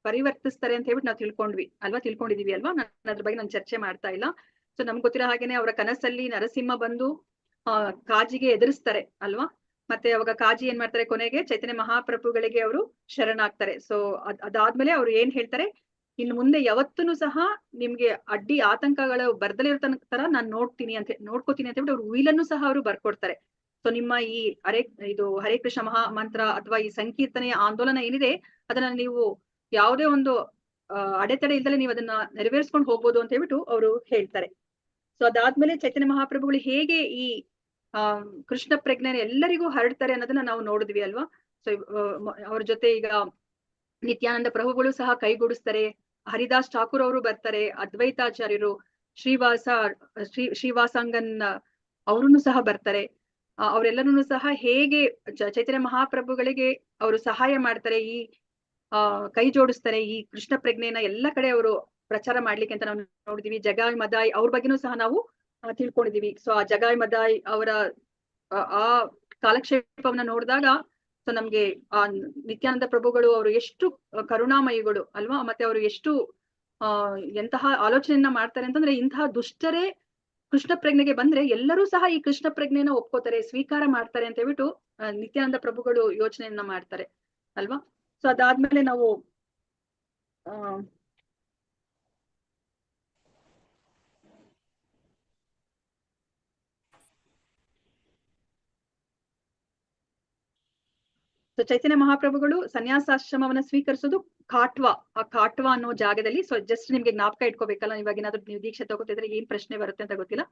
ಪರಿವರ್ತಿಸ್ತಾರೆ ಅಂತ ಹೇಳ್ಬಿಟ್ಟು ನಾವು ತಿಳ್ಕೊಂಡಿದೀವಿ ಅಲ್ವಾ. ನಾನು ಅದ್ರ ಬಗ್ಗೆ ನಾನು ಚರ್ಚೆ ಮಾಡ್ತಾ ಇಲ್ಲ. ಸೊ ನಮ್ಗೆ ಗೊತ್ತಿರೋ ಹಾಗೇನೆ ಅವರ ಕನಸಲ್ಲಿ ನರಸಿಂಹ ಬಂದು ಕಾಜಿಗೆ ಎದುರಿಸ್ತಾರೆ ಅಲ್ವಾ. ಮತ್ತೆ ಅವಾಗ ಕಾಜಿ ಏನ್ ಮಾಡ್ತಾರೆ, ಕೊನೆಗೆ ಚೈತನ್ಯ ಮಹಾಪ್ರಭುಗಳಿಗೆ ಅವರು ಶರಣಾಗ್ತಾರೆ. ಸೊ ಅದಾದ್ಮೇಲೆ ಅವ್ರು ಏನ್ ಹೇಳ್ತಾರೆ, ಇನ್ನು ಮುಂದೆ ಯಾವತ್ತೂ ಸಹ ನಿಮ್ಗೆ ಅಡ್ಡಿ ಆತಂಕಗಳು ಬರ್ದಲೇ ಇರೋ ತರ ನಾನು ನೋಡ್ಕೋತೀನಿ ಅಂತ ಹೇಳ್ಬಿಟ್ಟು ಅವ್ರು ಉಯಿಲನ್ನು ಸಹ ಅವರು ಬರ್ಕೊಡ್ತಾರೆ. ಸೊ ನಿಮ್ಮ ಈ ಹರೇ ಕೃಷ್ಣ ಮಹಾ ಮಂತ್ರ ಅಥವಾ ಈ ಸಂಕೀರ್ತನೆಯ ಆಂದೋಲನ ಏನಿದೆ ಅದನ್ನ ನೀವು ಯಾವುದೇ ಒಂದು ಅಡೆತಡೆ ಇಲ್ದಲೆ ನೀವು ಅದನ್ನ ನೆರವೇರಿಸ್ಕೊಂಡು ಹೋಗ್ಬೋದು ಅಂತ ಹೇಳ್ಬಿಟ್ಟು ಅವರು ಹೇಳ್ತಾರೆ. ಸೊ ಅದಾದ್ಮೇಲೆ ಚೈತನ್ಯ ಮಹಾಪ್ರಭುಗಳು ಹೇಗೆ ಈ ಕೃಷ್ಣ ಪ್ರಜ್ಞೆನ ಎಲ್ಲರಿಗೂ ಹರಡ್ತಾರೆ ಅನ್ನೋದನ್ನ ನಾವು ನೋಡಿದ್ವಿ ಅಲ್ವಾ. ಸೊ ಅವ್ರ ಜೊತೆ ಈಗ ನಿತ್ಯಾನಂದ ಪ್ರಭುಗಳು ಸಹ ಕೈಗೂಡಿಸ್ತಾರೆ. ಹರಿದಾಸ್ ಠಾಕೂರ್ ಅವರು ಬರ್ತಾರೆ, ಅದ್ವೈತಾಚಾರ್ಯರು, ಶ್ರೀವಾಸಂಗನ್ ಅವರನ್ನು ಸಹ ಬರ್ತಾರೆ. ಅವರೆಲ್ಲರೂ ಸಹ ಹೇಗೆ ಚೈತನ್ಯ ಮಹಾಪ್ರಭುಗಳಿಗೆ ಅವರು ಸಹಾಯ ಮಾಡ್ತಾರೆ, ಈ ಕೈ ಜೋಡಿಸ್ತಾರೆ, ಈ ಕೃಷ್ಣ ಪ್ರಜ್ಞೆನ ಎಲ್ಲ ಕಡೆ ಅವರು ಪ್ರಚಾರ ಮಾಡ್ಲಿಕ್ಕೆ ಅಂತ ನಾವು ನೋಡಿದೀವಿ. ಜಗಾಯ್ ಮದಾಯ್ ಅವ್ರ ಬಗ್ಗೆನೂ ಸಹ ನಾವು ತಿಳ್ಕೊಂಡಿದೀವಿ. ಸೊ ಆ ಜಗಾಯ್ ಮದಾಯ್ ಅವರ ಆ ಕಾಲಕ್ಷೇಪವನ್ನ ನೋಡಿದಾಗ ಸೊ ನಮ್ಗೆ ಆ ನಿತ್ಯಾನಂದ ಪ್ರಭುಗಳು ಅವರು ಎಷ್ಟು ಕರುಣಾಮಯಿಗಳು ಅಲ್ವಾ. ಮತ್ತೆ ಅವರು ಎಷ್ಟು ಎಂತಹ ಆಲೋಚನೆಯನ್ನ ಮಾಡ್ತಾರೆ ಅಂತಂದ್ರೆ, ಇಂತಹ ದುಷ್ಟರೇ ಕೃಷ್ಣ ಪ್ರಜ್ಞೆಗೆ ಬಂದ್ರೆ ಎಲ್ಲರೂ ಸಹ ಈ ಕೃಷ್ಣ ಪ್ರಜ್ಞೆನ ಒಪ್ಕೋತಾರೆ, ಸ್ವೀಕಾರ ಮಾಡ್ತಾರೆ ಅಂತ ಹೇಳ್ಬಿಟ್ಟು ನಿತ್ಯಾನಂದ ಪ್ರಭುಗಳು ಯೋಚನೆಯನ್ನ ಮಾಡ್ತಾರೆ ಅಲ್ವಾ. ಸೊ ಅದಾದ್ಮೇಲೆ ನಾವು ಸೊ ಚೈತನ್ಯ ಮಹಾಪ್ರಭುಗಳು ಸನ್ಯಾಸಾಶ್ರಮವನ್ನ ಸ್ವೀಕರಿಸೋದು ಕಾಟ್ವಾ ಅನ್ನೋ ಜಾಗದಲ್ಲಿ. ಸೊ ಜಸ್ಟ್ ನಿಮ್ಗೆ ಜ್ಞಾಪಕ ಇಟ್ಕೋಬೇಕಲ್ಲ, ಇವಾಗ ಏನಾದ್ರು ನೀವು ದೀಕ್ಷೆ ತಗೋತಿದ್ರೆ ಏನ್ ಪ್ರಶ್ನೆ ಬರುತ್ತೆ ಅಂತ ಗೊತ್ತಿಲ್ಲ.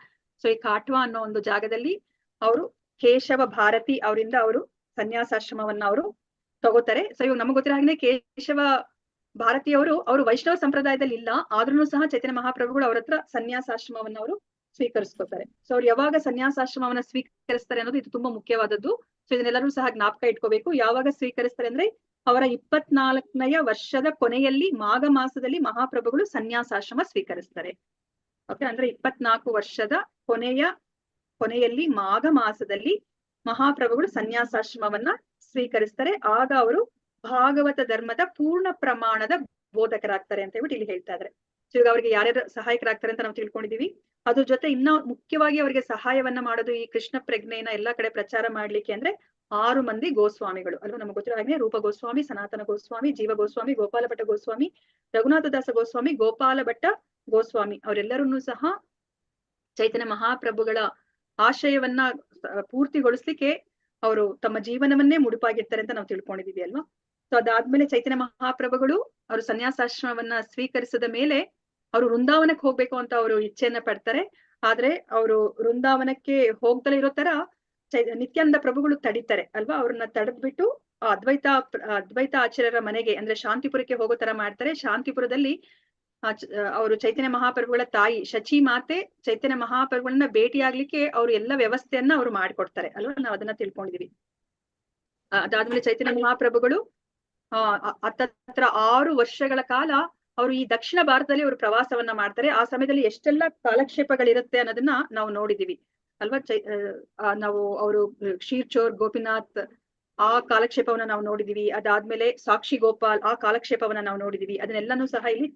ಸೊ ಈ ಕಾಟ್ವಾ ಅನ್ನೋ ಒಂದು ಜಾಗದಲ್ಲಿ ಅವರು ಕೇಶವ ಭಾರತಿ ಅವರಿಂದ ಅವರು ಸನ್ಯಾಸಾಶ್ರಮವನ್ನ ಅವರು ತಗೋತಾರೆ. ಸೊ ಇವಾಗ ನಮ್ಗೆ ಗೊತ್ತಿರೋ ಹಾಗೆ ಕೇಶವ ಭಾರತಿಯವರು ವೈಷ್ಣವ ಸಂಪ್ರದಾಯದಲ್ಲಿ ಇಲ್ಲ, ಆದ್ರೂ ಸಹ ಚೈತನ್ಯ ಮಹಾಪ್ರಭುಗಳು ಅವ್ರ ಹತ್ರ ಸನ್ಯಾಸಾಶ್ರಮವನ್ನ ಅವರು ಸ್ವೀಕರಿಸ್ಕೊತಾರೆ. ಸೊ ಅವ್ರು ಯಾವಾಗ ಸನ್ಯಾಸಾಶ್ರಮವನ್ನ ಸ್ವೀಕರಿಸ್ತಾರೆ ಅನ್ನೋದು ಇದು ತುಂಬಾ ಮುಖ್ಯವಾದದ್ದು. ಸೊ ಇದನ್ನೆಲ್ಲರೂ ಸಹ ಜ್ಞಾಪಕ ಇಟ್ಕೋಬೇಕು. ಯಾವಾಗ ಸ್ವೀಕರಿಸ್ತಾರೆ ಅಂದ್ರೆ ಅವರ 24ನೇ ವರ್ಷದ ಕೊನೆಯಲ್ಲಿ ಮಾಘ ಮಾಸದಲ್ಲಿ ಮಹಾಪ್ರಭುಗಳು ಸನ್ಯಾಸಾಶ್ರಮ ಸ್ವೀಕರಿಸ್ತಾರೆ. ಓಕೆ, ಅಂದ್ರೆ 24 ವರ್ಷದ ಕೊನೆಯಲ್ಲಿ ಮಾಘ ಮಾಸದಲ್ಲಿ ಮಹಾಪ್ರಭುಗಳು ಸನ್ಯಾಸಾಶ್ರಮವನ್ನ ಸ್ವೀಕರಿಸ್ತಾರೆ. ಆಗ ಅವರು ಭಾಗವತ ಧರ್ಮದ ಪೂರ್ಣ ಪ್ರಮಾಣದ ಬೋಧಕರಾಗ್ತಾರೆ ಅಂತ ಹೇಳ್ಬಿಟ್ಟು ಇಲ್ಲಿ ಹೇಳ್ತಾ ಇದ್ದಾರೆ. ಸೊ ಈಗ ಅವ್ರಿಗೆ ಯಾರ್ಯಾರು ಸಹಾಯಕರಾಗ್ತಾರೆ ಅಂತ ನಾವು ತಿಳ್ಕೊಂಡಿದೀವಿ. ಅದ್ರ ಜೊತೆ ಇನ್ನ ಮುಖ್ಯವಾಗಿ ಅವರಿಗೆ ಸಹಾಯವನ್ನ ಮಾಡೋದು ಈ ಕೃಷ್ಣ ಪ್ರಜ್ಞೆನ ಎಲ್ಲಾ ಕಡೆ ಪ್ರಚಾರ ಮಾಡ್ಲಿಕ್ಕೆ ಅಂದ್ರೆ 6 ಮಂದಿ ಗೋಸ್ವಾಮಿಗಳು ಅಲ್ವಾ. ನಮ್ಗೆ ಗೊತ್ತಿರೋ ಹಾಗೆ ರೂಪ ಗೋಸ್ವಾಮಿ, ಸನಾತನ ಗೋಸ್ವಾಮಿ, ಜೀವ ಗೋಸ್ವಾಮಿ, ಗೋಪಾಲ ಭಟ್ಟ ಗೋಸ್ವಾಮಿ, ರಘುನಾಥದಾಸ ಗೋಸ್ವಾಮಿ, ಗೋಪಾಲ ಭಟ್ಟ ಗೋಸ್ವಾಮಿ ಅವರೆಲ್ಲರನ್ನೂ ಸಹ ಚೈತನ್ಯ ಮಹಾಪ್ರಭುಗಳ ಆಶಯವನ್ನ ಪೂರ್ತಿಗೊಳಿಸ್ಲಿಕ್ಕೆ ಅವರು ತಮ್ಮ ಜೀವನವನ್ನೇ ಮುಡುಪಾಗಿರ್ತಾರೆ ಅಂತ ನಾವು ತಿಳ್ಕೊಂಡಿದೀವಿ ಅಲ್ವಾ. ಸೊ ಅದಾದ್ಮೇಲೆ ಚೈತನ್ಯ ಮಹಾಪ್ರಭುಗಳು ಅವರು ಸನ್ಯಾಸಾಶ್ರಮವನ್ನ ಸ್ವೀಕರಿಸಿದ ಮೇಲೆ ಅವರು ವೃಂದಾವನಕ್ಕೆ ಹೋಗ್ಬೇಕು ಅಂತ ಅವರು ಇಚ್ಛೆಯನ್ನ ಪಡ್ತಾರೆ. ಆದ್ರೆ ಅವರು ವೃಂದಾವನಕ್ಕೆ ಹೋಗ್ದಲೇ ಇರೋ ತರ ನಿತ್ಯಾನಂದ ಪ್ರಭುಗಳು ತಡಿತಾರೆ ಅಲ್ವಾ. ಅವ್ರನ್ನ ತಡೆದ್ಬಿಟ್ಟು ಅದ್ವೈತ ಆಚಾರ್ಯರ ಮನೆಗೆ ಅಂದ್ರೆ ಶಾಂತಿಪುರಕ್ಕೆ ಹೋಗೋ ತರ ಮಾಡ್ತಾರೆ. ಶಾಂತಿಪುರದಲ್ಲಿ ಅವರು ಚೈತನ್ಯ ಮಹಾಪ್ರಭುಗಳ ತಾಯಿ ಶಚಿ ಮಾತೆ ಚೈತನ್ಯ ಮಹಾಪ್ರಭುಗಳನ್ನ ಭೇಟಿಯಾಗ್ಲಿಕ್ಕೆ ಅವ್ರು ಎಲ್ಲ ವ್ಯವಸ್ಥೆಯನ್ನ ಅವ್ರು ಮಾಡ್ಕೊಡ್ತಾರೆ ಅಲ್ವಾ. ನಾವು ಅದನ್ನ ತಿಳ್ಕೊಂಡಿದೀವಿ. ಅದಾದ್ಮೇಲೆ ಚೈತನ್ಯ ಮಹಾಪ್ರಭುಗಳು ಹತ್ತತ್ರ 6 ವರ್ಷಗಳ ಕಾಲ ಅವರು ಈ ದಕ್ಷಿಣ ಭಾರತದಲ್ಲಿ ಅವರು ಪ್ರವಾಸವನ್ನ ಮಾಡ್ತಾರೆ. ಆ ಸಮಯದಲ್ಲಿ ಎಷ್ಟೆಲ್ಲ ಕಾಲಕ್ಷೇಪಗಳಿರುತ್ತೆ ಅನ್ನೋದನ್ನ ನಾವು ನೋಡಿದೀವಿ ಅಲ್ವಾ. ನಾವು ಅವರು ಕ್ಷೀರ್ಚೋರ್, ಗೋಪಿನಾಥ್, ಆ ಕಾಲಕ್ಷೇಪವನ್ನ ನಾವು ನೋಡಿದೀವಿ. ಅದಾದ್ಮೇಲೆ ಸಾಕ್ಷಿ ಗೋಪಾಲ್ ಆ ಕಾಲಕ್ಷೇಪವನ್ನ ನಾವು ನೋಡಿದೀವಿ. ಅದನ್ನೆಲ್ಲಾನು ಸಹ ಇಲ್ಲಿ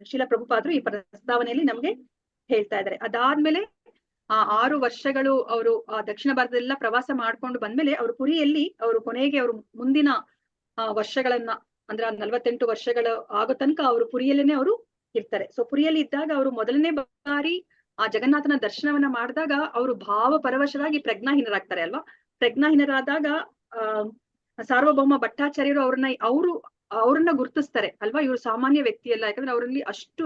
ಶ್ರೀಲ ಪ್ರಭುಪಾದರು ಈ ಪ್ರಸ್ತಾವನೆಯಲ್ಲಿ ನಮ್ಗೆ ಹೇಳ್ತಾ ಇದ್ದಾರೆ. ಅದಾದ್ಮೇಲೆ 6 ವರ್ಷಗಳು ಅವರು ದಕ್ಷಿಣ ಭಾರತದೆಲ್ಲ ಪ್ರವಾಸ ಮಾಡ್ಕೊಂಡು ಬಂದ್ಮೇಲೆ ಅವರು ಪುರಿಯಲ್ಲಿ ಅವರು ಕೊನೆಗೆ ಅವರು ಮುಂದಿನ ವರ್ಷಗಳನ್ನ ಅಂದ್ರೆ 48 ವರ್ಷಗಳು ಆಗೋ ತನಕ ಅವರು ಪುರಿಯಲ್ಲೇನೆ ಅವರು ಇರ್ತಾರೆ. ಸೊ ಪುರಿಯಲ್ಲಿ ಇದ್ದಾಗ ಅವರು ಮೊದಲನೇ ಬಾರಿ ಆ ಜಗನ್ನಾಥನ ದರ್ಶನವನ್ನ ಮಾಡಿದಾಗ ಅವರು ಭಾವ ಪರವಶರಾಗಿ ಪ್ರಜ್ಞಾಹೀನರಾಗ್ತಾರೆ ಅಲ್ವಾ. ಪ್ರಜ್ಞಾಹೀನರಾದಾಗ ಸಾರ್ವಭೌಮ ಭಟ್ಟಾಚಾರ್ಯರು ಅವ್ರನ್ನ ಗುರುತಿಸ್ತಾರೆ ಅಲ್ವಾ. ಇವ್ರು ಸಾಮಾನ್ಯ ವ್ಯಕ್ತಿ ಅಲ್ಲ, ಯಾಕಂದ್ರೆ ಅವರಲ್ಲಿ ಅಷ್ಟು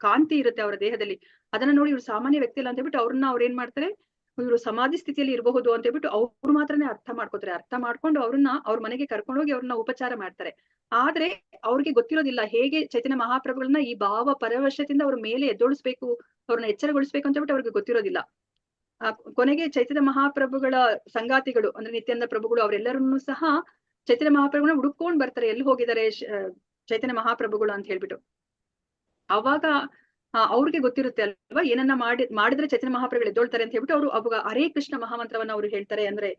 ಕಾಂತಿ ಇರುತ್ತೆ ಅವರ ದೇಹದಲ್ಲಿ. ಅದನ್ನ ನೋಡಿ ಇವ್ರು ಸಾಮಾನ್ಯ ವ್ಯಕ್ತಿ ಅಲ್ಲ ಅಂತ ಹೇಳ್ಬಿಟ್ಟು ಅವ್ರು ಏನ್ ಮಾಡ್ತಾರೆ, ಇವರು ಸಮಾಧಿ ಸ್ಥಿತಿಯಲ್ಲಿ ಇರಬಹುದು ಅಂತ ಹೇಳ್ಬಿಟ್ಟು ಅವ್ರು ಮಾತ್ರನೇ ಅರ್ಥ ಮಾಡ್ಕೋತಾರೆ. ಅರ್ಥ ಮಾಡ್ಕೊಂಡು ಅವ್ರ ಮನೆಗೆ ಕರ್ಕೊಂಡೋಗಿ ಅವ್ರನ್ನ ಉಪಚಾರ ಮಾಡ್ತಾರೆ. ಆದ್ರೆ ಅವ್ರಿಗೆ ಗೊತ್ತಿರೋದಿಲ್ಲ ಹೇಗೆ ಚೈತನ್ಯ ಮಹಾಪ್ರಭುಗಳನ್ನ ಈ ಭಾವ ಪರವಶದಿಂದ ಅವ್ರ ಮೇಲೆ ಎದ್ದೋಳಿಸ್ಬೇಕು, ಅವ್ರನ್ನ ಎಚ್ಚರಗೊಳಿಸ್ಬೇಕು ಅಂತ ಹೇಳ್ಬಿಟ್ಟು ಅವ್ರಿಗೆ ಗೊತ್ತಿರೋದಿಲ್ಲ. ಕೊನೆಗೆ ಚೈತನ್ಯ ಮಹಾಪ್ರಭುಗಳ ಸಂಗಾತಿಗಳು ಅಂದ್ರೆ ನಿತ್ಯಾನಂದ ಪ್ರಭುಗಳು ಅವರೆಲ್ಲರನ್ನೂ ಸಹ ಚೈತನ್ಯ ಮಹಾಪ್ರಭುಗಳನ್ನ ಹುಡುಕೊಂಡ್ ಬರ್ತಾರೆ, ಎಲ್ಲಿ ಹೋಗಿದ್ದಾರೆ ಚೈತನ್ಯ ಮಹಾಪ್ರಭುಗಳು ಅಂತ ಹೇಳ್ಬಿಟ್ಟು. ಅವಾಗ ಅವ್ರಿಗೆ ಗೊತ್ತಿರುತ್ತೆ ಅಲ್ವಾ, ಏನನ್ನ ಮಾಡಿದ್ರೆ ಚೈತನ್ಯ ಮಹಾಪ್ರಭುಗಳು ಎದ್ದೊಳ್ತಾರೆ ಅಂತ ಹೇಳ್ಬಿಟ್ಟು ಅವರು ಅವಾಗ ಹರೇ ಕೃಷ್ಣ ಮಹಾಮಂತ್ರವನ್ನ ಅವರು ಹೇಳ್ತಾರೆ. ಅಂದ್ರೆ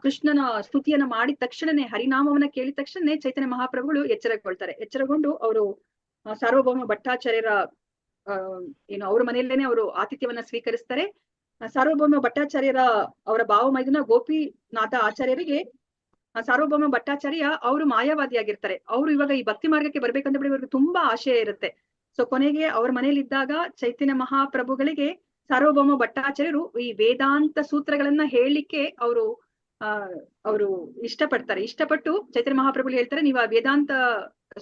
ಕೃಷ್ಣನ ಸ್ತುತಿಯನ್ನ ಮಾಡಿದ ತಕ್ಷಣನೇ, ಹರಿನಾಮವನ್ನ ಕೇಳಿದ ತಕ್ಷಣನೇ ಚೈತನ್ಯ ಮಹಾಪ್ರಭುಗಳು ಎಚ್ಚರಗೊಳ್ತಾರೆ. ಎಚ್ಚರಗೊಂಡು ಅವರು ಸಾರ್ವಭೌಮ ಭಟ್ಟಾಚಾರ್ಯರ ಅವ್ರ ಮನೆಯಲ್ಲೇನೆ ಅವರು ಆತಿಥ್ಯವನ್ನ ಸ್ವೀಕರಿಸ್ತಾರೆ. ಸಾರ್ವಭೌಮ ಭಟ್ಟಾಚಾರ್ಯರ ಅವರ ಭಾವ ಮೈದುನ ಗೋಪಿನಾಥ ಆಚಾರ್ಯರಿಗೆ ಸಾರ್ವಭೌಮ ಭಟ್ಟಾಚಾರ್ಯ ಅವರು ಮಾಯಾವಾದಿಯಾಗಿರ್ತಾರೆ. ಅವರು ಇವಾಗ ಈ ಭಕ್ತಿ ಮಾರ್ಗಕ್ಕೆ ಬರ್ಬೇಕಂತ ಬಿಡಿ ಇವ್ರಿಗೆ ತುಂಬಾ ಆಶಯ ಇರುತ್ತೆ. ಸೊ ಕೊನೆಗೆ ಅವ್ರ ಮನೇಲಿ ಇದ್ದಾಗ ಚೈತನ್ಯ ಮಹಾಪ್ರಭುಗಳಿಗೆ ಸಾರ್ವಭೌಮ ಭಟ್ಟಾಚಾರ್ಯರು ಈ ವೇದಾಂತ ಸೂತ್ರಗಳನ್ನ ಹೇಳಲಿಕ್ಕೆ ಅವರು ಇಷ್ಟಪಟ್ಟು ಚೈತನ್ಯ ಮಹಾಪ್ರಭುಗಳು ಹೇಳ್ತಾರೆ, ನೀವು ಆ ವೇದಾಂತ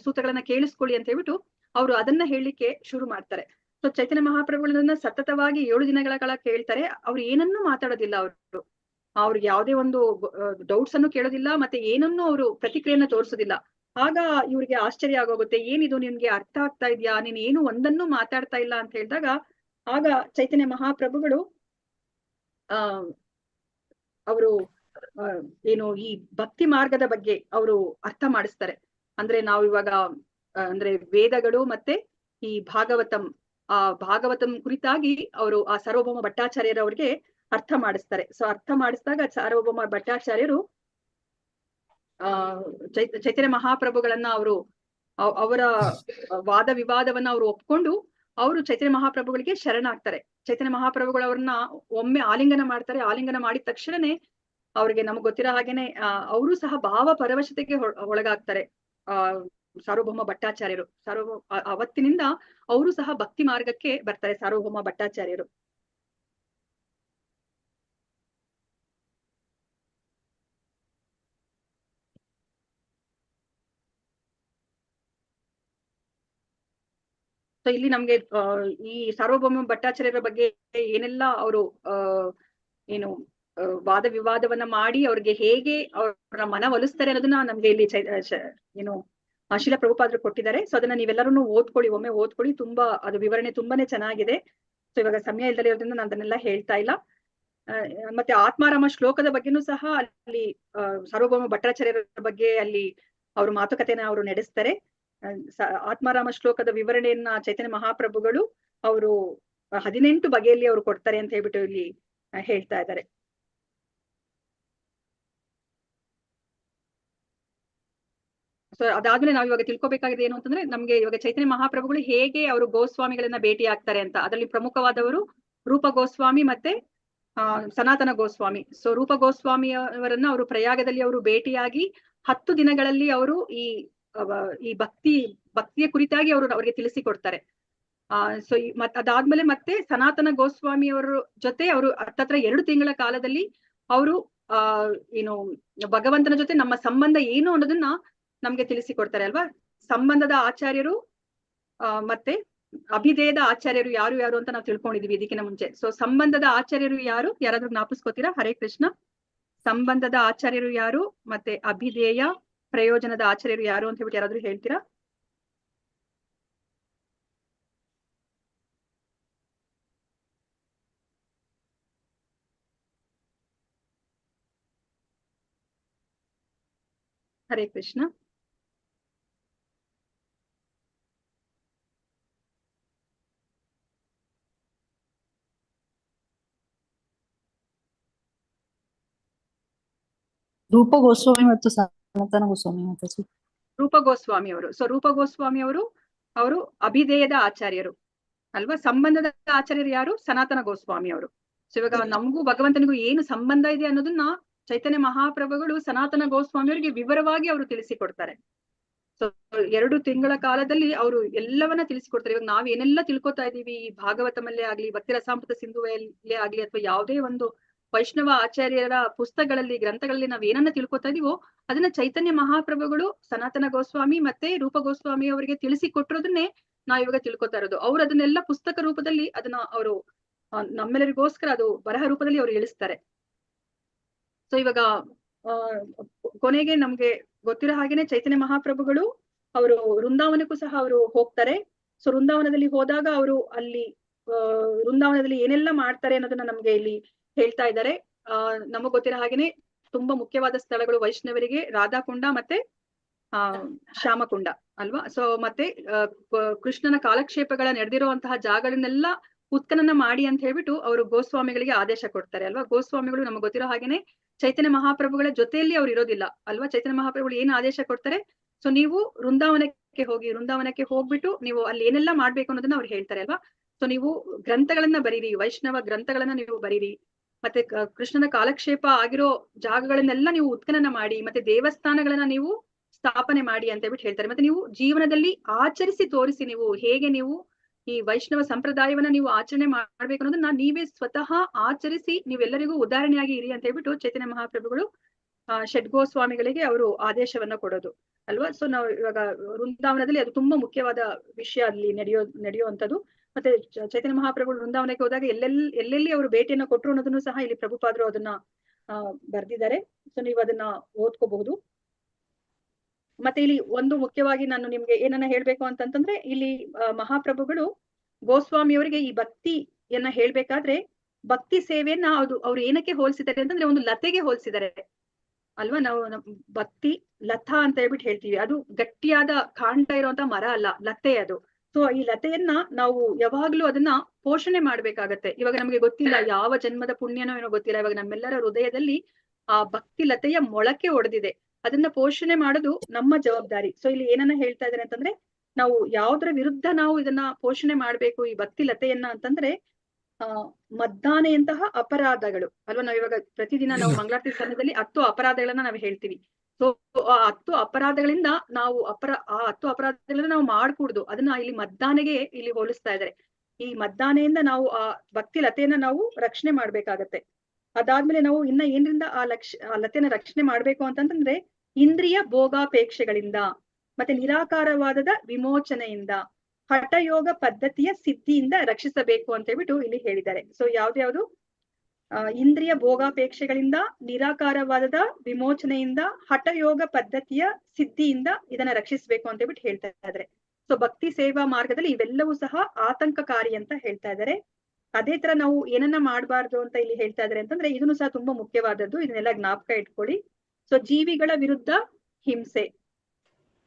ಸೂತ್ರಗಳನ್ನ ಕೇಳಿಸ್ಕೊಳ್ಳಿ ಅಂತ ಹೇಳ್ಬಿಟ್ಟು ಅವರು ಅದನ್ನ ಹೇಳಲಿಕ್ಕೆ ಶುರು ಮಾಡ್ತಾರೆ. ಸೊ ಚೈತನ್ಯ ಮಹಾಪ್ರಭುಗಳನ್ನ ಸತತವಾಗಿ 7 ದಿನಗಳ ಕಾಲ ಕೇಳ್ತಾರೆ. ಅವ್ರು ಏನನ್ನೂ ಮಾತಾಡೋದಿಲ್ಲ. ಅವ್ರಿಗೆ ಯಾವುದೇ ಒಂದು ಡೌಟ್ಸ್ ಅನ್ನು ಕೇಳೋದಿಲ್ಲ, ಮತ್ತೆ ಏನನ್ನೂ ಅವರು ಪ್ರತಿಕ್ರಿಯೆಯನ್ನ ತೋರಿಸೋದಿಲ್ಲ. ಆಗ ಇವ್ರಿಗೆ ಆಶ್ಚರ್ಯ ಆಗೋಗುತ್ತೆ, ಏನಿದು ನಿನ್ಗೆ ಅರ್ಥ ಆಗ್ತಾ ಇದ್ಯಾ, ನೀನ್ ಏನು ಒಂದನ್ನು ಮಾತಾಡ್ತಾ ಇಲ್ಲ ಅಂತ ಹೇಳಿದಾಗ ಆಗ ಚೈತನ್ಯ ಮಹಾಪ್ರಭುಗಳು ಅವರು ಈ ಭಕ್ತಿ ಮಾರ್ಗದ ಬಗ್ಗೆ ಅವರು ಅರ್ಥ ಮಾಡಿಸ್ತಾರೆ. ಅಂದ್ರೆ ನಾವು ಇವಾಗ ಅಂದ್ರೆ ವೇದಗಳು ಮತ್ತೆ ಈ ಭಾಗವತಂ ಕುರಿತಾಗಿ ಅವರು ಆ ಸಾರ್ವಭೌಮ ಭಟ್ಟಾಚಾರ್ಯರವ್ರಿಗೆ ಅರ್ಥ ಮಾಡಿಸ್ತಾರೆ. ಸೊ ಅರ್ಥ ಮಾಡಿಸಿದಾಗ ಸಾರ್ವಭೌಮ ಭಟ್ಟಾಚಾರ್ಯರು ಚೈತನ್ಯ ಮಹಾಪ್ರಭುಗಳನ್ನ ಅವರ ವಾದ ವಿವಾದವನ್ನ ಅವರು ಒಪ್ಕೊಂಡು ಅವರು ಚೈತನ್ಯ ಮಹಾಪ್ರಭುಗಳಿಗೆ ಶರಣಾಗ್ತಾರೆ. ಚೈತನ್ಯ ಮಹಾಪ್ರಭುಗಳು ಅವ್ರನ್ನ ಒಮ್ಮೆ ಆಲಿಂಗನ ಮಾಡ್ತಾರೆ. ಆಲಿಂಗನ ಮಾಡಿದ ತಕ್ಷಣನೇ ಅವ್ರಿಗೆ ನಮಗ್ ಗೊತ್ತಿರೋ ಹಾಗೇನೆ ಅವರು ಸಹ ಭಾವ ಪರವಶತೆಗೆ ಒಳಗಾಗ್ತಾರೆ. ಸಾರ್ವಭೌಮ ಭಟ್ಟಾಚಾರ್ಯರು ಅವತ್ತಿನಿಂದ ಅವರು ಸಹ ಭಕ್ತಿ ಮಾರ್ಗಕ್ಕೆ ಬರ್ತಾರೆ ಸಾರ್ವಭೌಮ ಭಟ್ಟಾಚಾರ್ಯರು. ಸೊ ಇಲ್ಲಿ ನಮ್ಗೆ ಈ ಸಾರ್ವಭೌಮ ಭಟ್ಟಾಚಾರ್ಯರ ಬಗ್ಗೆ ಏನೆಲ್ಲ ಅವರು ವಾದ ವಿವಾದವನ್ನ ಮಾಡಿ ಅವ್ರಿಗೆ ಹೇಗೆ ಅವ್ರ ಮನ ಒಲಿಸ್ತಾರೆ ಅನ್ನೋದನ್ನ ನಮ್ಗೆ ಇಲ್ಲಿ ಶ್ರೀಲ ಪ್ರಭುಪಾದರು ಕೊಟ್ಟಿದ್ದಾರೆ. ಸೊ ಅದನ್ನ ನೀವೆಲ್ಲರೂ ಒಮ್ಮೆ ಓದ್ಕೊಳ್ಳಿ. ತುಂಬಾ ಅದು ವಿವರಣೆ ತುಂಬಾನೇ ಚೆನ್ನಾಗಿದೆ. ಸೊ ಇವಾಗ ಸಮಯ ಇಲ್ದಲೇ ಇರೋದ್ರಿಂದ ನಾನು ಅದನ್ನೆಲ್ಲ ಹೇಳ್ತಾ ಇಲ್ಲ. ಮತ್ತೆ ಆತ್ಮಾರಾಮ ಶ್ಲೋಕದ ಬಗ್ಗೆನೂ ಸಹ ಅಲ್ಲಿ ಸಾರ್ವಭೌಮ ಭಟ್ಟಾಚಾರ್ಯರ ಬಗ್ಗೆ ಅಲ್ಲಿ ಅವರು ಮಾತುಕತೆನ ಅವರು ನಡೆಸ್ತಾರೆ. ಆತ್ಮಾರಾಮ ಶ್ಲೋಕದ ವಿವರಣೆಯನ್ನ ಚೈತನ್ಯ ಮಹಾಪ್ರಭುಗಳು ಅವರು 18 ಬಗೆಯಲ್ಲಿ ಅವರು ಕೊಡ್ತಾರೆ ಅಂತ ಹೇಳ್ಬಿಟ್ಟು ಇಲ್ಲಿ ಹೇಳ್ತಾ ಇದ್ದಾರೆ. ಸೊ ಅದಾದ್ಮೇಲೆ ನಾವ್ ಇವಾಗ ತಿಳ್ಕೊಬೇಕಾಗಿದೆ ಏನು ಅಂತಂದ್ರೆ, ನಮ್ಗೆ ಇವಾಗ ಚೈತನ್ಯ ಮಹಾಪ್ರಭುಗಳು ಹೇಗೆ ಅವರು ಗೋಸ್ವಾಮಿಗಳನ್ನ ಭೇಟಿ ಆಗ್ತಾರೆ ಅಂತ. ಅದರಲ್ಲಿ ಪ್ರಮುಖವಾದವರು ರೂಪ ಗೋಸ್ವಾಮಿ ಮತ್ತೆ ಸನಾತನ ಗೋಸ್ವಾಮಿ. ಸೊ ರೂಪ ಗೋಸ್ವಾಮಿ ಅವರನ್ನ ಅವರು ಪ್ರಯಾಗದಲ್ಲಿ ಅವರು ಭೇಟಿಯಾಗಿ 10 ದಿನಗಳಲ್ಲಿ ಅವರು ಈ ಭಕ್ತಿಯ ಕುರಿತಾಗಿ ಅವ್ರಿಗೆ ತಿಳಿಸಿಕೊಡ್ತಾರೆ. ಸೊ ಅದಾದ್ಮೇಲೆ ಮತ್ತೆ ಸನಾತನ ಗೋಸ್ವಾಮಿ ಅವರ ಜೊತೆ ಅವರು ಹತ್ತತ್ರ 2 ತಿಂಗಳ ಕಾಲದಲ್ಲಿ ಅವರು ಭಗವಂತನ ಜೊತೆ ನಮ್ಮ ಸಂಬಂಧ ಏನು ಅನ್ನೋದನ್ನ ನಮ್ಗೆ ತಿಳಿಸಿಕೊಡ್ತಾರೆ ಅಲ್ವಾ. ಸಂಬಂಧದ ಆಚಾರ್ಯರು ಮತ್ತೆ ಅಭಿಧೇಯದ ಆಚಾರ್ಯರು ಯಾರು ಅಂತ ನಾವು ತಿಳ್ಕೊಂಡಿದೀವಿ ಇದಕ್ಕಿಂತ ಮುಂಚೆ. ಸೊ ಸಂಬಂಧದ ಆಚಾರ್ಯರು ಯಾರಾದ್ರೂ ಜ್ಞಾಪಿಸ್ಕೋತೀರಾ? ಹರೇ ಕೃಷ್ಣ. ಸಂಬಂಧದ ಆಚಾರ್ಯರು ಯಾರು, ಮತ್ತೆ ಅಭಿಧೇಯ ಪ್ರಯೋಜನದ ಆಚಾರ್ಯರು ಯಾರು ಅಂತ ಹೇಳ್ಬಿಟ್ಟು ಯಾರಾದ್ರೂ ಹೇಳ್ತೀರಾ? ಹರೇ ಕೃಷ್ಣ. ರೂಪ ಗೋಸ್ವಾಮಿ ಮತ್ತು ಸನಾತನ ಗೋಸ್ವಾಮಿ ಮಾತಾಜಿ. ರೂಪ ಗೋಸ್ವಾಮಿ ಅವರು. ಸೊ ರೂಪ ಗೋಸ್ವಾಮಿ ಅವರು ಅಭಿಧೇಯದ ಆಚಾರ್ಯರು ಅಲ್ವಾ. ಸಂಬಂಧದ ಆಚಾರ್ಯರು ಯಾರು? ಸನಾತನ ಗೋಸ್ವಾಮಿ ಅವರು. ಸೊ ಇವಾಗ ನಮಗೂ ಭಗವಂತನಿಗೂ ಏನು ಸಂಬಂಧ ಇದೆ ಅನ್ನೋದನ್ನ ಚೈತನ್ಯ ಮಹಾಪ್ರಭುಗಳು ಸನಾತನ ಗೋಸ್ವಾಮಿ ಅವರಿಗೆ ವಿವರವಾಗಿ ಅವರು ತಿಳಿಸಿಕೊಡ್ತಾರೆ. ಸೊ 2 ತಿಂಗಳ ಕಾಲದಲ್ಲಿ ಅವರು ಎಲ್ಲವನ್ನ ತಿಳಿಸಿಕೊಡ್ತಾರೆ. ಇವಾಗ ನಾವ್ ಏನೆಲ್ಲ ತಿಳ್ಕೊತಾ ಇದೀವಿ ಈ ಭಾಗವತಮಲ್ಲೇ ಆಗ್ಲಿ, ಭಕ್ತಿ ರಸಾಮೃತ ಸಿಂಧುವಲ್ಲೇ ಆಗ್ಲಿ, ಅಥವಾ ಯಾವುದೇ ಒಂದು ವೈಷ್ಣವ ಆಚಾರ್ಯರ ಪುಸ್ತಕಗಳಲ್ಲಿ, ಗ್ರಂಥಗಳಲ್ಲಿ ನಾವ್ ಏನನ್ನ ತಿಳ್ಕೊತಾ ಇದೀವೋ ಅದನ್ನ ಚೈತನ್ಯ ಮಹಾಪ್ರಭುಗಳು ಸನಾತನ ಗೋಸ್ವಾಮಿ ಮತ್ತೆ ರೂಪ ಗೋಸ್ವಾಮಿ ಅವರಿಗೆ ತಿಳಿಸಿಕೊಟ್ಟಿರೋದನ್ನೇ ನಾವ್ ಇವಾಗ ತಿಳ್ಕೊತಾ ಇರೋದು. ಅವ್ರು ಅದನ್ನೆಲ್ಲ ಪುಸ್ತಕ ರೂಪದಲ್ಲಿ ಅದನ್ನ ಅವರು ನಮ್ಮೆಲ್ಲರಿಗೋಸ್ಕರ ಅದು ಬರಹ ರೂಪದಲ್ಲಿ ಅವ್ರು ಇಳಿಸ್ತಾರೆ. ಸೊ ಇವಾಗ ಕೊನೆಗೆ ನಮ್ಗೆ ಗೊತ್ತಿರೋ ಹಾಗೇನೆ ಚೈತನ್ಯ ಮಹಾಪ್ರಭುಗಳು ಅವರು ವೃಂದಾವನಕ್ಕೂ ಸಹ ಅವರು ಹೋಗ್ತಾರೆ. ಸೊ ವೃಂದಾವನದಲ್ಲಿ ಹೋದಾಗ ಅವರು ಅಲ್ಲಿ ವೃಂದಾವನದಲ್ಲಿ ಏನೆಲ್ಲ ಮಾಡ್ತಾರೆ ಅನ್ನೋದನ್ನ ನಮ್ಗೆ ಇಲ್ಲಿ ಹೇಳ್ತಾ ಇದ್ದಾರೆ. ನಮಗ್ ಗೊತ್ತಿರೋ ಹಾಗೇನೆ ತುಂಬಾ ಮುಖ್ಯವಾದ ಸ್ಥಳಗಳು ವೈಷ್ಣವರಿಗೆ ರಾಧಾಕುಂಡ ಮತ್ತೆ ಶ್ಯಾಮಕುಂಡ ಅಲ್ವಾ. ಸೊ ಮತ್ತೆ ಕೃಷ್ಣನ ಕಾಲಕ್ಷೇಪಗಳ ನಡೆದಿರುವಂತಹ ಜಾಗಗಳನ್ನೆಲ್ಲ ಉತ್ಖನನ ಮಾಡಿ ಅಂತ ಹೇಳ್ಬಿಟ್ಟು ಅವರು ಗೋಸ್ವಾಮಿಗಳಿಗೆ ಆದೇಶ ಕೊಡ್ತಾರೆ ಅಲ್ವಾ. ಗೋಸ್ವಾಮಿಗಳು ನಮಗ್ ಗೊತ್ತಿರೋ ಹಾಗೇನೆ ಚೈತನ್ಯ ಮಹಾಪ್ರಭುಗಳ ಜೊತೆಯಲ್ಲಿ ಅವ್ರು ಇರೋದಿಲ್ಲ ಅಲ್ವಾ. ಚೈತನ್ಯ ಮಹಾಪ್ರಭುಗಳು ಏನ್ ಆದೇಶ ಕೊಡ್ತಾರೆ, ಸೊ ನೀವು ವೃಂದಾವನಕ್ಕೆ ಹೋಗ್ಬಿಟ್ಟು ನೀವು ಅಲ್ಲಿ ಏನೆಲ್ಲ ಮಾಡ್ಬೇಕು ಅನ್ನೋದನ್ನ ಅವ್ರು ಹೇಳ್ತಾರೆ ಅಲ್ವಾ. ಸೊ ನೀವು ಗ್ರಂಥಗಳನ್ನ ಬರೀರಿ, ವೈಷ್ಣವ ಗ್ರಂಥಗಳನ್ನ ನೀವು ಬರೀರಿ, ಮತ್ತೆ ಕೃಷ್ಣನ ಕಾಲಕ್ಷೇಪ ಆಗಿರೋ ಜಾಗಗಳನ್ನೆಲ್ಲ ನೀವು ಉತ್ಖನನ ಮಾಡಿ, ಮತ್ತೆ ದೇವಸ್ಥಾನಗಳನ್ನ ನೀವು ಸ್ಥಾಪನೆ ಮಾಡಿ ಅಂತ ಹೇಳ್ಬಿಟ್ಟು ಹೇಳ್ತಾರೆ. ಮತ್ತೆ ನೀವು ಜೀವನದಲ್ಲಿ ಆಚರಿಸಿ ತೋರಿಸಿ, ನೀವು ಹೇಗೆ ನೀವು ಈ ವೈಷ್ಣವ ಸಂಪ್ರದಾಯವನ್ನ ನೀವು ಆಚರಣೆ ಮಾಡ್ಬೇಕು ಅನ್ನೋದನ್ನ ನೀವೇ ಸ್ವತಃ ಆಚರಿಸಿ ನೀವೆಲ್ಲರಿಗೂ ಉದಾಹರಣೆಯಾಗಿ ಇರಿ ಅಂತ ಹೇಳ್ಬಿಟ್ಟು ಚೈತನ್ಯ ಮಹಾಪ್ರಭುಗಳು ಷಡ್ಗೋಸ್ವಾಮಿಗಳಿಗೆ ಅವರು ಆದೇಶವನ್ನ ಕೊಡೋದು ಅಲ್ವಾ. ಸೊ ನಾವು ಇವಾಗ ವೃಂದಾವನದಲ್ಲಿ ಅದು ತುಂಬಾ ಮುಖ್ಯವಾದ ವಿಷಯ ಅಲ್ಲಿ ನಡೆಯುವಂಥದ್ದು. ಮತ್ತೆ ಚೈತನ್ಯ ಮಹಾಪ್ರಭುಗಳು ವೃಂದಾವನಕ್ಕೆ ಹೋದಾಗ ಎಲ್ಲೆಲ್ಲಿ ಅವರು ಭೇಟಿಯನ್ನ ಕೊಟ್ಟರು ಅನ್ನೋದನ್ನು ಸಹ ಇಲ್ಲಿ ಪ್ರಭುಪಾದರು ಅದನ್ನ ಬರ್ದಿದ್ದಾರೆ. ಸೊ ನೀವು ಅದನ್ನ ಓದ್ಕೋಬಹುದು. ಮತ್ತೆ ಇಲ್ಲಿ ಒಂದು ಮುಖ್ಯವಾಗಿ ನಾನು ನಿಮ್ಗೆ ಏನನ್ನ ಹೇಳ್ಬೇಕು ಅಂತಂತಂದ್ರೆ, ಇಲ್ಲಿ ಮಹಾಪ್ರಭುಗಳು ಗೋಸ್ವಾಮಿಯವರಿಗೆ ಈ ಭಕ್ತಿಯನ್ನ ಹೇಳ್ಬೇಕಾದ್ರೆ ಭಕ್ತಿ ಸೇವೆಯನ್ನ ಅವ್ರು ಏನಕ್ಕೆ ಹೋಲಿಸಿದ್ದಾರೆ ಅಂತಂದ್ರೆ ಒಂದು ಲತೆಗೆ ಹೋಲಿಸಿದ್ದಾರೆ ಅಲ್ವಾ. ನಾವು ಭಕ್ತಿ ಲತಾ ಅಂತ ಹೇಳ್ಬಿಟ್ಟು ಹೇಳ್ತೀವಿ, ಅದು ಗಟ್ಟಿಯಾದ ಕಾಂಡ ಇರುವಂತ ಮರ ಅಲ್ಲ, ಲತೆ ಅದು. ಸೊ ಈ ಲತೆಯನ್ನ ನಾವು ಯಾವಾಗ್ಲೂ ಅದನ್ನ ಪೋಷಣೆ ಮಾಡ್ಬೇಕಾಗತ್ತೆ. ಇವಾಗ ನಮ್ಗೆ ಗೊತ್ತಿಲ್ಲ ಯಾವ ಜನ್ಮದ ಪುಣ್ಯನೋ ಏನೋ ಗೊತ್ತಿಲ್ಲ, ಇವಾಗ ನಮ್ಮೆಲ್ಲರ ಹೃದಯದಲ್ಲಿ ಆ ಭಕ್ತಿ ಲತೆಯ ಮೊಳಕೆ ಒಡೆದಿದೆ, ಅದನ್ನ ಪೋಷಣೆ ಮಾಡೋದು ನಮ್ಮ ಜವಾಬ್ದಾರಿ. ಸೊ ಇಲ್ಲಿ ಏನನ್ನ ಹೇಳ್ತಾ ಇದ್ದಾರೆ ಅಂತಂದ್ರೆ, ನಾವು ಯಾವ್ದ್ರ ವಿರುದ್ಧ ನಾವು ಇದನ್ನ ಪೋಷಣೆ ಮಾಡ್ಬೇಕು ಈ ಭಕ್ತಿ ಲತೆಯನ್ನ ಅಂತಂದ್ರೆ ಮದ್ದಾನೆಯಂತಹ ಅಪರಾಧಗಳು ಅಲ್ವಾ. ನಾವ್ ಇವಾಗ ಪ್ರತಿದಿನ ನಾವು ಮಂಗಳಾರತಿ ಸಮಯದಲ್ಲಿ 10 ಅಪರಾಧಗಳನ್ನ ನಾವು ಹೇಳ್ತೀವಿ. ಸೊ ಆ 10 ಅಪರಾಧಗಳಿಂದ ನಾವು 10 ಅಪರಾಧಗಳನ್ನ ನಾವು ಮಾಡ್ಕೂಡ್ದು, ಅದನ್ನ ಇಲ್ಲಿ ಮದ್ದಾನೆಗೆ ಇಲ್ಲಿ ಹೋಲಿಸ್ತಾ ಇದ್ದಾರೆ. ಈ ಮದ್ದಾನೆಯಿಂದ ನಾವು ಆ ಭಕ್ತಿ ಲತೆಯನ್ನ ನಾವು ರಕ್ಷಣೆ ಮಾಡ್ಬೇಕಾಗತ್ತೆ. ಅದಾದ್ಮೇಲೆ ನಾವು ಇನ್ನ ಏನ್ರಿಂದ ಆ ಲತೆಯನ್ನ ರಕ್ಷಣೆ ಮಾಡ್ಬೇಕು ಅಂತಂದ್ರೆ ಇಂದ್ರಿಯ ಭೋಗಾಪೇಕ್ಷೆಗಳಿಂದ, ಮತ್ತೆ ನಿರಾಕಾರವಾದದ ವಿಮೋಚನೆಯಿಂದ, ಹಠಯೋಗ ಪದ್ಧತಿಯ ಸಿದ್ಧಿಯಿಂದ ರಕ್ಷಿಸಬೇಕು ಅಂತ ಹೇಳ್ಬಿಟ್ಟು ಇಲ್ಲಿ ಹೇಳಿದ್ದಾರೆ. ಸೊ ಯಾವ್ದ್ಯಾವ್ದು ಇಂದ್ರಿಯ ಭೋಗಾಪೇಕ್ಷೆಗಳಿಂದ, ನಿರಾಕಾರವಾದದ ವಿಮೋಚನೆಯಿಂದ, ಹಠಯೋಗ ಪದ್ಧತಿಯ ಸಿದ್ಧಿಯಿಂದ ಇದನ್ನ ರಕ್ಷಿಸಬೇಕು ಅಂತ ಹೇಳ್ಬಿಟ್ಟು ಹೇಳ್ತಾ ಇದ್ದಾರೆ. ಸೊ ಭಕ್ತಿ ಸೇವಾ ಮಾರ್ಗದಲ್ಲಿ ಇವೆಲ್ಲವೂ ಸಹ ಆತಂಕಕಾರಿ ಅಂತ ಹೇಳ್ತಾ ಇದ್ದಾರೆ. ಅದೇ ತರ ನಾವು ಏನನ್ನ ಮಾಡಬಾರ್ದು ಅಂತ ಇಲ್ಲಿ ಹೇಳ್ತಾ ಇದ್ದಾರೆ ಅಂತಂದ್ರೆ ಇದನ್ನು ಸಹ ತುಂಬಾ ಮುಖ್ಯವಾದದ್ದು, ಇದನ್ನೆಲ್ಲ ಜ್ಞಾಪಕ ಇಟ್ಕೊಳ್ಳಿ. ಸೊ ಜೀವಿಗಳ ವಿರುದ್ಧ ಹಿಂಸೆ,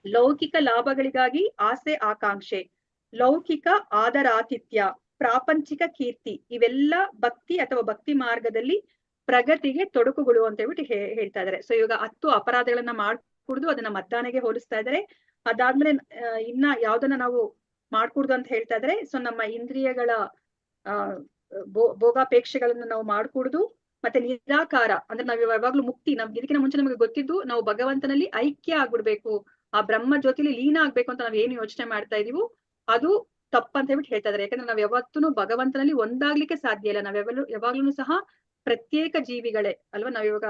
ಲೌಕಿಕ ಲಾಭಗಳಿಗಾಗಿ ಆಸೆ ಆಕಾಂಕ್ಷೆ, ಲೌಕಿಕ ಆದರಾತಿಥ್ಯ, ಪ್ರಾಪಂಚಿಕ ಕೀರ್ತಿ, ಇವೆಲ್ಲ ಭಕ್ತಿ ಅಥವಾ ಭಕ್ತಿ ಮಾರ್ಗದಲ್ಲಿ ಪ್ರಗತಿಗೆ ತೊಡಕುಗಳು ಅಂತ ಹೇಳ್ಬಿಟ್ಟು ಹೇಳ್ತಾ ಇದ್ದಾರೆ. ಸೊ ಇವಾಗ 10 ಅಪರಾಧಗಳನ್ನ ಮಾಡ್ಕೂಡ್ದು, ಅದನ್ನ ಮದ್ದಾನೆಗೆ ಹೋಲಿಸ್ತಾ ಇದ್ದಾರೆ. ಅದಾದ್ಮೇಲೆ ಇನ್ನ ಯಾವ್ದನ್ನ ನಾವು ಮಾಡ್ಕೂಡ್ದು ಅಂತ ಹೇಳ್ತಾ ಇದ್ದಾರೆ. ಸೊ ನಮ್ಮ ಇಂದ್ರಿಯಗಳ ಭೋಗಾಪೇಕ್ಷೆಗಳನ್ನ ನಾವು ಮಾಡ್ಕೂಡ್ದು, ಮತ್ತೆ ನಿರಾಕಾರ ಅಂದ್ರೆ ನಾವ್ ಯಾವಾಗ್ಲೂ ಮುಕ್ತಿ, ಇದಕ್ಕಿಂತ ಮುಂಚೆ ನಮಗೆ ಗೊತ್ತಿದ್ದು ನಾವು ಭಗವಂತನಲ್ಲಿ ಐಕ್ಯ ಆಗ್ಬಿಡ್ಬೇಕು, ಆ ಬ್ರಹ್ಮ ಜ್ಯೋತಿಲಿ ಲೀನ ಆಗ್ಬೇಕು ಅಂತ ನಾವ್ ಏನು ಯೋಚನೆ ಮಾಡ್ತಾ ಇದೀವೋ ಅದು ತಪ್ಪಂತ ಹೇಳ್ಬಿಟ್ಟು ಹೇಳ್ತಾ ಇದಾರೆ. ಯಾಕಂದ್ರೆ ನಾವ್ ಯಾವತ್ತೂ ಭಗವಂತನಲ್ಲಿ ಒಂದಾಗ್ಲಿಕ್ಕೆ ಸಾಧ್ಯ ಇಲ್ಲ. ಯಾವಾಗ್ಲೂ ಸಹ ಪ್ರತ್ಯೇಕ ಜೀವಿಗಳೇ ಅಲ್ವಾ. ನಾವ್ ಇವಾಗ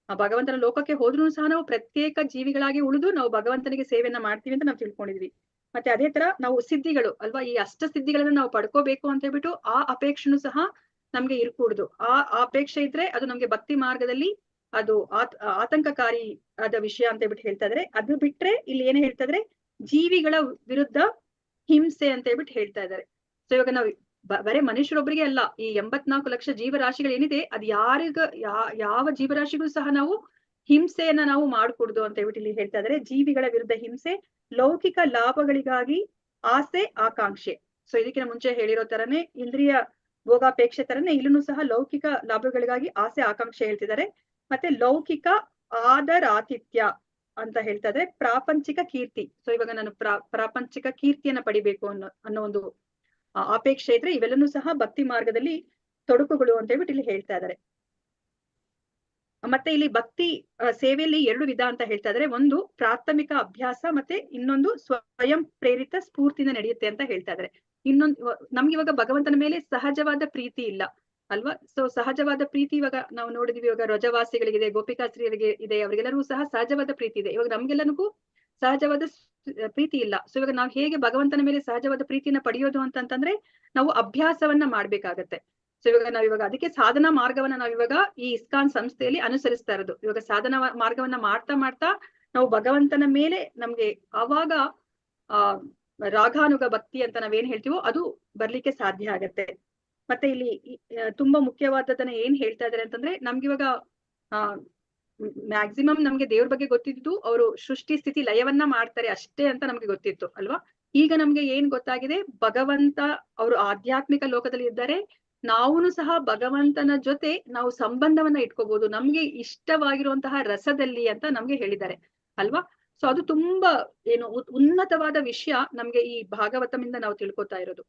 ಭಗವಂತನ ಲೋಕಕ್ಕೆ ಹೋದ್ರೂ ಸಹ ನಾವು ಪ್ರತ್ಯೇಕ ಜೀವಿಗಳಾಗಿ ಉಳಿದು ನಾವು ಭಗವಂತನಿಗೆ ಸೇವೆಯನ್ನ ಮಾಡ್ತೀವಿ ಅಂತ ನಾವು ತಿಳ್ಕೊಂಡಿದ್ವಿ. ಮತ್ತೆ ಅದೇ ತರ ನಾವು ಸಿದ್ಧಿಗಳು ಅಲ್ವಾ, ಈ ಅಷ್ಟ ಸಿದ್ಧಿಗಳನ್ನ ನಾವು ಪಡ್ಕೋಬೇಕು ಅಂತ ಹೇಳ್ಬಿಟ್ಟು ಆ ಅಪೇಕ್ಷೆನೂ ಸಹ ನಮ್ಗೆ ಇರ್ಕೂಡ್ದು. ಆ ಅಪೇಕ್ಷೆ ಇದ್ರೆ ಅದು ನಮ್ಗೆ ಭಕ್ತಿ ಮಾರ್ಗದಲ್ಲಿ ಅದು ಆತಂಕಕಾರಿ ಆದ ವಿಷಯ ಅಂತ ಹೇಳ್ಬಿಟ್ಟು ಹೇಳ್ತಾ ಇದ್ರೆ. ಅದು ಬಿಟ್ರೆ ಇಲ್ಲಿ ಏನ್ ಹೇಳ್ತಾ ಇದ್ರೆ, ಜೀವಿಗಳ ವಿರುದ್ಧ ಹಿಂಸೆ ಅಂತ ಹೇಳ್ಬಿಟ್ಟು ಹೇಳ್ತಾ ಇದ್ದಾರೆ. ಸೊ ಇವಾಗ ನಾವು ಬರೇ ಮನುಷ್ಯರೊಬ್ಬರಿಗೆ ಅಲ್ಲ, ಈ 84 ಲಕ್ಷ ಜೀವರಾಶಿಗಳು ಏನಿದೆ ಅದು ಯಾವ ಜೀವರಾಶಿಗಳು ಸಹ ನಾವು ಹಿಂಸೆಯನ್ನ ನಾವು ಮಾಡ್ಕೂಡ್ದು ಅಂತ ಹೇಳ್ಬಿಟ್ಟು ಇಲ್ಲಿ ಹೇಳ್ತಾ ಇದ್ದಾರೆ. ಜೀವಿಗಳ ವಿರುದ್ಧ ಹಿಂಸೆ, ಲೌಕಿಕ ಲಾಭಗಳಿಗಾಗಿ ಆಸೆ ಆಕಾಂಕ್ಷೆ. ಸೊ ಇದಕ್ಕಿಂತ ಮುಂಚೆ ಹೇಳಿರೋ ತರನೇ ಇಂದ್ರಿಯ ಭೋಗಾಪೇಕ್ಷೆ ತರನೇ ಇಲ್ಲೂ ಸಹ ಲೌಕಿಕ ಲಾಭಗಳಿಗಾಗಿ ಆಸೆ ಆಕಾಂಕ್ಷೆ ಹೇಳ್ತಿದ್ದಾರೆ. ಮತ್ತೆ ಲೌಕಿಕ ಆದರಾತಿಥ್ಯ ಅಂತ ಹೇಳ್ತಾ ಇದ್ರೆ ಪ್ರಾಪಂಚಿಕ ಕೀರ್ತಿ. ಸೊ ಇವಾಗ ನಾನು ಪ್ರಾಪಂಚಿಕ ಕೀರ್ತಿಯನ್ನ ಪಡಿಬೇಕು ಅನ್ನೋ ಒಂದು ಅಪೇಕ್ಷೆ ಇದ್ರೆ ಇವೆಲ್ಲನೂ ಸಹ ಭಕ್ತಿ ಮಾರ್ಗದಲ್ಲಿ ತೊಡಕುಗಳು ಅಂತ ಹೇಳ್ಬಿಟ್ಟು ಇಲ್ಲಿ ಹೇಳ್ತಾ ಇದ್ದಾರೆ. ಮತ್ತೆ ಇಲ್ಲಿ ಭಕ್ತಿ ಸೇವೆಯಲ್ಲಿ 2 ವಿಧ ಅಂತ ಹೇಳ್ತಾ ಇದ್ದಾರೆ. ಒಂದು ಪ್ರಾಥಮಿಕ ಅಭ್ಯಾಸ, ಮತ್ತೆ ಇನ್ನೊಂದು ಸ್ವಯಂ ಪ್ರೇರಿತ ಸ್ಫೂರ್ತಿಯಿಂದ ನಡೆಯುತ್ತೆ ಅಂತ ಹೇಳ್ತಾ ಇದ್ದಾರೆ. ಇನ್ನೊಂದು ನಮ್ಗೆ ಇವಾಗ ಭಗವಂತನ ಮೇಲೆ ಸಹಜವಾದ ಪ್ರೀತಿ ಇಲ್ಲ ಅಲ್ವಾ. ಸೊ ಸಹಜವಾದ ಪ್ರೀತಿ ಇವಾಗ ನಾವು ನೋಡಿದ್ವಿ, ಇವಾಗ ರಜವಾಸಿಗಳಿಗಿದೆ, ಗೋಪಿಕಾಸ್ತ್ರೀಯರಿಗೆ ಇದೆ, ಅವರಿಗೆಲ್ಲರಿಗೂ ಸಹ ಸಹಜವಾದ ಪ್ರೀತಿ ಇದೆ. ಇವಾಗ ನಮ್ಗೆಲ್ಲರಿಗೂ ಸಹಜವಾದ ಪ್ರೀತಿ ಇಲ್ಲ. ಸೊ ಇವಾಗ ನಾವು ಹೇಗೆ ಭಗವಂತನ ಮೇಲೆ ಸಹಜವಾದ ಪ್ರೀತಿನ ಪಡೆಯೋದು ಅಂತಂದ್ರೆ ನಾವು ಅಭ್ಯಾಸವನ್ನ ಮಾಡ್ಬೇಕಾಗತ್ತೆ. ಸೊ ಇವಾಗ ಅದಕ್ಕೆ ಸಾಧನಾ ಮಾರ್ಗವನ್ನ ನಾವಿವಾಗ ಈ ಇಸ್ಕಾನ್ ಸಂಸ್ಥೆಯಲ್ಲಿ ಅನುಸರಿಸ್ತಾ ಇರೋದು. ಇವಾಗ ಸಾಧನಾ ಮಾರ್ಗವನ್ನ ಮಾಡ್ತಾ ಮಾಡ್ತಾ ನಾವು ಭಗವಂತನ ಮೇಲೆ ನಮ್ಗೆ ಆವಾಗ ರಾಗಾನುಗ ಭಕ್ತಿ ಅಂತ ನಾವೇನ್ ಹೇಳ್ತೀವೋ ಅದು ಬರ್ಲಿಕ್ಕೆ ಸಾಧ್ಯ ಆಗತ್ತೆ. ಮತ್ತೆ ಇಲ್ಲಿ ತುಂಬಾ ಮುಖ್ಯವಾದದನ್ನ ಏನ್ ಹೇಳ್ತಾ ಇದಾರೆ ಅಂತಂದ್ರೆ, ನಮ್ಗೆ ಇವಾಗ ಮ್ಯಾಕ್ಸಿಮಮ್ ನಮ್ಗೆ ದೇವ್ರ ಬಗ್ಗೆ ಗೊತ್ತಿದ್ದು ಅವರು ಸೃಷ್ಟಿ ಸ್ಥಿತಿ ಲಯವನ್ನ ಮಾಡ್ತಾರೆ ಅಷ್ಟೇ ಅಂತ ನಮ್ಗೆ ಗೊತ್ತಿತ್ತು ಅಲ್ವಾ. ಈಗ ನಮ್ಗೆ ಏನ್ ಗೊತ್ತಾಗಿದೆ, ಭಗವಂತ ಅವರು ಆಧ್ಯಾತ್ಮಿಕ ಲೋಕದಲ್ಲಿ ಇದ್ದಾರೆ, ನಾವೂನು ಸಹ ಭಗವಂತನ ಜೊತೆ ನಾವು ಸಂಬಂಧವನ್ನ ಇಟ್ಕೋಬಹುದು ನಮ್ಗೆ ಇಷ್ಟವಾಗಿರುವಂತಹ ರಸದಲ್ಲಿ ಅಂತ ನಮ್ಗೆ ಹೇಳಿದ್ದಾರೆ ಅಲ್ವಾ. ಸೊ ಅದು ತುಂಬಾ ಉನ್ನತವಾದ ವಿಷಯ ನಮ್ಗೆ ಈ ಭಾಗವತಮಿಂದ ನಾವು ತಿಳ್ಕೊತಾ ಇರೋದು.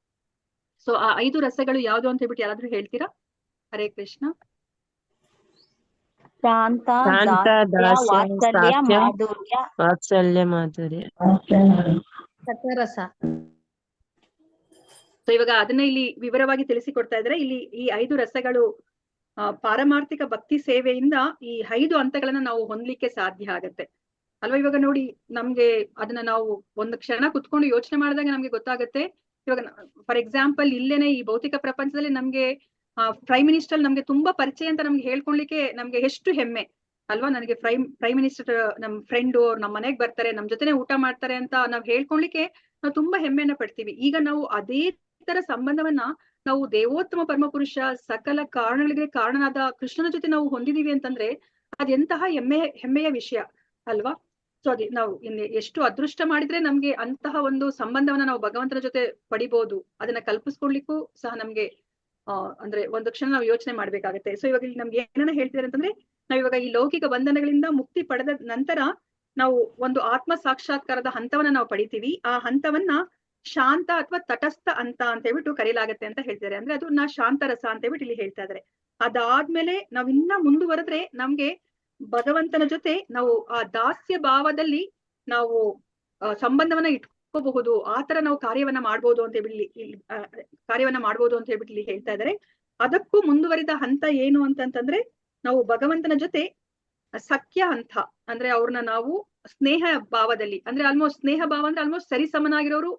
ಸೊ ಆ 5 ರಸಗಳು ಯಾವ್ದು ಅಂತ ಹೇಳ್ಬಿಟ್ಟು ಯಾರಾದ್ರೂ ಹೇಳ್ತೀರಾ? ಹರೇ ಕೃಷ್ಣ. ಶಾಂತ, ದಾಸ್ಯ, ವಾತ್ಸಲ್ಯ, ಮಾಧುರ್ಯ, ವಾತ್ಸಲ್ಯ, ಮಾಧುರ್ಯ, ಸತ್ವರಸ. ಸೊ ಇವಾಗ ಅದನ್ನ ಇಲ್ಲಿ ವಿವರವಾಗಿ ತಿಳಿಸಿಕೊಡ್ತಾ ಇದ್ರೆ, ಇಲ್ಲಿ ಈ 5 ರಸಗಳು ಪಾರಮಾರ್ಥಿಕ ಭಕ್ತಿ ಸೇವೆಯಿಂದ ಈ 5 ಹಂತಗಳನ್ನ ನಾವು ಹೊಂದ್ಲಿಕ್ಕೆ ಸಾಧ್ಯ ಆಗತ್ತೆ ಅಲ್ವಾ. ಇವಾಗ ನೋಡಿ, ನಮ್ಗೆ ಅದನ್ನ ನಾವು ಒಂದು ಕ್ಷಣ ಕುತ್ಕೊಂಡು ಯೋಚನೆ ಮಾಡಿದಾಗ ನಮ್ಗೆ ಗೊತ್ತಾಗತ್ತೆ. ಇವಾಗ ಫಾರ್ ಎಕ್ಸಾಂಪಲ್ ಇಲ್ಲೇನೆ ಈ ಭೌತಿಕ ಪ್ರಪಂಚದಲ್ಲಿ ನಮ್ಗೆ ಪ್ರೈಮ್ ಮಿನಿಸ್ಟರ್ ನಮ್ಗೆ ತುಂಬಾ ಪರಿಚಯ ಅಂತ ನಮ್ಗೆ ಹೇಳ್ಕೊಳ್ಲಿಕ್ಕೆ ನಮ್ಗೆ ಎಷ್ಟು ಹೆಮ್ಮೆ ಅಲ್ವಾ. ನನಗೆ ಪ್ರೈಮ್ ಮಿನಿಸ್ಟರ್ ನಮ್ ಫ್ರೆಂಡ್ ಅವ್ರು ನಮ್ಮ ಮನೆಗ್ ಬರ್ತಾರೆ, ನಮ್ ಜೊತೆನೆ ಊಟ ಮಾಡ್ತಾರೆ ಅಂತ ನಾವ್ ಹೇಳ್ಕೊಳ್ಲಿಕ್ಕೆ ನಾವು ತುಂಬಾ ಹೆಮ್ಮೆಯನ್ನ ಪಡ್ತೀವಿ. ಈಗ ನಾವು ಅದೇ ತರ ಸಂಬಂಧವನ್ನ ನಾವು ದೇವೋತ್ತಮ ಪರಮಪುರುಷ ಸಕಲ ಕಾರಣಗಳಿಗೆ ಕಾರಣನಾದ ಕೃಷ್ಣನ ಜೊತೆ ನಾವು ಹೊಂದಿದೀವಿ ಅಂತಂದ್ರೆ ಅದೆಂತಹ ಹೆಮ್ಮೆಯ ವಿಷಯ ಅಲ್ವಾ. ಸೊ ಅದೇ ನಾವು ಎಷ್ಟು ಅದೃಷ್ಟ ಮಾಡಿದ್ರೆ ನಮ್ಗೆ ಅಂತಹ ಒಂದು ಸಂಬಂಧವನ್ನ ನಾವು ಭಗವಂತನ ಜೊತೆ ಪಡಿಬಹುದು. ಅದನ್ನ ಕಲ್ಪಿಸ್ಕೊಳ್ಲಿಕ್ಕೂ ಸಹ ನಮ್ಗೆ ಅಂದ್ರೆ ಒಂದು ಕ್ಷಣ ನಾವು ಯೋಚನೆ ಮಾಡ್ಬೇಕಾಗತ್ತೆ. ಸೊ ಇವಾಗ ಇಲ್ಲಿ ನಮ್ಗೆ ಏನನ್ನ ಹೇಳ್ತಿದ್ದಾರೆ ಅಂತಂದ್ರೆ, ನಾವಿವಾಗ ಈ ಲೌಕಿಕ ಬಂಧನಗಳಿಂದ ಮುಕ್ತಿ ಪಡೆದ ನಂತರ ನಾವು ಒಂದು ಆತ್ಮ ಸಾಕ್ಷಾತ್ಕಾರದ ಹಂತವನ್ನ ನಾವು ಪಡಿತೀವಿ. ಆ ಹಂತವನ್ನ ಶಾಂತ ಅಥವಾ ತಟಸ್ಥ ಅಂತ ಹೇಳ್ಬಿಟ್ಟು ಕರೆಯಲಾಗತ್ತೆ ಅಂತ ಹೇಳ್ತಾರೆ. ಅಂದ್ರೆ ಅದು ಶಾಂತರಸ ಅಂತ ಹೇಳ್ಬಿಟ್ಟು ಇಲ್ಲಿ ಹೇಳ್ತಾ ಇದಾರೆ. ಅದಾದ್ಮೇಲೆ ನಾವ್ ಇನ್ನ ಮುಂದುವರೆದ್ರೆ ನಮ್ಗೆ ಭಗವಂತನ ಜೊತೆ ನಾವು ಆ ದಾಸ್ಯ ಭಾವದಲ್ಲಿ ನಾವು ಸಂಬಂಧವನ್ನ ಇಟ್ಕೋಬಹುದು, ಆತರ ನಾವು ಕಾರ್ಯವನ್ನ ಮಾಡ್ಬೋದು ಅಂತ ಹೇಳ್ಬಿಟ್ಟು ಇಲ್ಲಿ ಹೇಳ್ತಾ ಇದಾರೆ. ಅದಕ್ಕೂ ಮುಂದುವರಿದ ಹಂತ ಏನು ಅಂತಂದ್ರೆ, ನಾವು ಭಗವಂತನ ಜೊತೆ ಸಖ್ಯ ಹಂತ ಅಂದ್ರೆ ಅವ್ರನ್ನ ನಾವು ಸ್ನೇಹ ಭಾವದಲ್ಲಿ, ಅಂದ್ರೆ ಆಲ್ಮೋಸ್ಟ್ ಸ್ನೇಹ ಭಾವ ಅಂದ್ರೆ ಆಲ್ಮೋಸ್ಟ್ ಸರಿಸಮನಾಗಿರೋರು.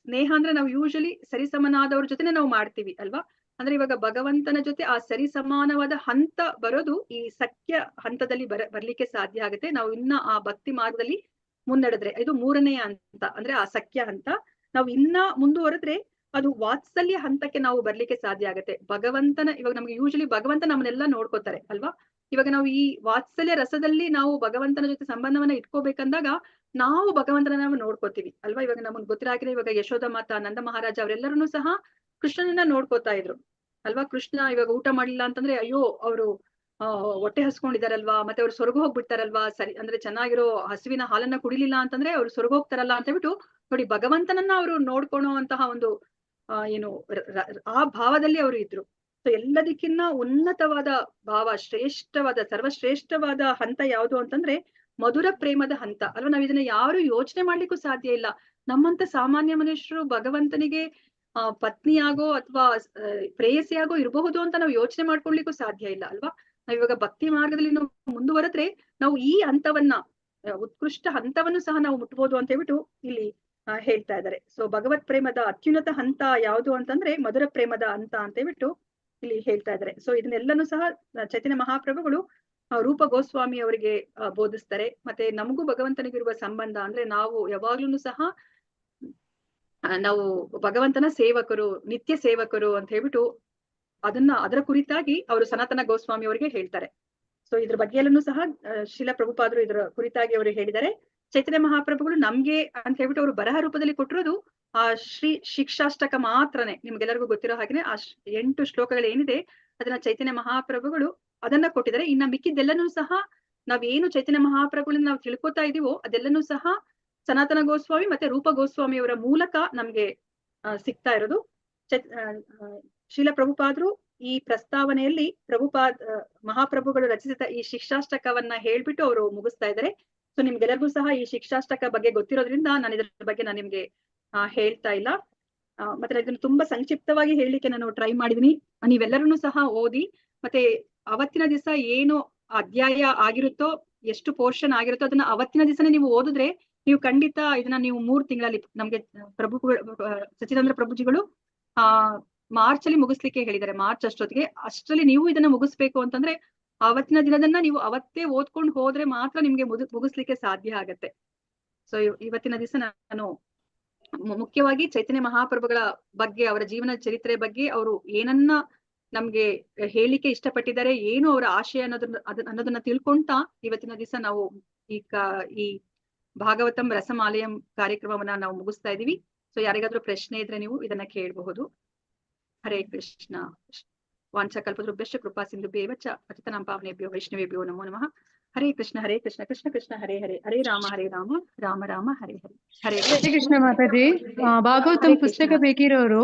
ಸ್ನೇಹ ಅಂದ್ರೆ ನಾವು ಯೂಶಲಿ ಸರಿಸಮನಾದವ್ರ ಜೊತೆನೆ ನಾವು ಮಾಡ್ತೀವಿ ಅಲ್ವಾ. ಅಂದ್ರೆ ಇವಾಗ ಭಗವಂತನ ಜೊತೆ ಆ ಸರಿಸಮಾನವಾದ ಹಂತ ಬರೋದು ಈ ಸಖ್ಯ ಹಂತದಲ್ಲಿ ಬರ್ಲಿಕ್ಕೆ ಸಾಧ್ಯ ಆಗುತ್ತೆ. ನಾವು ಇನ್ನ ಆ ಭಕ್ತಿ ಮಾರ್ಗದಲ್ಲಿ ಮುನ್ನಡೆದ್ರೆ ಇದು 3ನೇ ಹಂತ, ಅಂದ್ರೆ ಆ ಸಖ್ಯ ಹಂತ. ನಾವು ಇನ್ನ ಮುಂದುವರೆದ್ರೆ ಅದು ವಾತ್ಸಲ್ಯ ಹಂತಕ್ಕೆ ನಾವು ಬರ್ಲಿಕ್ಕೆ ಸಾಧ್ಯ ಆಗುತ್ತೆ. ಇವಾಗ ನಮ್ಗೆ ಯೂಶಲಿ ಭಗವಂತ ನಮ್ಮನ್ನೆಲ್ಲ ನೋಡ್ಕೋತಾರೆ ಅಲ್ವಾ. ಇವಾಗ ನಾವು ಈ ವಾತ್ಸಲ್ಯ ರಸದಲ್ಲಿ ನಾವು ಭಗವಂತನ ಜೊತೆ ಸಂಬಂಧವನ್ನ ಇಟ್ಕೋಬೇಕಂದಾಗ ನಾವು ಭಗವಂತನ ನಾವು ನೋಡ್ಕೋತೀವಿ ಅಲ್ವಾ. ಇವಾಗ ನಮಗ್ ಗೊತ್ತಿರಾಗಿದೆ, ಇವಾಗ ಯಶೋಧ ಮಾತಾ, ನಂದ ಮಹಾರಾಜ ಅವರೆಲ್ಲರೂ ಸಹ ಕೃಷ್ಣನನ್ನ ನೋಡ್ಕೋತಾ ಇದ್ರು ಅಲ್ವಾ. ಕೃಷ್ಣ ಇವಾಗ ಊಟ ಮಾಡಿಲ್ಲ ಅಂತಂದ್ರೆ ಅಯ್ಯೋ ಅವರು ಹೊಟ್ಟೆ ಹಸ್ಕೊಂಡಿದಾರಲ್ವಾ, ಮತ್ತೆ ಅವ್ರು ಸ್ವರ್ಗ ಹೋಗ್ಬಿಡ್ತಾರಲ್ವಾ, ಸರಿ ಅಂದ್ರೆ ಚೆನ್ನಾಗಿರೋ ಹಸುವಿನ ಹಾಲನ್ನ ಕುಡಿಲಿಲ್ಲ ಅಂತಂದ್ರೆ ಅವ್ರು ಸ್ವರ್ಗ ಹೋಗ್ತಾರಲ್ಲ ಅಂತ ಹೇಳ್ಬಿಟ್ಟು ನೋಡಿ ಭಗವಂತನನ್ನ ಅವರು ನೋಡ್ಕೊಳೋ ಅಂತಹ ಒಂದು ಆ ಭಾವದಲ್ಲಿ ಅವರು ಇದ್ರು. ಸೊ ಎಲ್ಲದಕ್ಕಿನ್ನ ಉನ್ನತವಾದ ಭಾವ, ಸರ್ವಶ್ರೇಷ್ಠವಾದ ಹಂತ ಯಾವುದು ಅಂತಂದ್ರೆ ಮಧುರ ಪ್ರೇಮದ ಹಂತ ಅಲ್ವಾ. ನಾವ್ ಇದನ್ನ ಯಾರು ಯೋಚನೆ ಮಾಡ್ಲಿಕ್ಕೂ ಸಾಧ್ಯ ಇಲ್ಲ. ನಮ್ಮಂತ ಸಾಮಾನ್ಯ ಮನುಷ್ಯರು ಭಗವಂತನಿಗೆ ಪತ್ನಿಯಾಗೋ ಅಥವಾ ಪ್ರೇಯಸಿಯಾಗೋ ಇರಬಹುದು ಅಂತ ನಾವು ಯೋಚನೆ ಮಾಡ್ಕೊಳ್ಲಿಕ್ಕೂ ಸಾಧ್ಯ ಇಲ್ಲ ಅಲ್ವಾ. ನಾವ್ ಇವಾಗ ಭಕ್ತಿ ಮಾರ್ಗದಲ್ಲಿ ನಾವು ಮುಂದುವರೆದ್ರೆ ನಾವು ಈ ಹಂತವನ್ನ, ಉತ್ಕೃಷ್ಟ ಹಂತವನ್ನು ಸಹ ನಾವು ಮುಟ್ಬೋದು ಅಂತ ಹೇಳ್ಬಿಟ್ಟು ಇಲ್ಲಿ ಹೇಳ್ತಾ ಇದ್ದಾರೆ. ಸೊ ಭಗವತ್ ಪ್ರೇಮದ ಅತ್ಯುನ್ನತ ಹಂತ ಯಾವುದು ಅಂತಂದ್ರೆ ಮಧುರ ಪ್ರೇಮದ ಹಂತ ಅಂತ ಹೇಳ್ಬಿಟ್ಟು ಇಲ್ಲಿ ಹೇಳ್ತಾ ಇದ್ದಾರೆ. ಸೊ ಇದನ್ನೆಲ್ಲನೂ ಸಹ ಚೈತನ್ಯ ಮಹಾಪ್ರಭುಗಳು ರೂಪ ಗೋಸ್ವಾಮಿ ಅವರಿಗೆ ಬೋಧಿಸ್ತಾರೆ. ಮತ್ತೆ ನಮಗೂ ಭಗವಂತನಿಗಿರುವ ಸಂಬಂಧ ಅಂದ್ರೆ ನಾವು ಯಾವಾಗ್ಲೂ ಸಹ ನಾವು ಭಗವಂತನ ಸೇವಕರು, ನಿತ್ಯ ಸೇವಕರು ಅಂತ ಹೇಳ್ಬಿಟ್ಟು ಅದರ ಕುರಿತಾಗಿ ಅವರು ಸನಾತನ ಗೋಸ್ವಾಮಿ ಅವರಿಗೆ ಹೇಳ್ತಾರೆ. ಸೊ ಇದ್ರ ಬಗ್ಗೆ ಎಲ್ಲನೂ ಸಹ ಶಿಲ ಪ್ರಭುಪಾದರು ಇದರ ಕುರಿತಾಗಿ ಅವರು ಹೇಳಿದ್ದಾರೆ. ಚೈತನ್ಯ ಮಹಾಪ್ರಭುಗಳು ನಮ್ಗೆ ಅಂತ ಹೇಳ್ಬಿಟ್ಟು ಅವರು ಬರಹ ರೂಪದಲ್ಲಿ ಕೊಟ್ಟಿರೋದು ಆ ಶ್ರೀ ಶಿಕ್ಷಾಷ್ಟಕ ಮಾತ್ರನೇ. ನಿಮ್ಗೆಲ್ಲರಿಗೂ ಗೊತ್ತಿರೋ ಹಾಗೆನೆ ಆ 8 ಶ್ಲೋಕಗಳು ಏನಿದೆ ಅದನ್ನ ಚೈತನ್ಯ ಮಹಾಪ್ರಭುಗಳು ಅದನ್ನ ಕೊಟ್ಟಿದ್ದಾರೆ. ಇನ್ನ ಮಿಕ್ಕಿದ್ದೆಲ್ಲನೂ ಸಹ ನಾವೇನು ಚೈತನ್ಯ ಮಹಾಪ್ರಭುಗಳಿಂದ ನಾವು ತಿಳ್ಕೊತಾ ಇದೀವೋ ಅದೆಲ್ಲನೂ ಸಹ ಸನಾತನ ಗೋಸ್ವಾಮಿ ಮತ್ತೆ ರೂಪ ಗೋಸ್ವಾಮಿಯವರ ಮೂಲಕ ನಮ್ಗೆ ಸಿಗ್ತಾ ಇರೋದು. ಶ್ರೀಲ ಪ್ರಭುಪಾದರು ಈ ಪ್ರಸ್ತಾವನೆಯಲ್ಲಿ ಮಹಾಪ್ರಭುಗಳು ರಚಿಸಿದ ಈ ಶಿಕ್ಷಾಷ್ಟಕವನ್ನ ಹೇಳ್ಬಿಟ್ಟು ಅವರು ಮುಗಿಸ್ತಾ ಇದ್ದಾರೆ. ಸೊ ನಿಮ್ಗೆಲ್ಲರಿಗೂ ಸಹ ಈ ಶಿಕ್ಷಾಷ್ಟಕ ಬಗ್ಗೆ ಗೊತ್ತಿರೋದ್ರಿಂದ ನಾನು ಇದ್ರ ಬಗ್ಗೆ ನಾನು ನಿಮ್ಗೆ ಹೇಳ್ತಾ ಇಲ್ಲ. ಮತ್ತೆ ಇದನ್ನು ತುಂಬಾ ಸಂಕ್ಷಿಪ್ತವಾಗಿ ಹೇಳಲಿಕ್ಕೆ ನಾನು ಟ್ರೈ ಮಾಡಿದೀನಿ. ನೀವೆಲ್ಲರೂ ಸಹ ಓದಿ ಮತ್ತೆ ಅವತ್ತಿನ ದಿವಸ ಏನು ಅಧ್ಯಾಯ ಆಗಿರುತ್ತೋ, ಎಷ್ಟು ಪೋರ್ಷನ್ ಆಗಿರುತ್ತೋ ಅದನ್ನ ಅವತ್ತಿನ ದಿವಸನೇ ನೀವು ಓದಿದ್ರೆ ನೀವು ಖಂಡಿತ ಇದನ್ನ ನೀವು 3 ತಿಂಗಳಲ್ಲಿ ನಮ್ಗೆ ಸಚ್ಚಿದಾನಂದ ಪ್ರಭುಜಿಗಳು ಮಾರ್ಚ್ ಅಲ್ಲಿ ಮುಗಿಸ್ಲಿಕ್ಕೆ ಹೇಳಿದ್ದಾರೆ. ಮಾರ್ಚ್ ಅಷ್ಟರಲ್ಲಿ ನೀವು ಇದನ್ನ ಮುಗಿಸ್ಬೇಕು ಅಂತಂದ್ರೆ ಅವತ್ತಿನ ದಿನದನ್ನ ನೀವು ಅವತ್ತೇ ಓದ್ಕೊಂಡು ಹೋದ್ರೆ ಮಾತ್ರ ನಿಮ್ಗೆ ಮುಗಿಸ್ಲಿಕ್ಕೆ ಸಾಧ್ಯ ಆಗತ್ತೆ. ಸೊ ಇವತ್ತಿನ ದಿವಸ ನಾನು ಮುಖ್ಯವಾಗಿ ಚೈತನ್ಯ ಮಹಾಪ್ರಭುಗಳ ಬಗ್ಗೆ, ಅವರ ಜೀವನ ಚರಿತ್ರೆ ಬಗ್ಗೆ ಅವರು ಏನನ್ನ ನಮ್ಗೆ ಹೇಳಿಕೆ ಇಷ್ಟಪಟ್ಟಿದ್ದಾರೆ, ಏನು ಅವರ ಆಶಯ ಅನ್ನೋದನ್ನ ತಿಳ್ಕೊಂತ ಇವತ್ತಿನ ದಿವಸ ನಾವು ಈ ಭಾಗವತಂ ರಸಮಾಲಯಂ ಕಾರ್ಯಕ್ರಮವನ್ನ ನಾವು ಮುಗಿಸ್ತಾ ಇದೀವಿ. ಸೊ ಯಾರಿಗಾದ್ರೂ ಪ್ರಶ್ನೆ ಇದ್ರೆ ನೀವು ಇದನ್ನ ಕೇಳಬಹುದು. ಹರೇ ಕೃಷ್ಣ. ವಾಂಛಕಲ್ಪತರುಭ್ಯಶ್ಚ ಕೃಪಾ ಸಿಂಧುಭ್ಯೇವ ಚ ಪತಿತಾನಾಂ ಪಾವನೇಭ್ಯೋ ವೈಷ್ಣವೇಭ್ಯೋ ನಮೋ ನಮಃ. ಹರೇ ಕೃಷ್ಣ ಕೃಷ್ಣ ಕೃಷ್ಣ ಹರೇ ಹರೇ, ಹರೇ ರಾಮ ರಾಮ ರಾಮ ಹರೇ ಹರೇ. ಹರೇ ಕೃಷ್ಣ ಮಾತಾಜಿ, ಭಾಗವತಂ ಪುಸ್ತಕ ಬೇಕಿರೋರು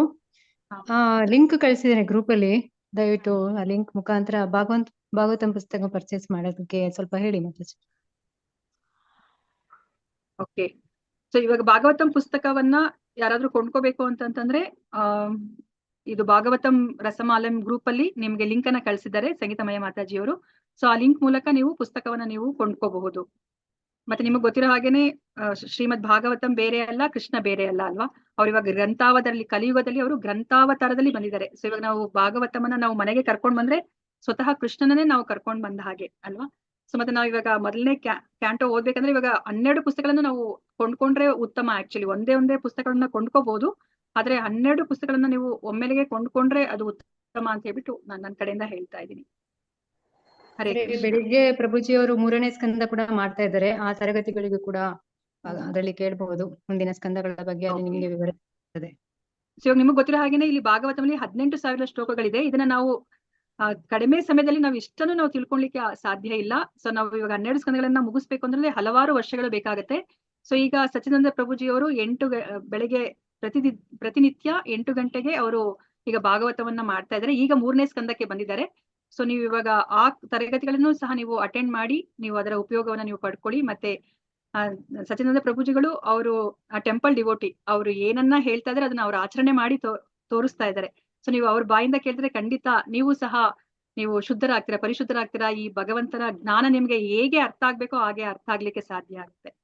ಲಿಂಕ್ ಕಳಿಸಿದ್ದೇನೆ ಗ್ರೂಪ್ ಅಲ್ಲಿ. ದಯವಿಟ್ಟು ಆ ಲಿಂಕ್ ಮುಖಾಂತರ ಭಾಗವತಂ ಪುಸ್ತಕ ಪರ್ಚೇಸ್ ಮಾಡೋದಕ್ಕೆ ಸ್ವಲ್ಪ ಹೇಳಿ ಮಾತಾಜಿ. ಓಕೆ. ಸೊ ಇವಾಗ ಭಾಗವತಂ ಪುಸ್ತಕವನ್ನ ಯಾರಾದ್ರೂ ಕೊಂಡ್ಕೋಬೇಕು ಅಂತಂದ್ರೆ ಇದು ಭಾಗವತಂ ರಸಮಾಲಯಂ ಗ್ರೂಪ್ ಅಲ್ಲಿ ನಿಮ್ಗೆ ಲಿಂಕ್ ಅನ್ನ ಕಳಿಸಿದ್ದಾರೆ ಸಂಗೀತಮಯ ಮಾತಾಜಿಯವರು. ಸೊ ಆ ಲಿಂಕ್ ಮೂಲಕ ನೀವು ಪುಸ್ತಕವನ್ನ ನೀವು ಕೊಂಡ್ಕೋಬಹುದು. ಮತ್ತೆ ನಿಮಗ್ ಗೊತ್ತಿರೋ ಹಾಗೇನೆ ಶ್ರೀಮದ್ ಭಾಗವತಂ ಬೇರೆ ಅಲ್ಲ, ಕೃಷ್ಣ ಬೇರೆ ಅಲ್ಲ ಅಲ್ವಾ. ಅವ್ರು ಇವಾಗ ಗ್ರಂಥಾವತಾರದಲ್ಲಿ, ಕಲಿಯುಗದಲ್ಲಿ ಅವರು ಗ್ರಂಥಾವತಾರದಲ್ಲಿ ಬಂದಿದ್ದಾರೆ. ಸೊ ಇವಾಗ ನಾವು ಭಾಗವತಮನ್ನ ನಾವು ಮನೆಗೆ ಕರ್ಕೊಂಡ್ ಬಂದ್ರೆ ಸ್ವತಃ ಕೃಷ್ಣನನ್ನೇ ನಾವು ಕರ್ಕೊಂಡ್ ಬಂದ ಹಾಗೆ ಅಲ್ವಾ. ಸೊ ಮತ್ತೆ ನಾವ್ ಇವಾಗ ಮೊದಲನೇ ಕ್ಯಾಂಟೋ ಓದ್ಬೇಕಂದ್ರೆ ಇವಾಗ 12 ಪುಸ್ತಕಗಳನ್ನ ನಾವು ಕೊಂಡ್ಕೊಂಡ್ರೆ ಉತ್ತಮ. ಆಕ್ಚುಲಿ ಒಂದೇ ಪುಸ್ತಕಗಳನ್ನ ಕೊಂಡ್ಕೋಬಹುದು, ಆದ್ರೆ 12 ಪುಸ್ತಕಗಳನ್ನ ನೀವು ಒಮ್ಮೆಲೆಗೆ ಕೊಂಡ್ಕೊಂಡ್ರೆ ಅದು ಉತ್ತಮ ಅಂತ ಹೇಳ್ಬಿಟ್ಟು ನಾನು ನನ್ನ ಕಡೆಯಿಂದ ಹೇಳ್ತಾ ಇದ್ದೀನಿ. ಬೆಳಿಗ್ಗೆ ಪ್ರಭುಜಿಯವರು 3ನೇ ಸ್ಕಂದ ಕೂಡ ಮಾಡ್ತಾ ಇದ್ದಾರೆ. ಆ ತರಗತಿಗಳಿಗೂ ಕೂಡ ಅದರಲ್ಲಿ ಕೇಳಬಹುದು. ಮುಂದಿನ ಸ್ಕಂದಗಳ ಬಗ್ಗೆ ಅಲ್ಲಿ ನಿಮಗೆ ವಿವರ ಇರ್ತದೆ. ಸೊ ಇವಾಗ ನಿಮ್ಗೆ ಗೊತ್ತಿರೋ ಹಾಗೇನೆ ಇಲ್ಲಿ ಭಾಗವತದಲ್ಲಿ 18,000 ಶ್ಲೋಕಗಳಿದೆ. ಇದನ್ನ ನಾವು ಕಡಿಮೆ ಸಮಯದಲ್ಲಿ ನಾವು ಇಷ್ಟನ್ನು ನಾವು ತಿಳ್ಕೊಳ್ಲಿಕ್ಕೆ ಸಾಧ್ಯ ಇಲ್ಲ. ಸೊ ನಾವು ಇವಾಗ 12 ಸ್ಕಂದಗಳನ್ನ ಮುಗಿಸ್ಬೇಕು ಅಂದ್ರೆ ಹಲವಾರು ವರ್ಷಗಳು ಬೇಕಾಗತ್ತೆ. ಸೊ ಈಗ ಸಚ್ಚಿದಾನಂದ ಪ್ರಭುಜಿಯವರು ಬೆಳಗ್ಗೆ ಪ್ರತಿನಿತ್ಯ 8 ಗಂಟೆಗೆ ಅವರು ಈಗ ಭಾಗವತವನ್ನ ಮಾಡ್ತಾ ಇದ್ದಾರೆ. ಈಗ 3ನೇ ಸ್ಕಂದಕ್ಕೆ ಬಂದಿದ್ದಾರೆ. ಸೊ ನೀವು ಇವಾಗ ಆ ತರಗತಿಗಳನ್ನು ಸಹ ನೀವು ಅಟೆಂಡ್ ಮಾಡಿ ನೀವು ಅದರ ಉಪಯೋಗವನ್ನ ನೀವು ಪಡ್ಕೊಳ್ಳಿ. ಮತ್ತೆ ಸಚ್ಚಿದಾನಂದ ಪ್ರಭುಜಿಗಳು ಅವರು ಟೆಂಪಲ್ ಡಿವೋಟಿ, ಅವರು ಏನನ್ನ ಹೇಳ್ತಾ ಇದಾರೆ ಅದನ್ನ ಅವ್ರು ಆಚರಣೆ ಮಾಡಿ ತೋರಿಸ್ತಾ ಇದ್ದಾರೆ. ಸೊ ನೀವು ಅವ್ರ ಬಾಯಿಂದ ಕೇಳಿದ್ರೆ ಖಂಡಿತ ನೀವು ಸಹ ನೀವು ಶುದ್ಧರಾಗ್ತೀರಾ, ಪರಿಶುದ್ಧರಾಗ್ತೀರಾ. ಈ ಭಗವಂತನ ಜ್ಞಾನ ನಿಮ್ಗೆ ಹೇಗೆ ಅರ್ಥ ಆಗ್ಬೇಕೋ ಹಾಗೆ ಅರ್ಥ ಆಗ್ಲಿಕ್ಕೆ ಸಾಧ್ಯ ಆಗುತ್ತೆ.